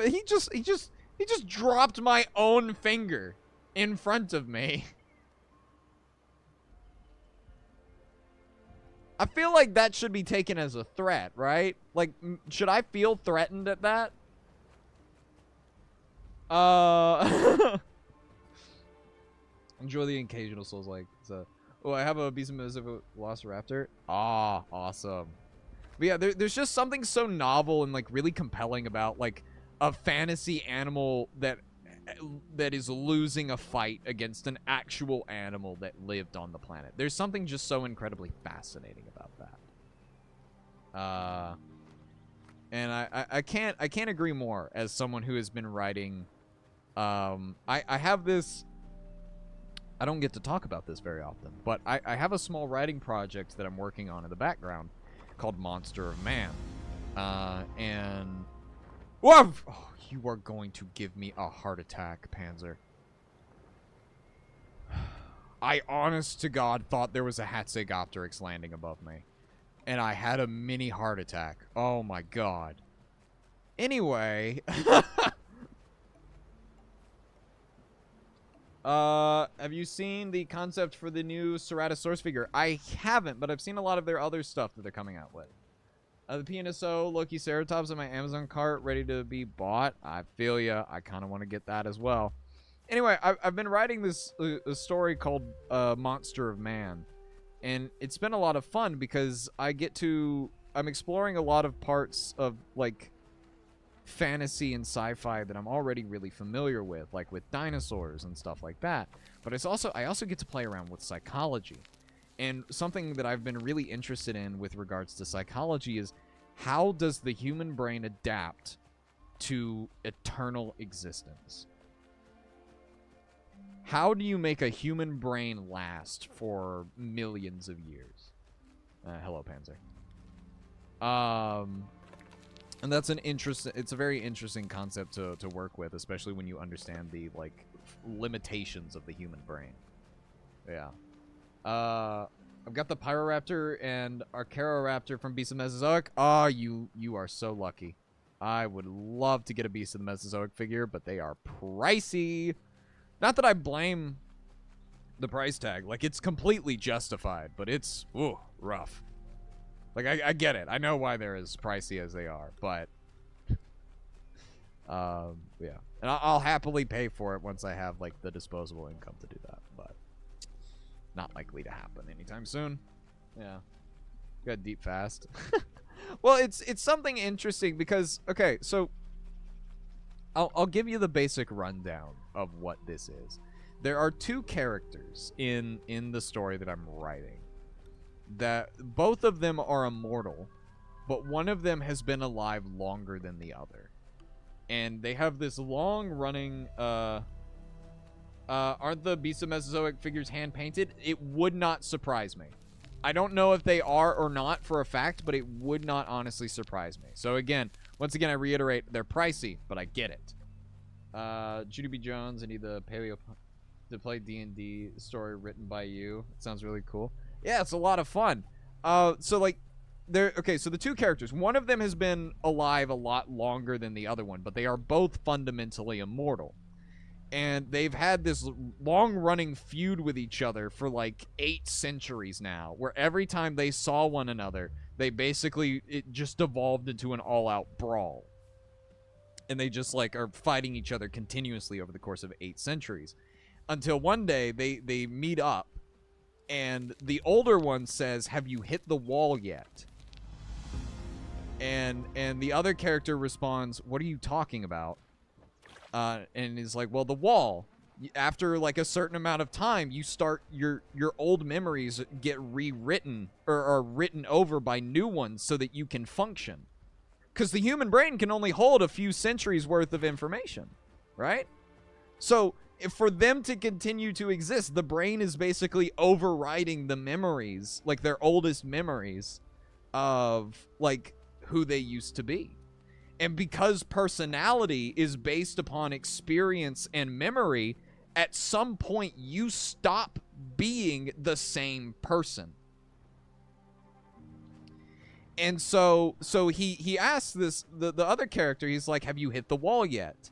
He just dropped my own finger in front of me. I feel like that should be taken as a threat, right? Like, should I feel threatened at that? Enjoy the occasional souls like so. Oh, I have a Beast of the Velociraptor. Ah, awesome. But yeah, there's just something so novel and like really compelling about like a fantasy animal that is losing a fight against an actual animal that lived on the planet. There's something just so incredibly fascinating about that. And I can't agree more as someone who has been writing. I have this. I don't get to talk about this very often, but I have a small writing project that I'm working on in the background called Monster of Man. And whoa! Oh, you are going to give me a heart attack, Panzer. I, honest to God, thought there was a Hatsegopteryx landing above me. And I had a mini heart attack. Oh my God. Anyway. Have you seen the concept for the new Ceratosaurus figure? I haven't, but I've seen a lot of their other stuff that they're coming out with. The PNSO Loki Ceratops in my Amazon cart, ready to be bought. I feel ya. I kind of want to get that as well. Anyway, I've been writing this a story called Monster of Man. And it's been a lot of fun because I'm exploring a lot of parts of, like, fantasy and sci-fi that I'm already really familiar with, like with dinosaurs and stuff like that. But I also get to play around with psychology. And something that I've been really interested in with regards to psychology is how does the human brain adapt to eternal existence? How do you make a human brain last for millions of years? Hello, Panzer. And that's it's a very interesting concept to work with, especially when you understand the, like, limitations of the human brain. Yeah. I've got the Pyroraptor and Archaeoraptor from Beast of the Mesozoic. Ah, you are so lucky. I would love to get a Beast of the Mesozoic figure, but they are pricey. Not that I blame the price tag. Like, it's completely justified, but it's, ooh, rough. Like, I get it. I know why they're as pricey as they are, but... yeah. And I'll happily pay for it once I have, like, the disposable income to do that, but... Not likely to happen anytime soon. Yeah. Got deep fast. Well, it's something interesting because... Okay, so... I'll give you the basic rundown of what this is. There are two characters in the story that I'm writing. That both of them are immortal, but one of them has been alive longer than the other. And they have this long-running, aren't the Beast of Mesozoic figures hand-painted? It would not surprise me. I don't know if they are or not for a fact, but it would not honestly surprise me. So again, Once again, I reiterate, they're pricey, but I get it. Judy B. Jones, I need the Paleo to play D&D story written by you. It sounds really cool. Yeah, it's a lot of fun. So like, so the two characters, one of them has been alive a lot longer than the other one, but they are both fundamentally immortal. And they've had this long-running feud with each other for like 8 centuries now, where every time they saw one another, they basically, it just evolved into an all-out brawl. And they just like are fighting each other continuously over the course of 8 centuries. Until one day, they meet up, and the older one says, "Have you hit the wall yet?" And the other character responds, "What are you talking about?" And is like, "Well, the wall. After like a certain amount of time, you start your old memories get rewritten or are written over by new ones so that you can function. Because the human brain can only hold a few centuries worth of information, right? So if for them to continue to exist, the brain is basically overriding the memories, like their oldest memories of like who they used to be. And because personality is based upon experience and memory, at some point you stop being the same person." And so he asks this the other character, he's like, "Have you hit the wall yet?"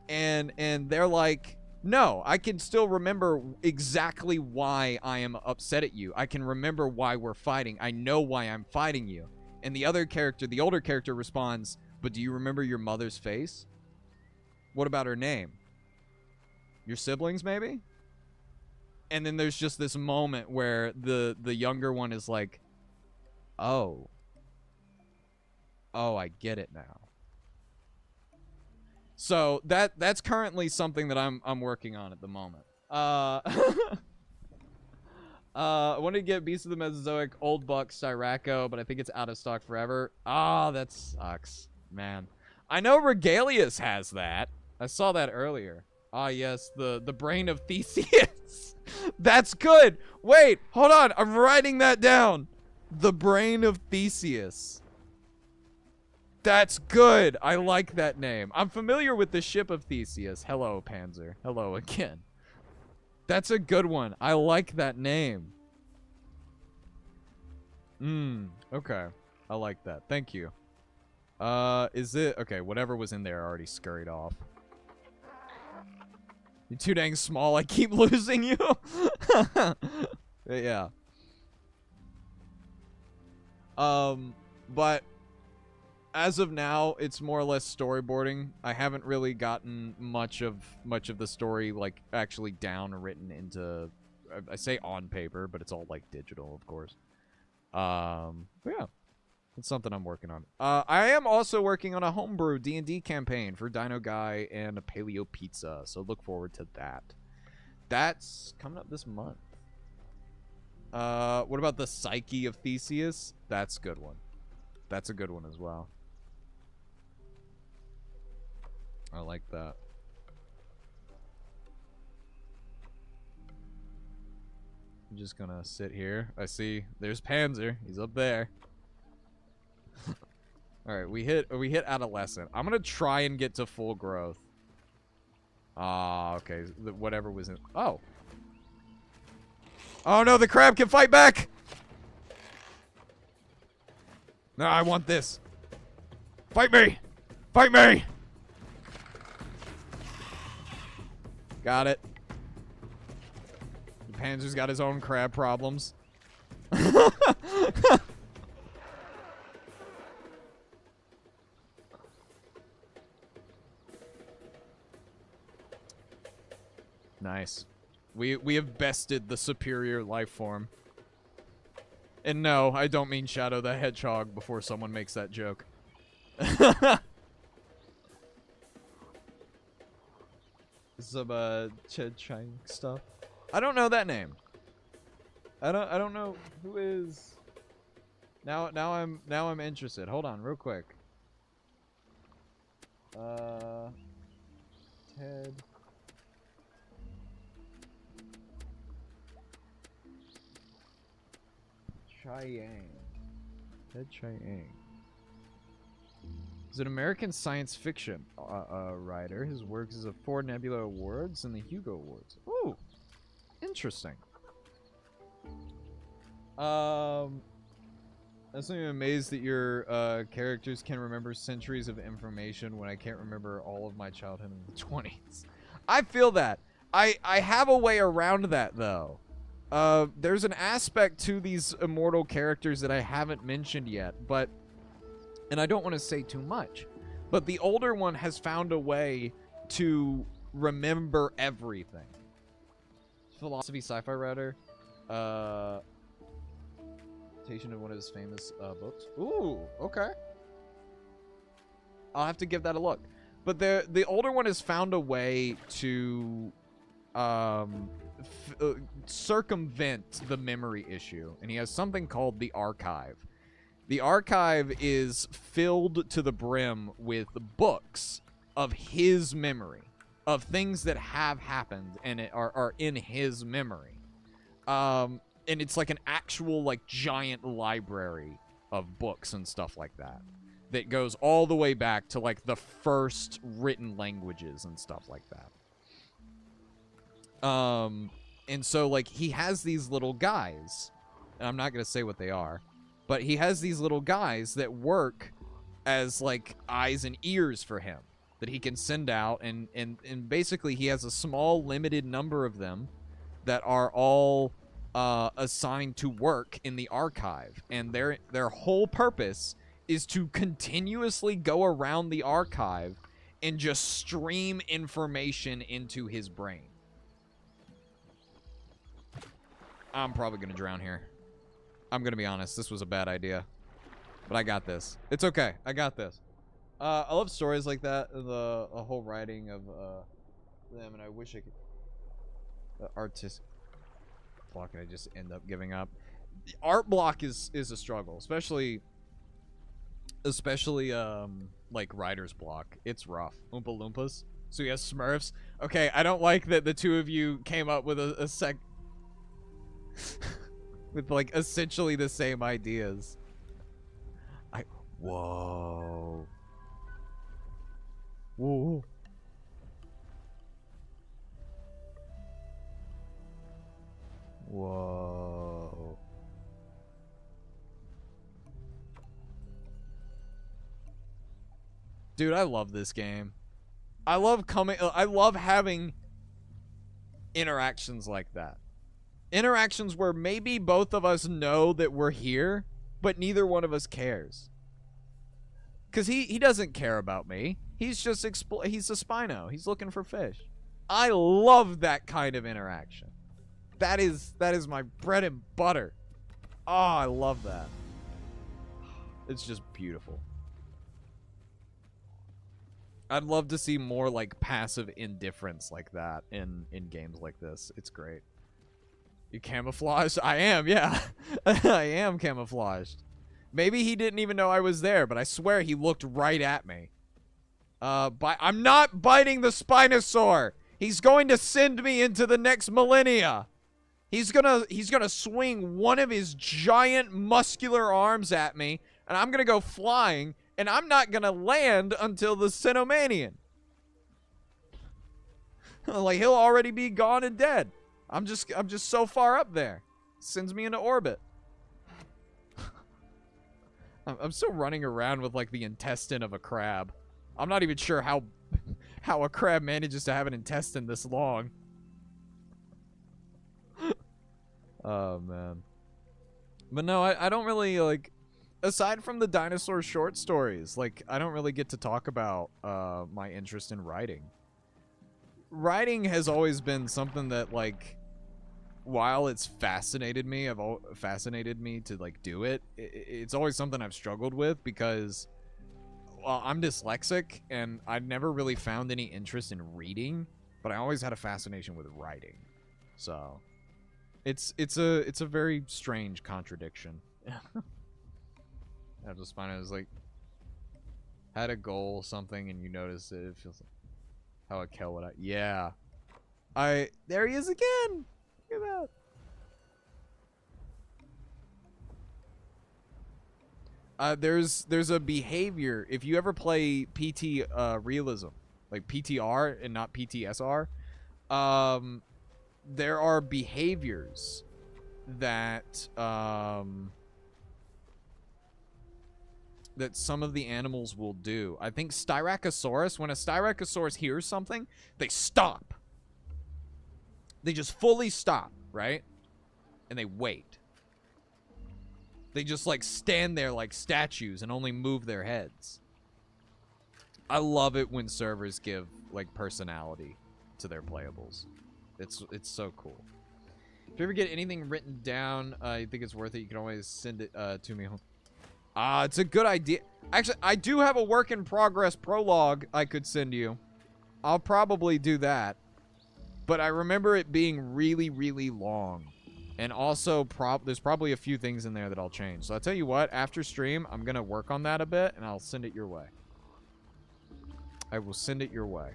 And they're like, "No, I can still remember exactly why I am upset at you. I can remember why we're fighting. I know why I'm fighting you." And the other character, the older character, responds, "But do you remember your mother's face? What about her name? Your siblings, maybe?" And then there's just this moment where the younger one is like, "Oh, I get it now." So that's currently something that I'm working on at the moment. I wanted to get Beast of the Mesozoic, Old Buck, Siracco, but I think it's out of stock forever. Ah, that sucks, man. I know Regalius has that. I saw that earlier. Ah, yes, the brain of Theseus. That's good. Wait, hold on. I'm writing that down. The brain of Theseus. That's good. I like that name. I'm familiar with the ship of Theseus. Hello, Panzer. Hello again. That's a good one. I like that name. Okay. I like that. Thank you. Is it... Okay, whatever was in there already scurried off. You're too dang small. I keep losing you. Yeah. But... as of now, it's more or less storyboarding. I haven't really gotten much of the story like actually down or written into, I say on paper, but it's all like digital, of course. But yeah, it's something I'm working on. I am also working on a homebrew D&D campaign for Dino Guy and a Paleo Pizza, so look forward to that. That's coming up this month. What about the Psyche of Theseus? That's a good one. That's a good one as well. I like that. I'm just gonna sit here. I see there's Panzer. He's up there. Alright, we hit adolescent. I'm gonna try and get to full growth. Ah, okay. Whatever was in... Oh. Oh no, the crab can fight back! No, I want this. Fight me! Fight me! Got it. The Panzer's got his own crab problems. Nice. We have bested the superior life form. And no, I don't mean Shadow the Hedgehog before someone makes that joke. Some Cheng stuff. I don't know that name. I don't know who is. Now I'm interested. Hold on, real quick. Ted. Chiang. Ted Chiang. He's an American science fiction writer. His work is of 4 Nebula Awards and the Hugo Awards. Ooh, interesting. I'm amazed that your characters can remember centuries of information when I can't remember all of my childhood in the 20s. I feel that. I have a way around that, though. There's an aspect to these immortal characters that I haven't mentioned yet, but... And I don't want to say too much, but the older one has found a way to remember everything. Philosophy sci-fi writer. Adaptation of one of his famous books. Ooh, okay. I'll have to give that a look. But the older one has found a way to circumvent the memory issue, and he has something called the archive. The archive is filled to the brim with books of his memory, of things that have happened and are in his memory. And it's like an actual, like, giant library of books and stuff like that. That goes all the way back to, like, the first written languages and stuff like that. And so, like, he has these little guys. And I'm not going to say what they are. But he has these little guys that work as, like, eyes and ears for him that he can send out. And basically, he has a small, limited number of them that are all assigned to work in the archive. And their whole purpose is to continuously go around the archive and just stream information into his brain. I'm probably going to drown here. I'm going to be honest. This was a bad idea. But I got this. It's okay. I got this. I love stories like that. The whole writing of them. And I wish I could... The artist... block, and I just end up giving up. The art block is a struggle. Especially like writer's block. It's rough. Oompa Loompas. So he has Smurfs. Okay, I don't like that the two of you came up with a sec... with, like, essentially the same ideas. Whoa. Whoa. Whoa. Dude, I love this game. I love having interactions like that. Interactions where maybe both of us know that we're here, but neither one of us cares. Because he doesn't care about me. He's just he's a Spino. He's looking for fish. I love that kind of interaction. That is my bread and butter. Oh, I love that. It's just beautiful. I'd love to see more, like, passive indifference like that in games like this. It's great. You camouflaged? I am, yeah. I am camouflaged. Maybe he didn't even know I was there, but I swear he looked right at me. I'm not biting the Spinosaur. He's going to send me into the next millennia. He's gonna swing one of his giant muscular arms at me, and I'm gonna go flying, and I'm not gonna land until the Cenomanian. Like, he'll already be gone and dead. I'm just so far up there. Sends me into orbit. I'm still running around with, like, the intestine of a crab. I'm not even sure how a crab manages to have an intestine this long. Oh, man. But no, I don't really, like... Aside from the dinosaur short stories, like, I don't really get to talk about my interest in writing. Writing has always been something that, like, while it's fascinated me, fascinated me to, like, do it, it's always something I've struggled with because, well, I'm dyslexic and I never really found any interest in reading, but I always had a fascination with writing. So, it's a very strange contradiction. I just find it was like, had a goal, something, and you notice it feels like how a Kel would I... Yeah. There he is again! Look at There's a behavior. If you ever play PT realism, like PTR and not PTSR, there are behaviors that that some of the animals will do. I think Styracosaurus, when a Styracosaurus hears something, they stop. They just fully stop, right? And they wait. They just like stand there like statues and only move their heads. I love it when servers give like personality to their playables. It's so cool. If you ever get anything written down, you think it's worth it, you can always send it to me. It's a good idea. Actually, I do have a work in progress prologue I could send you. I'll probably do that. But I remember it being really, really long. And also, there's probably a few things in there that I'll change. So I'll tell you what, after stream, I'm going to work on that a bit, and I'll send it your way. I will send it your way.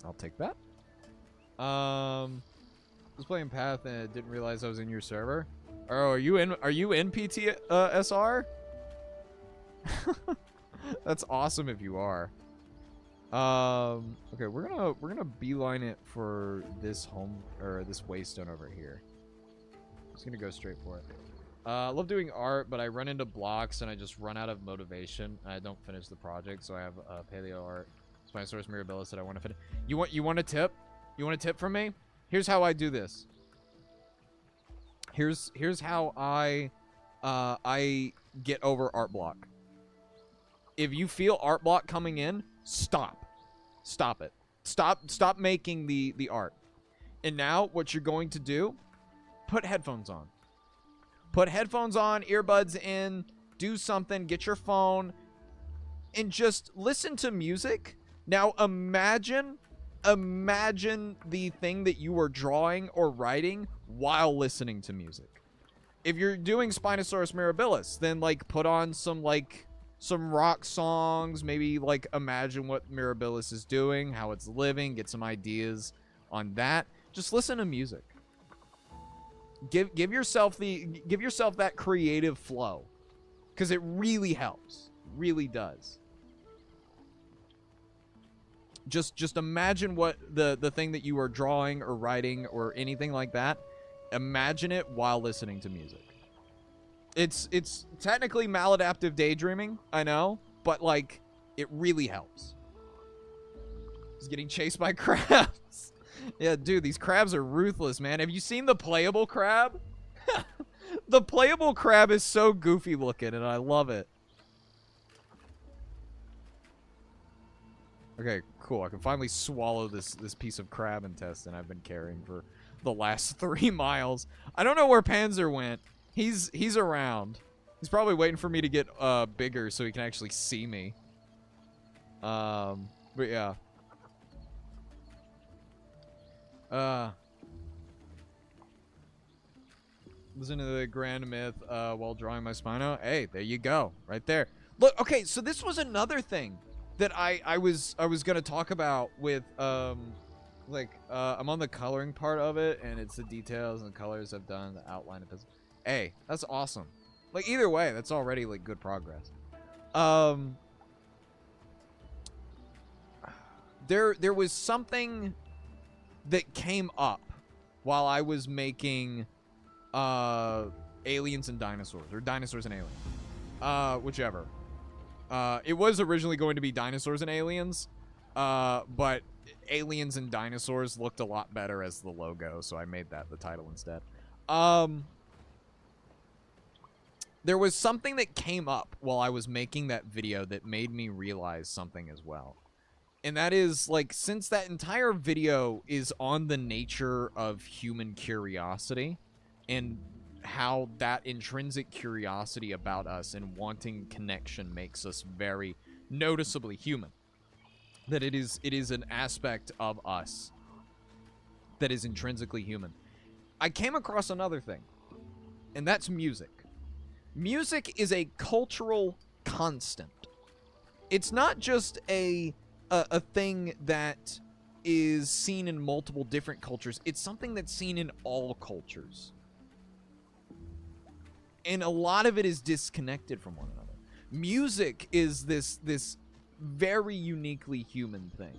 I'll take that. I was playing Path and didn't realize I was in your server. Oh, are you in PTSR? That's awesome if you are. Okay, we're gonna beeline it for this this waystone over here. Just gonna go straight for it. I love doing art, but I run into blocks and I just run out of motivation. I don't finish the project, so I have paleo art, Spinosaurus mirabilis that I want to finish. You want a tip? You want a tip from me? Here's how I do this. Here's how I get over art block. If you feel art block coming in, stop it. Stop making the art. And now what you're going to do, put headphones on. Put headphones on, earbuds in, do something, get your phone, and just listen to music. Now imagine the thing that you are drawing or writing while listening to music. If you're doing Spinosaurus mirabilis, then like put on some rock songs, maybe like imagine what mirabilis is doing, how it's living, get some ideas on that. Just listen to music. Give yourself that creative flow, because it really helps. Really does. Just imagine what the thing that you are drawing or writing or anything like that. Imagine it while listening to music. It's technically maladaptive daydreaming, I know, but like it really helps. He's getting chased by crabs. Yeah, dude, these crabs are ruthless, man. Have you seen the playable crab? The playable crab is so goofy looking, and I love it. Okay, cool. I can finally swallow this piece of crab intestine I've been carrying for the last 3 miles. I don't know where Panzer went. He's around. He's probably waiting for me to get bigger so he can actually see me. But yeah. Listen to the grand myth while drawing my Spino. Hey, there you go. Right there. Look, okay, so this was another thing that I was gonna talk about with I'm on the coloring part of it, and it's the details and the colors I've done, the outline of this. Hey, that's awesome. Like either way, that's already like good progress. There was something that came up while I was making aliens and dinosaurs, or dinosaurs and aliens, whichever. It was originally going to be dinosaurs and aliens, but aliens and dinosaurs looked a lot better as the logo, so I made that the title instead. There was something that came up while I was making that video that made me realize something as well. And that is, like, since that entire video is on the nature of human curiosity and how that intrinsic curiosity about us and wanting connection makes us very noticeably human. That it is an aspect of us that is intrinsically human. I came across another thing, and that's music. Music is a cultural constant. It's not just a thing that is seen in multiple different cultures. It's something that's seen in all cultures. And a lot of it is disconnected from one another. Music is this very uniquely human thing.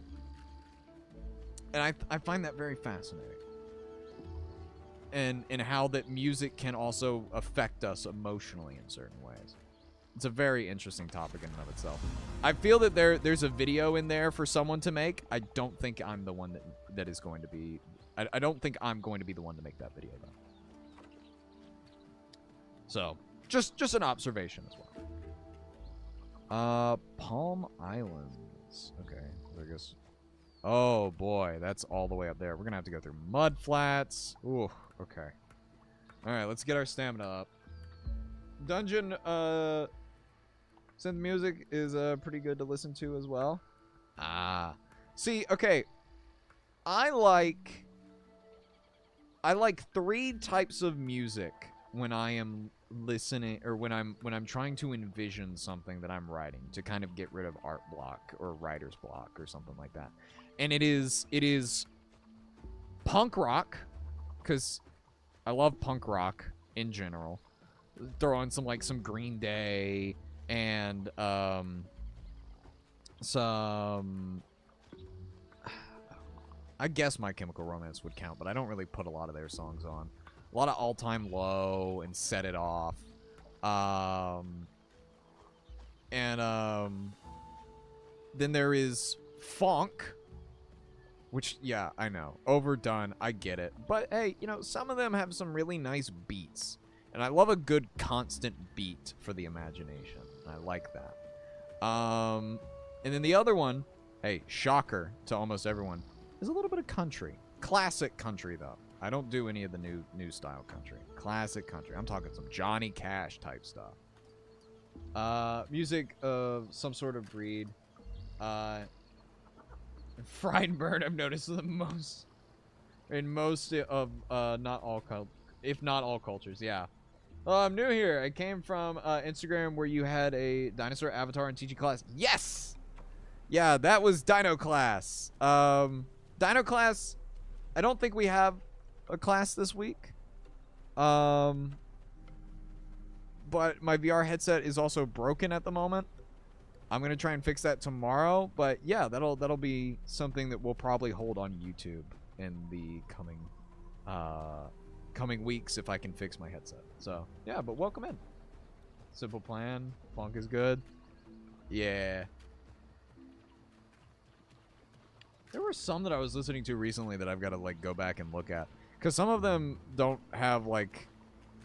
And I find that very fascinating. And how that music can also affect us emotionally in certain ways. It's a very interesting topic in and of itself. I feel that there's a video in there for someone to make. I don't think I'm the one that is going to be... I don't think I'm going to be the one to make that video, though. So, just an observation as well. Palm Islands. Okay, I guess... Oh, boy, that's all the way up there. We're going to have to go through mud flats. Ooh, okay. Alright, let's get our stamina up. Dungeon, synth music is pretty good to listen to as well. Ah. See, okay. I like 3 types of music when I am listening, or when I'm trying to envision something that I'm writing to kind of get rid of art block or writer's block or something like that. And it is punk rock, because I love punk rock in general. Throw in some Green Day and some, I guess My Chemical Romance would count, but I don't really put a lot of their songs on. A lot of All Time Low and Set It Off. Then there is funk, which, yeah, I know, overdone, I get it. But hey, you know, some of them have some really nice beats. And I love a good constant beat for the imagination. I like that. And then the other one, hey, shocker to almost everyone, is a little bit of country. Classic country, though. I don't do any of the new style country. Classic country. I'm talking some Johnny Cash type stuff. Music of some sort of breed. Fried bird, I've noticed the most in most of not all if not all cultures. Yeah. Oh, I'm new here. I came from Instagram where you had a dinosaur avatar and teaching class. Yes. Yeah, that was Dino class. Dino class. I don't think we have a class this week. But my VR headset is also broken at the moment. I'm gonna try and fix that tomorrow, but yeah, that'll be something that we'll probably hold on YouTube in the coming weeks if I can fix my headset. So yeah, but welcome in. Simple plan. Funk is good. Yeah. There were some that I was listening to recently that I've got to like go back and look at, because some of them don't have like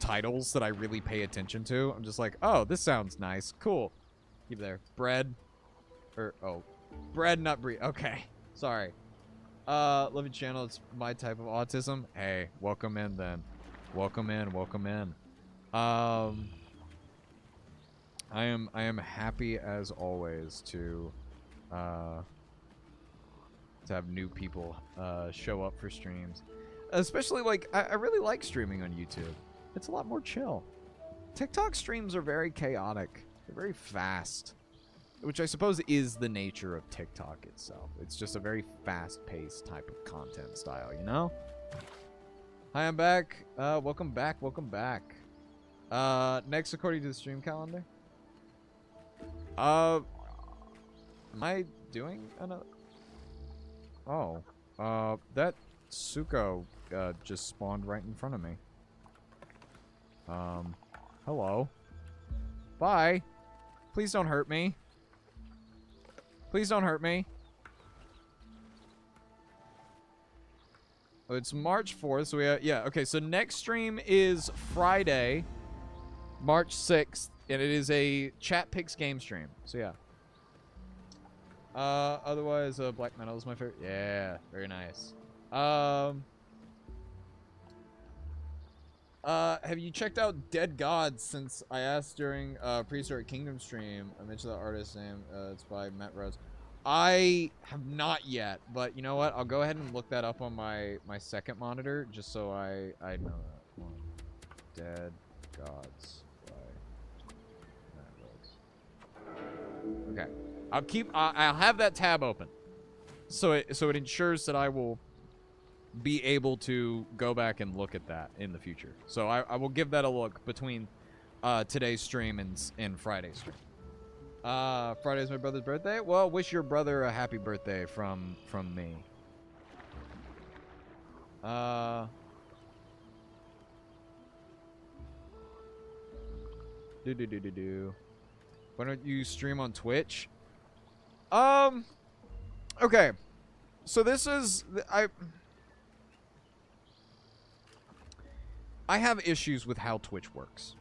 titles that I really pay attention to. I'm just like, oh, this sounds nice, cool. Keep it there. Bread. Bread, not breed. Okay. Sorry. Love your channel. It's my type of autism. Hey, welcome in then. Welcome in. Welcome in. I am happy as always to have new people show up for streams. Especially like I really like streaming on YouTube. It's a lot more chill. TikTok streams are very chaotic. They're very fast, which I suppose is the nature of TikTok itself. It's just a very fast-paced type of content style, you know? Hi, I'm back. Welcome back. Welcome back. Next, according to the stream calendar. Am I doing another? Oh. That Suko just spawned right in front of me. Hello. Bye. Please don't hurt me. Please don't hurt me. Oh, it's March 4th, so we have, yeah, okay, so next stream is Friday, March 6th, and it is a chat picks game stream, so yeah. Otherwise, Black Metal is my favorite. Yeah, very nice. Have you checked out Dead Gods since I asked during Prehistoric Kingdom stream? I mentioned the artist's name. It's by Matt Rose. I have not yet, but you know what? I'll go ahead and look that up on my second monitor just so I know that. Come on. Dead Gods by Matt Rose. Okay. I'll have that tab open. So it ensures that I will be able to go back and look at that in the future. So I will give that a look between today's stream and Friday's stream. Friday's my brother's birthday. Well, wish your brother a happy birthday from me. Why don't you stream on Twitch? Okay. So this is I have issues with how Twitch works.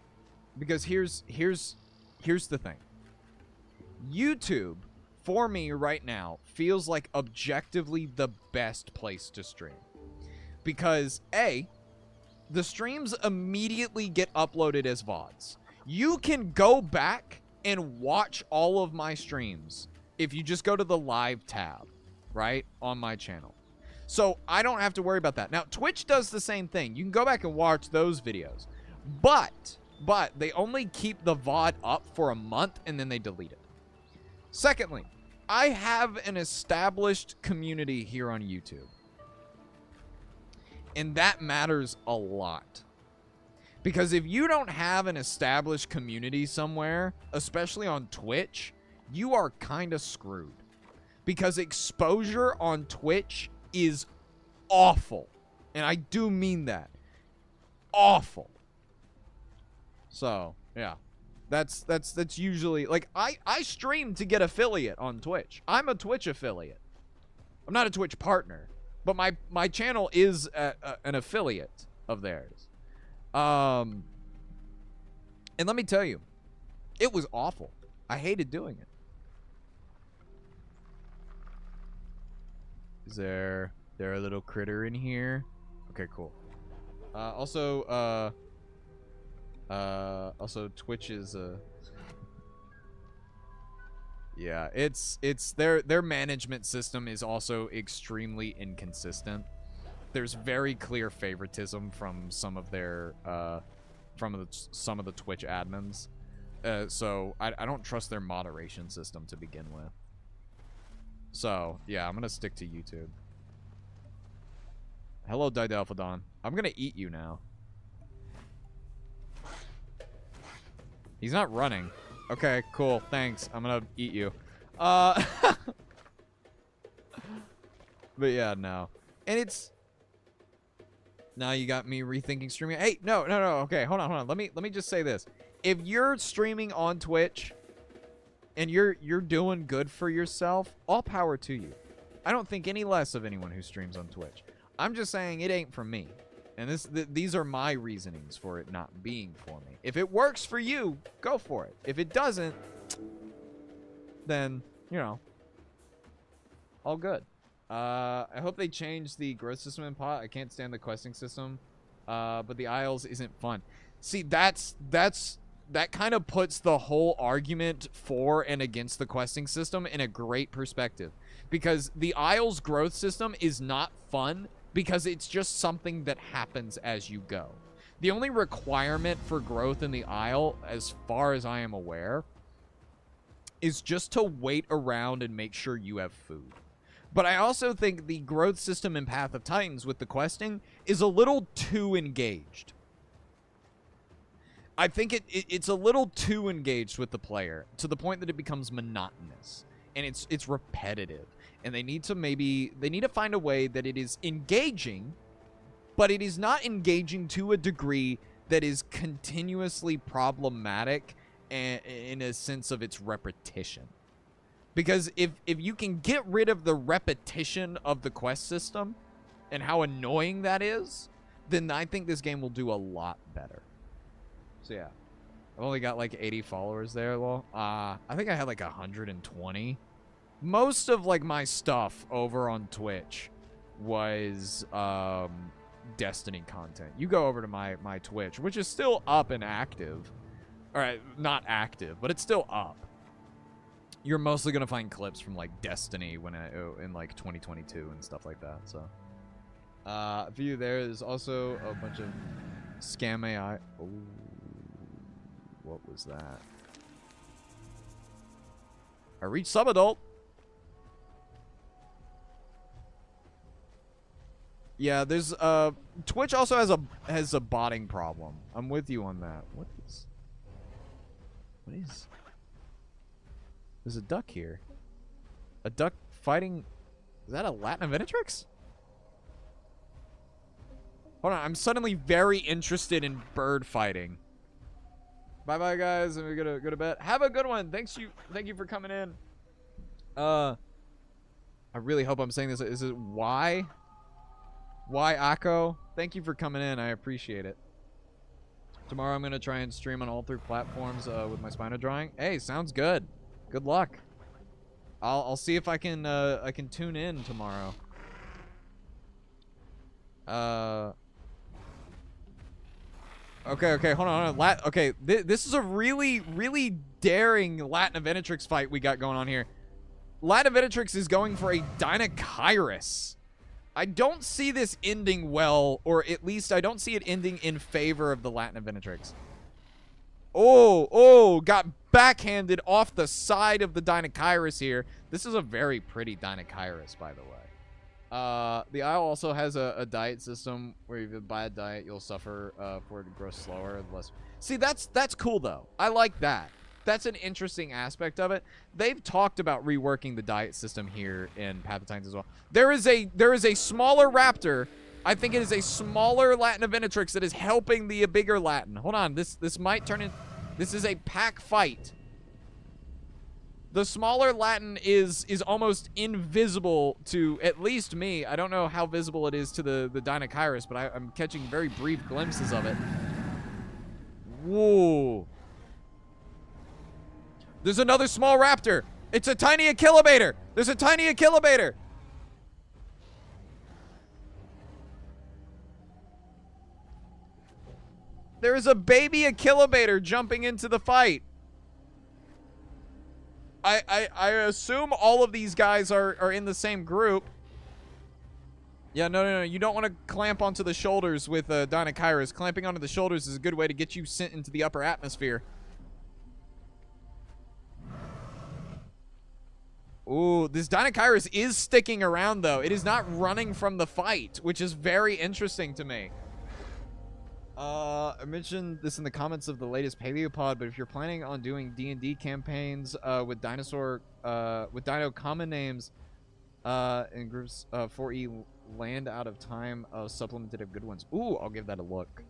Because here's the thing. YouTube, for me right now, feels like objectively the best place to stream. Because, A, the streams immediately get uploaded as VODs. You can go back and watch all of my streams if you just go to the live tab, right, on my channel. So I don't have to worry about that. Now, Twitch does the same thing. You can go back and watch those videos. But they only keep the VOD up for a month and then they delete it. Secondly, I have an established community here on YouTube. And that matters a lot. Because if you don't have an established community somewhere, especially on Twitch, you are kind of screwed. Because exposure on Twitch is awful. And I do mean that. Awful. So, yeah. That's usually, like, I stream to get affiliate on Twitch. I'm a Twitch affiliate. I'm not a Twitch partner. But my channel is an affiliate of theirs. And let me tell you, it was awful. I hated doing it. Is there a little critter in here? Okay, cool. Also Twitch is yeah, it's their management system is also extremely inconsistent. There's very clear favoritism from some of their some of the Twitch admins. So I don't trust their moderation system to begin with. So, yeah, I'm gonna stick to YouTube. Hello, Didelphodon. I'm gonna eat you now. He's not running. Okay, cool. Thanks. I'm gonna eat you. But yeah, no. And it's... Now you got me rethinking streaming. Hey, no. Okay, hold on. Let me just say this. If you're streaming on Twitch and you're doing good for yourself, all power to you. I don't think any less of anyone who streams on Twitch. I'm just saying it ain't for me. And these are my reasonings for it not being for me. If it works for you, go for it. If it doesn't, then, you know, all good. I hope they change the growth system in pot. I can't stand the questing system. But the Isles isn't fun. See, that kind of puts the whole argument for and against the questing system in a great perspective. Because the Isles growth system is not fun because it's just something that happens as you go. The only requirement for growth in the Isle, as far as I am aware, is just to wait around and make sure you have food. But I also think the growth system in Path of Titans with the questing is a little too engaged. I think it's a little too engaged with the player to the point that it becomes monotonous and it's repetitive. And they need to find a way that it is engaging, but it is not engaging to a degree that is continuously problematic in a sense of its repetition. Because if you can get rid of the repetition of the quest system and how annoying that is, then I think this game will do a lot better. So yeah, I've only got like 80 followers there, lol. I think I had like 120. Most of like my stuff over on Twitch was Destiny content. You go over to my Twitch, which is still up and active. Alright, not active, but it's still up. You're mostly gonna find clips from like Destiny in like 2022 and stuff like that. So, for you, there's also a bunch of scam AI. Oh, what was that? I reached sub-adult. Yeah, there's Twitch also has a botting problem. I'm with you on that. What is there's a duck here. A duck fighting. Is that a Latiniventrix? Hold on, I'm suddenly very interested in bird fighting. Bye bye guys, and we're gonna go to bed. Have a good one. Thank you for coming in. I really hope I'm saying this. Is it Y? Y Akko? Thank you for coming in. I appreciate it. Tomorrow I'm gonna try and stream on all 3 platforms with my Spino drawing. Hey, sounds good. Good luck. I'll see if I can tune in tomorrow. Okay, hold on. Okay, this is a really daring Latiniventrix fight we got going on here. Latiniventrix is going for a Dinosaurus. I don't see this ending well, or at least I don't see it ending in favor of the Latiniventrix. Oh, got backhanded off the side of the Dinosaurus here. This is a very pretty Dinosaurus, by the way. The Isle also has a diet system where if you buy a diet, you'll suffer for it to grow slower and less. See, that's cool, though. I like that. That's an interesting aspect of it. They've talked about reworking the diet system here in Path of Titans as well. There is a smaller raptor. I think it is a smaller Latiniventrix that is helping the bigger Latin. Hold on, this might turn in. This is a pack fight. The smaller Latin is almost invisible to at least me. I don't know how visible it is to the Dinosaurus, but I'm catching very brief glimpses of it. Whoa. There's another small raptor. It's a tiny Achilobator. There's a tiny Achilobator. There is a baby Achilobator jumping into the fight. I assume all of these guys are in the same group. Yeah, no. You don't want to clamp onto the shoulders with Dinosaurus. Clamping onto the shoulders is a good way to get you sent into the upper atmosphere. Ooh, this Dinosaurus is sticking around, though. It is not running from the fight, which is very interesting to me. I mentioned this in the comments of the latest Paleopod, but if you're planning on doing D&D campaigns with dino common names in groups 4E land out of time supplemented of good ones. Ooh, I'll give that a look.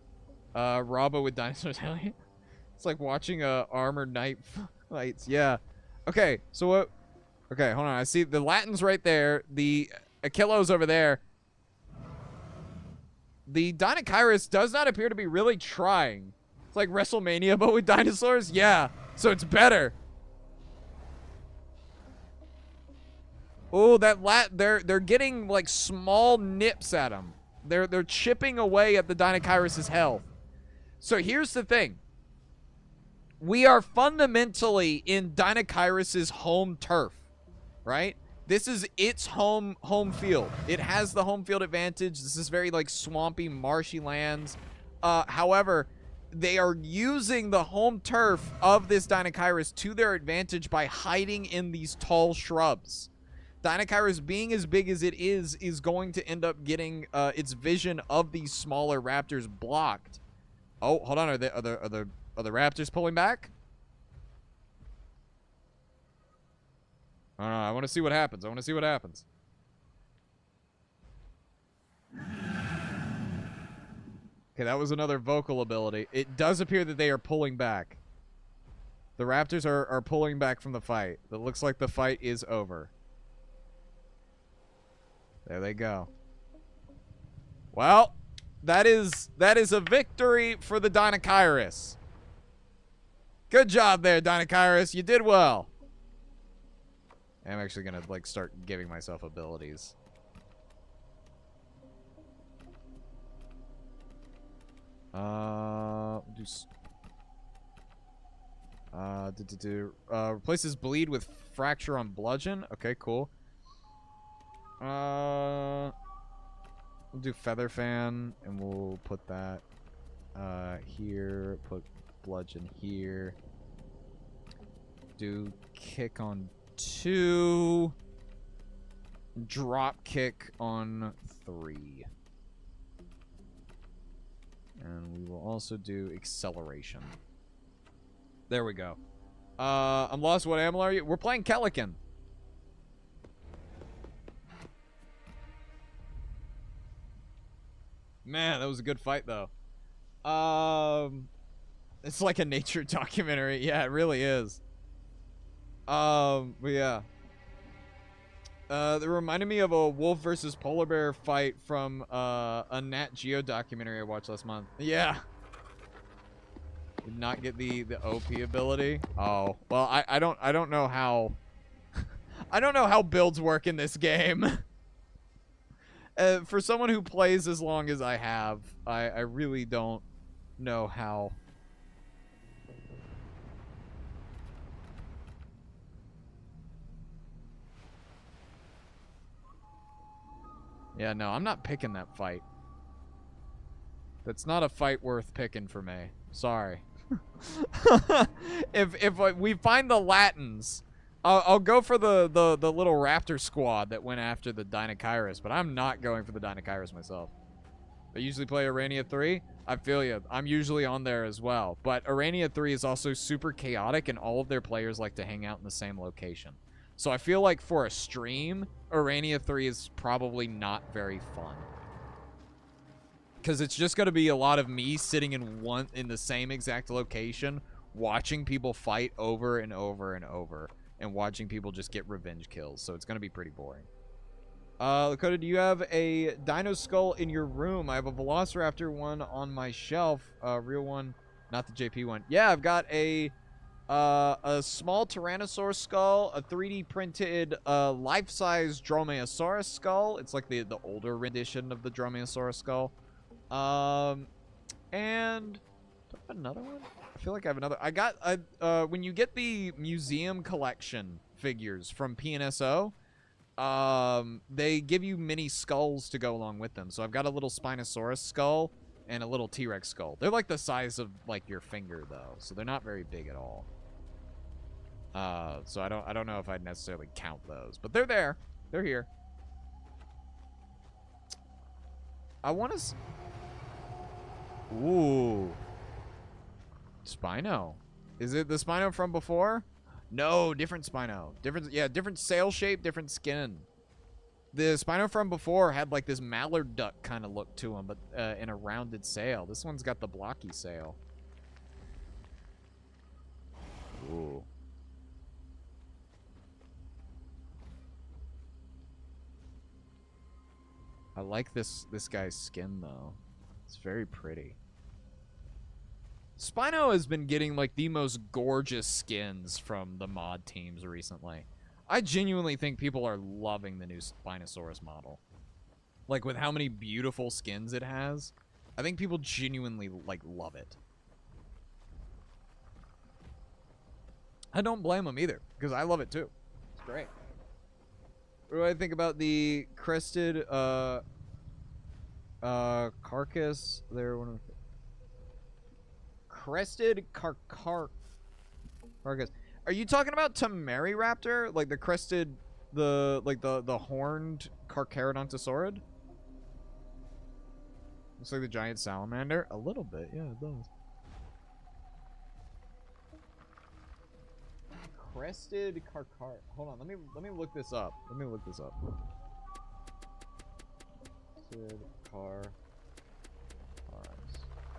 Robbo with dinosaurs. It's like watching armored knight fights. Yeah. Okay, so what? Okay, hold on. I see the Latins right there. The Achilles over there. The Dinosaurus does not appear to be really trying. It's like WrestleMania, but with dinosaurs? Yeah, so it's better. Oh, they're getting like small nips at him. They're chipping away at the Dinosaurus's health. So here's the thing. We are fundamentally in Dinosaurus's home turf, right? This is its home field. It has the home field advantage. This is very like swampy, marshy lands. However, they are using the home turf of this Dinosaurus to their advantage by hiding in these tall shrubs. Dinosaurus, being as big as it is going to end up getting its vision of these smaller raptors blocked. Oh, hold on. Are the raptors pulling back? I don't know. I want to see what happens. Okay, that was another vocal ability. It does appear that they are pulling back. The raptors are pulling back from the fight. It looks like the fight is over. There they go. Well, that is a victory for the Dinosaurus. Good job there, Dinosaurus. You did well. I'm actually gonna like start giving myself abilities. Replaces bleed with fracture on bludgeon. Okay, cool. We'll do feather fan, and we'll put that here. Put bludgeon here. Do kick on 2. Drop kick on 3. And we will also do acceleration. There we go. I'm lost. What animal are you? We're playing Calican. Man, that was a good fight, though. It's like a nature documentary. Yeah, it really is. But yeah. That reminded me of a wolf versus polar bear fight from a Nat Geo documentary I watched last month. Yeah. Did not get the OP ability. Oh, well, I don't know how I don't know how builds work in this game. For someone who plays as long as I have, I really don't know how. Yeah, no, I'm not picking that fight. That's not a fight worth picking for me. Sorry. if we find the Latins, I'll go for the little raptor squad that went after the Dinosaurus, but I'm not going for the Dinosaurus myself. I usually play Urania 3. I feel you. I'm usually on there as well. But Urania 3 is also super chaotic, and all of their players like to hang out in the same location. So I feel like for a stream, Urania 3 is probably not very fun. Because it's just going to be a lot of me sitting in the same exact location, watching people fight over and over and over, and watching people just get revenge kills. So it's going to be pretty boring. Lakota, do you have a dino skull in your room? I have a Velociraptor one on my shelf. Real one, not the JP one. Yeah, I've got a small Tyrannosaurus skull, a 3D printed life-size Dromaeosaurus skull. It's like the older rendition of the Dromaeosaurus skull. And do I have another one? I feel like I have another. I got when you get the museum collection figures from PNSO, they give you mini skulls to go along with them. So I've got a little Spinosaurus skull and a little T-Rex skull. They're like the size of like your finger though, so they're not very big at all. So I don't know if I'd necessarily count those, but they're there. They're here. I want to. Ooh. Spino. Is it the Spino from before? No, different Spino. Different sail shape, different skin. The Spino from before had like this mallard duck kind of look to him, but in a rounded sail. This one's got the blocky sail. Ooh. I like this guy's skin though. It's very pretty. Spino has been getting like the most gorgeous skins from the mod teams recently. I genuinely think people are loving the new Spinosaurus model. Like with how many beautiful skins it has, I think people genuinely like love it. I don't blame them either, because I love it too. It's great. What do I think about the crested carcass? They're one of the crested carcass. Are you talking about Temeraraptor? Like the crested, the horned Carcharodontosaurid? Looks like the giant salamander. A little bit, yeah, it does. Crested carcar. Hold on, let me look this up. Crested car.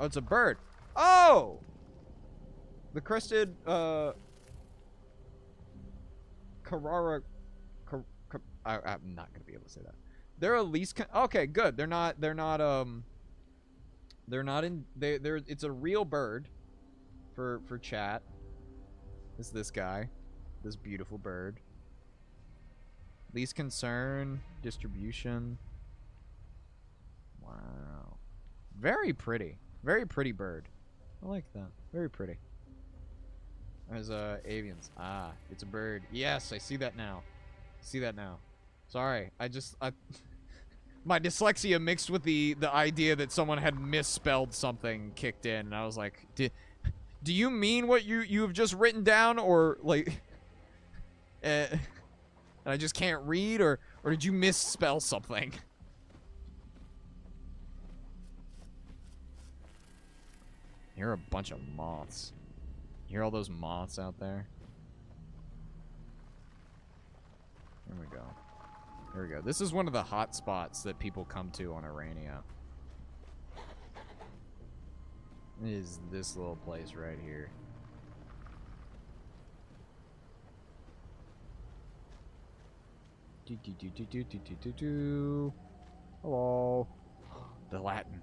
Oh, it's a bird. Oh! The crested Carrara. I'm not gonna be able to say that. They're at least okay. Good. They're not in. They're. It's a real bird. For chat. Is this guy? This beautiful bird. Least concern. Distribution. Wow. Very pretty. Very pretty bird. I like that. Very pretty. There's avians. Ah, it's a bird. Yes, I see that now. Sorry, my dyslexia mixed with the idea that someone had misspelled something kicked in, and I was like, do you mean what you've just written down, or like, and I just can't read, or did you misspell something? You hear a bunch of moths. You hear all those moths out there? Here we go. Here we go. This is one of the hot spots that people come to on Arania. It is this little place right here. Hello. The Latin.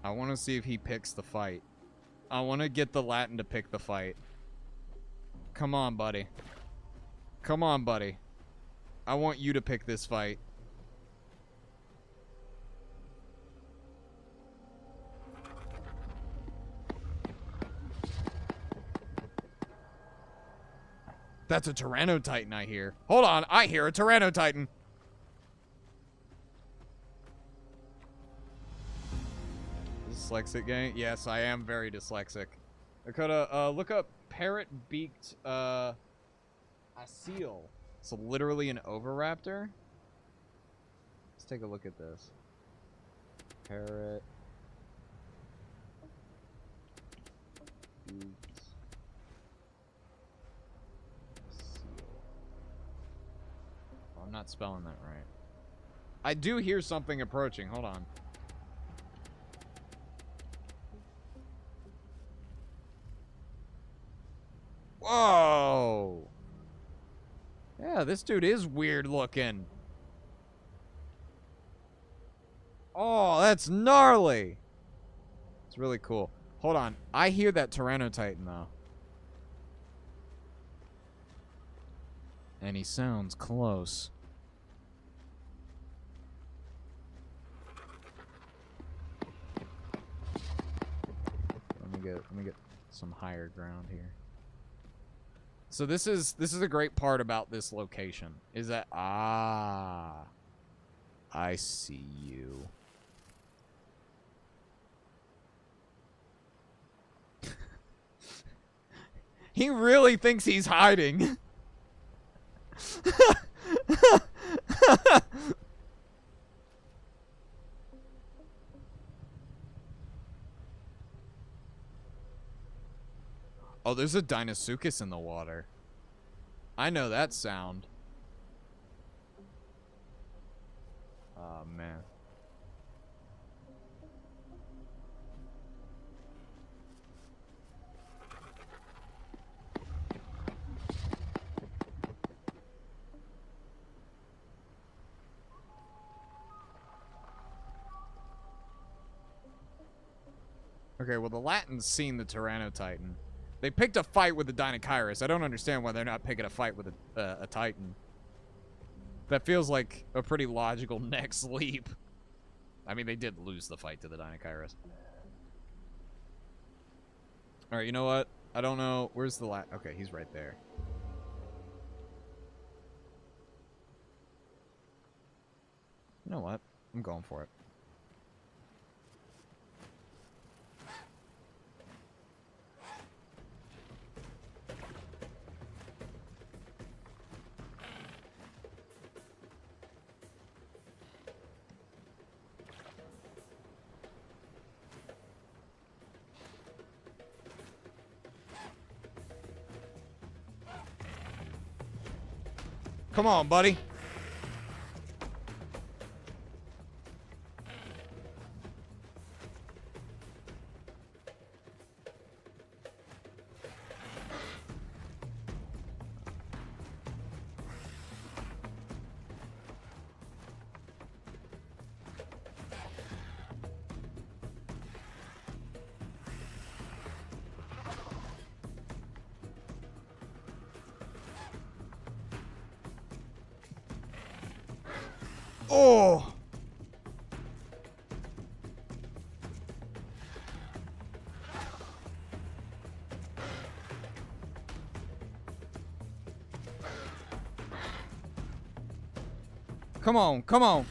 I want to see if he picks the fight. I want to get the Latin to pick the fight. Come on, buddy. Come on, buddy. I want you to pick this fight. That's a Tyrannotitan I hear. Hold on, I hear a Tyrannotitan. Dyslexic gang? Yes, I am very dyslexic. Dakota, look up parrot-beaked, a seal. So literally an oviraptor? Let's take a look at this. Parrot. Beaked. I'm not spelling that right. I do hear something approaching. Hold on. Whoa! Yeah, this dude is weird looking. Oh, that's gnarly. It's really cool. Hold on. I hear that Tyrannotitan, though. And he sounds close. Let me get some higher ground here. So this is a great part about this location is that I see you. He really thinks he's hiding. Oh, there's a Deinosuchus in the water. I know that sound. Oh, man. Okay, well, the Latins seen the Tyrannotitan. They picked a fight with the Dinosaurus. I don't understand why they're not picking a fight with a Titan. That feels like a pretty logical next leap. I mean, they did lose the fight to the Dinosaurus. Alright, you know what? I don't know. Where's the Okay, he's right there. You know what? I'm going for it. Come on, buddy. Oh! Come on, come on.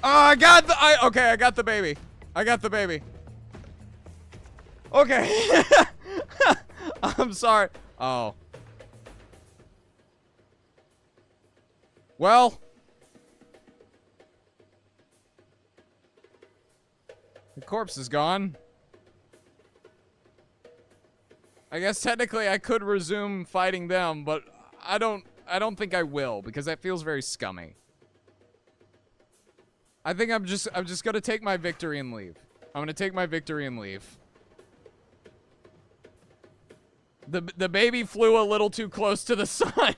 Oh, I got the baby. I got the baby. Okay. I'm sorry. Oh. Well. The corpse is gone. I guess technically I could resume fighting them, but I don't think I will because that feels very scummy. I think I'm just gonna take my victory and leave. I'm gonna take my victory and leave. The baby flew a little too close to the sun.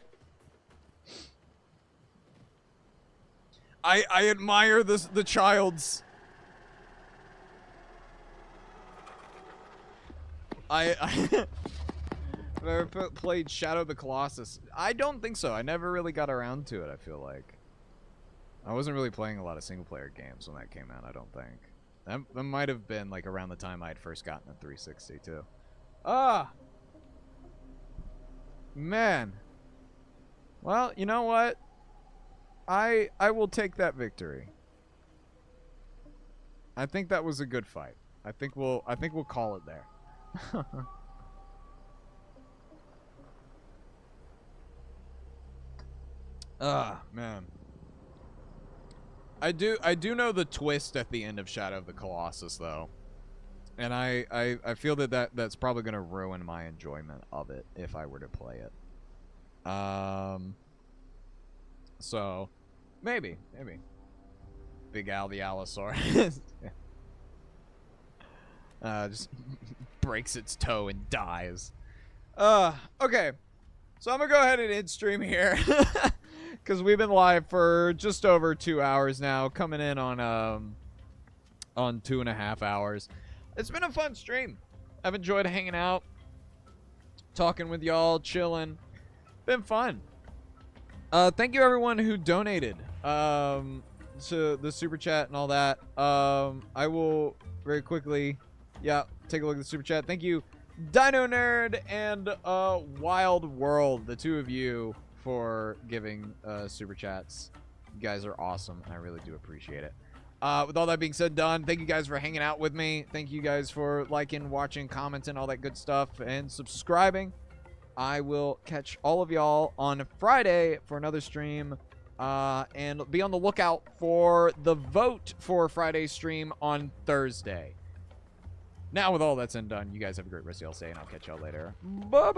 I admire the child's. I've ever played Shadow of the Colossus. I don't think so. I never really got around to it, I feel like. I wasn't really playing a lot of single-player games when that came out, I don't think. That might have been, like, around the time I had first gotten a 360, too. Ah! Man. Well, you know what? I will take that victory. I think that was a good fight. I think we'll call it there. Man. I do know the twist at the end of Shadow of the Colossus, though. And I feel that's probably going to ruin my enjoyment of it if I were to play it. So, maybe. Big Al the Allosaurus. Just breaks its toe and dies. Okay. So I'm gonna go ahead and end stream here. Because we've been live for just over 2 hours now, coming in on 2.5 hours. It's been a fun stream. I've enjoyed hanging out, talking with y'all, chilling. Been fun. Thank you everyone who donated to the super chat and all that. I will very quickly, take a look at the super chat. Thank you, Dino Nerd and Wild World, the two of you, for giving super chats. You guys are awesome, and I really do appreciate it. With all that being said, done, thank you guys for hanging out with me. Thank you guys for liking, watching, commenting, all that good stuff, and subscribing. I will catch all of y'all on Friday for another stream, and be on the lookout for the vote for Friday's stream on Thursday. Now, with all that's done, you guys have a great rest of y'all's day, and I'll catch y'all later. Bye-bye.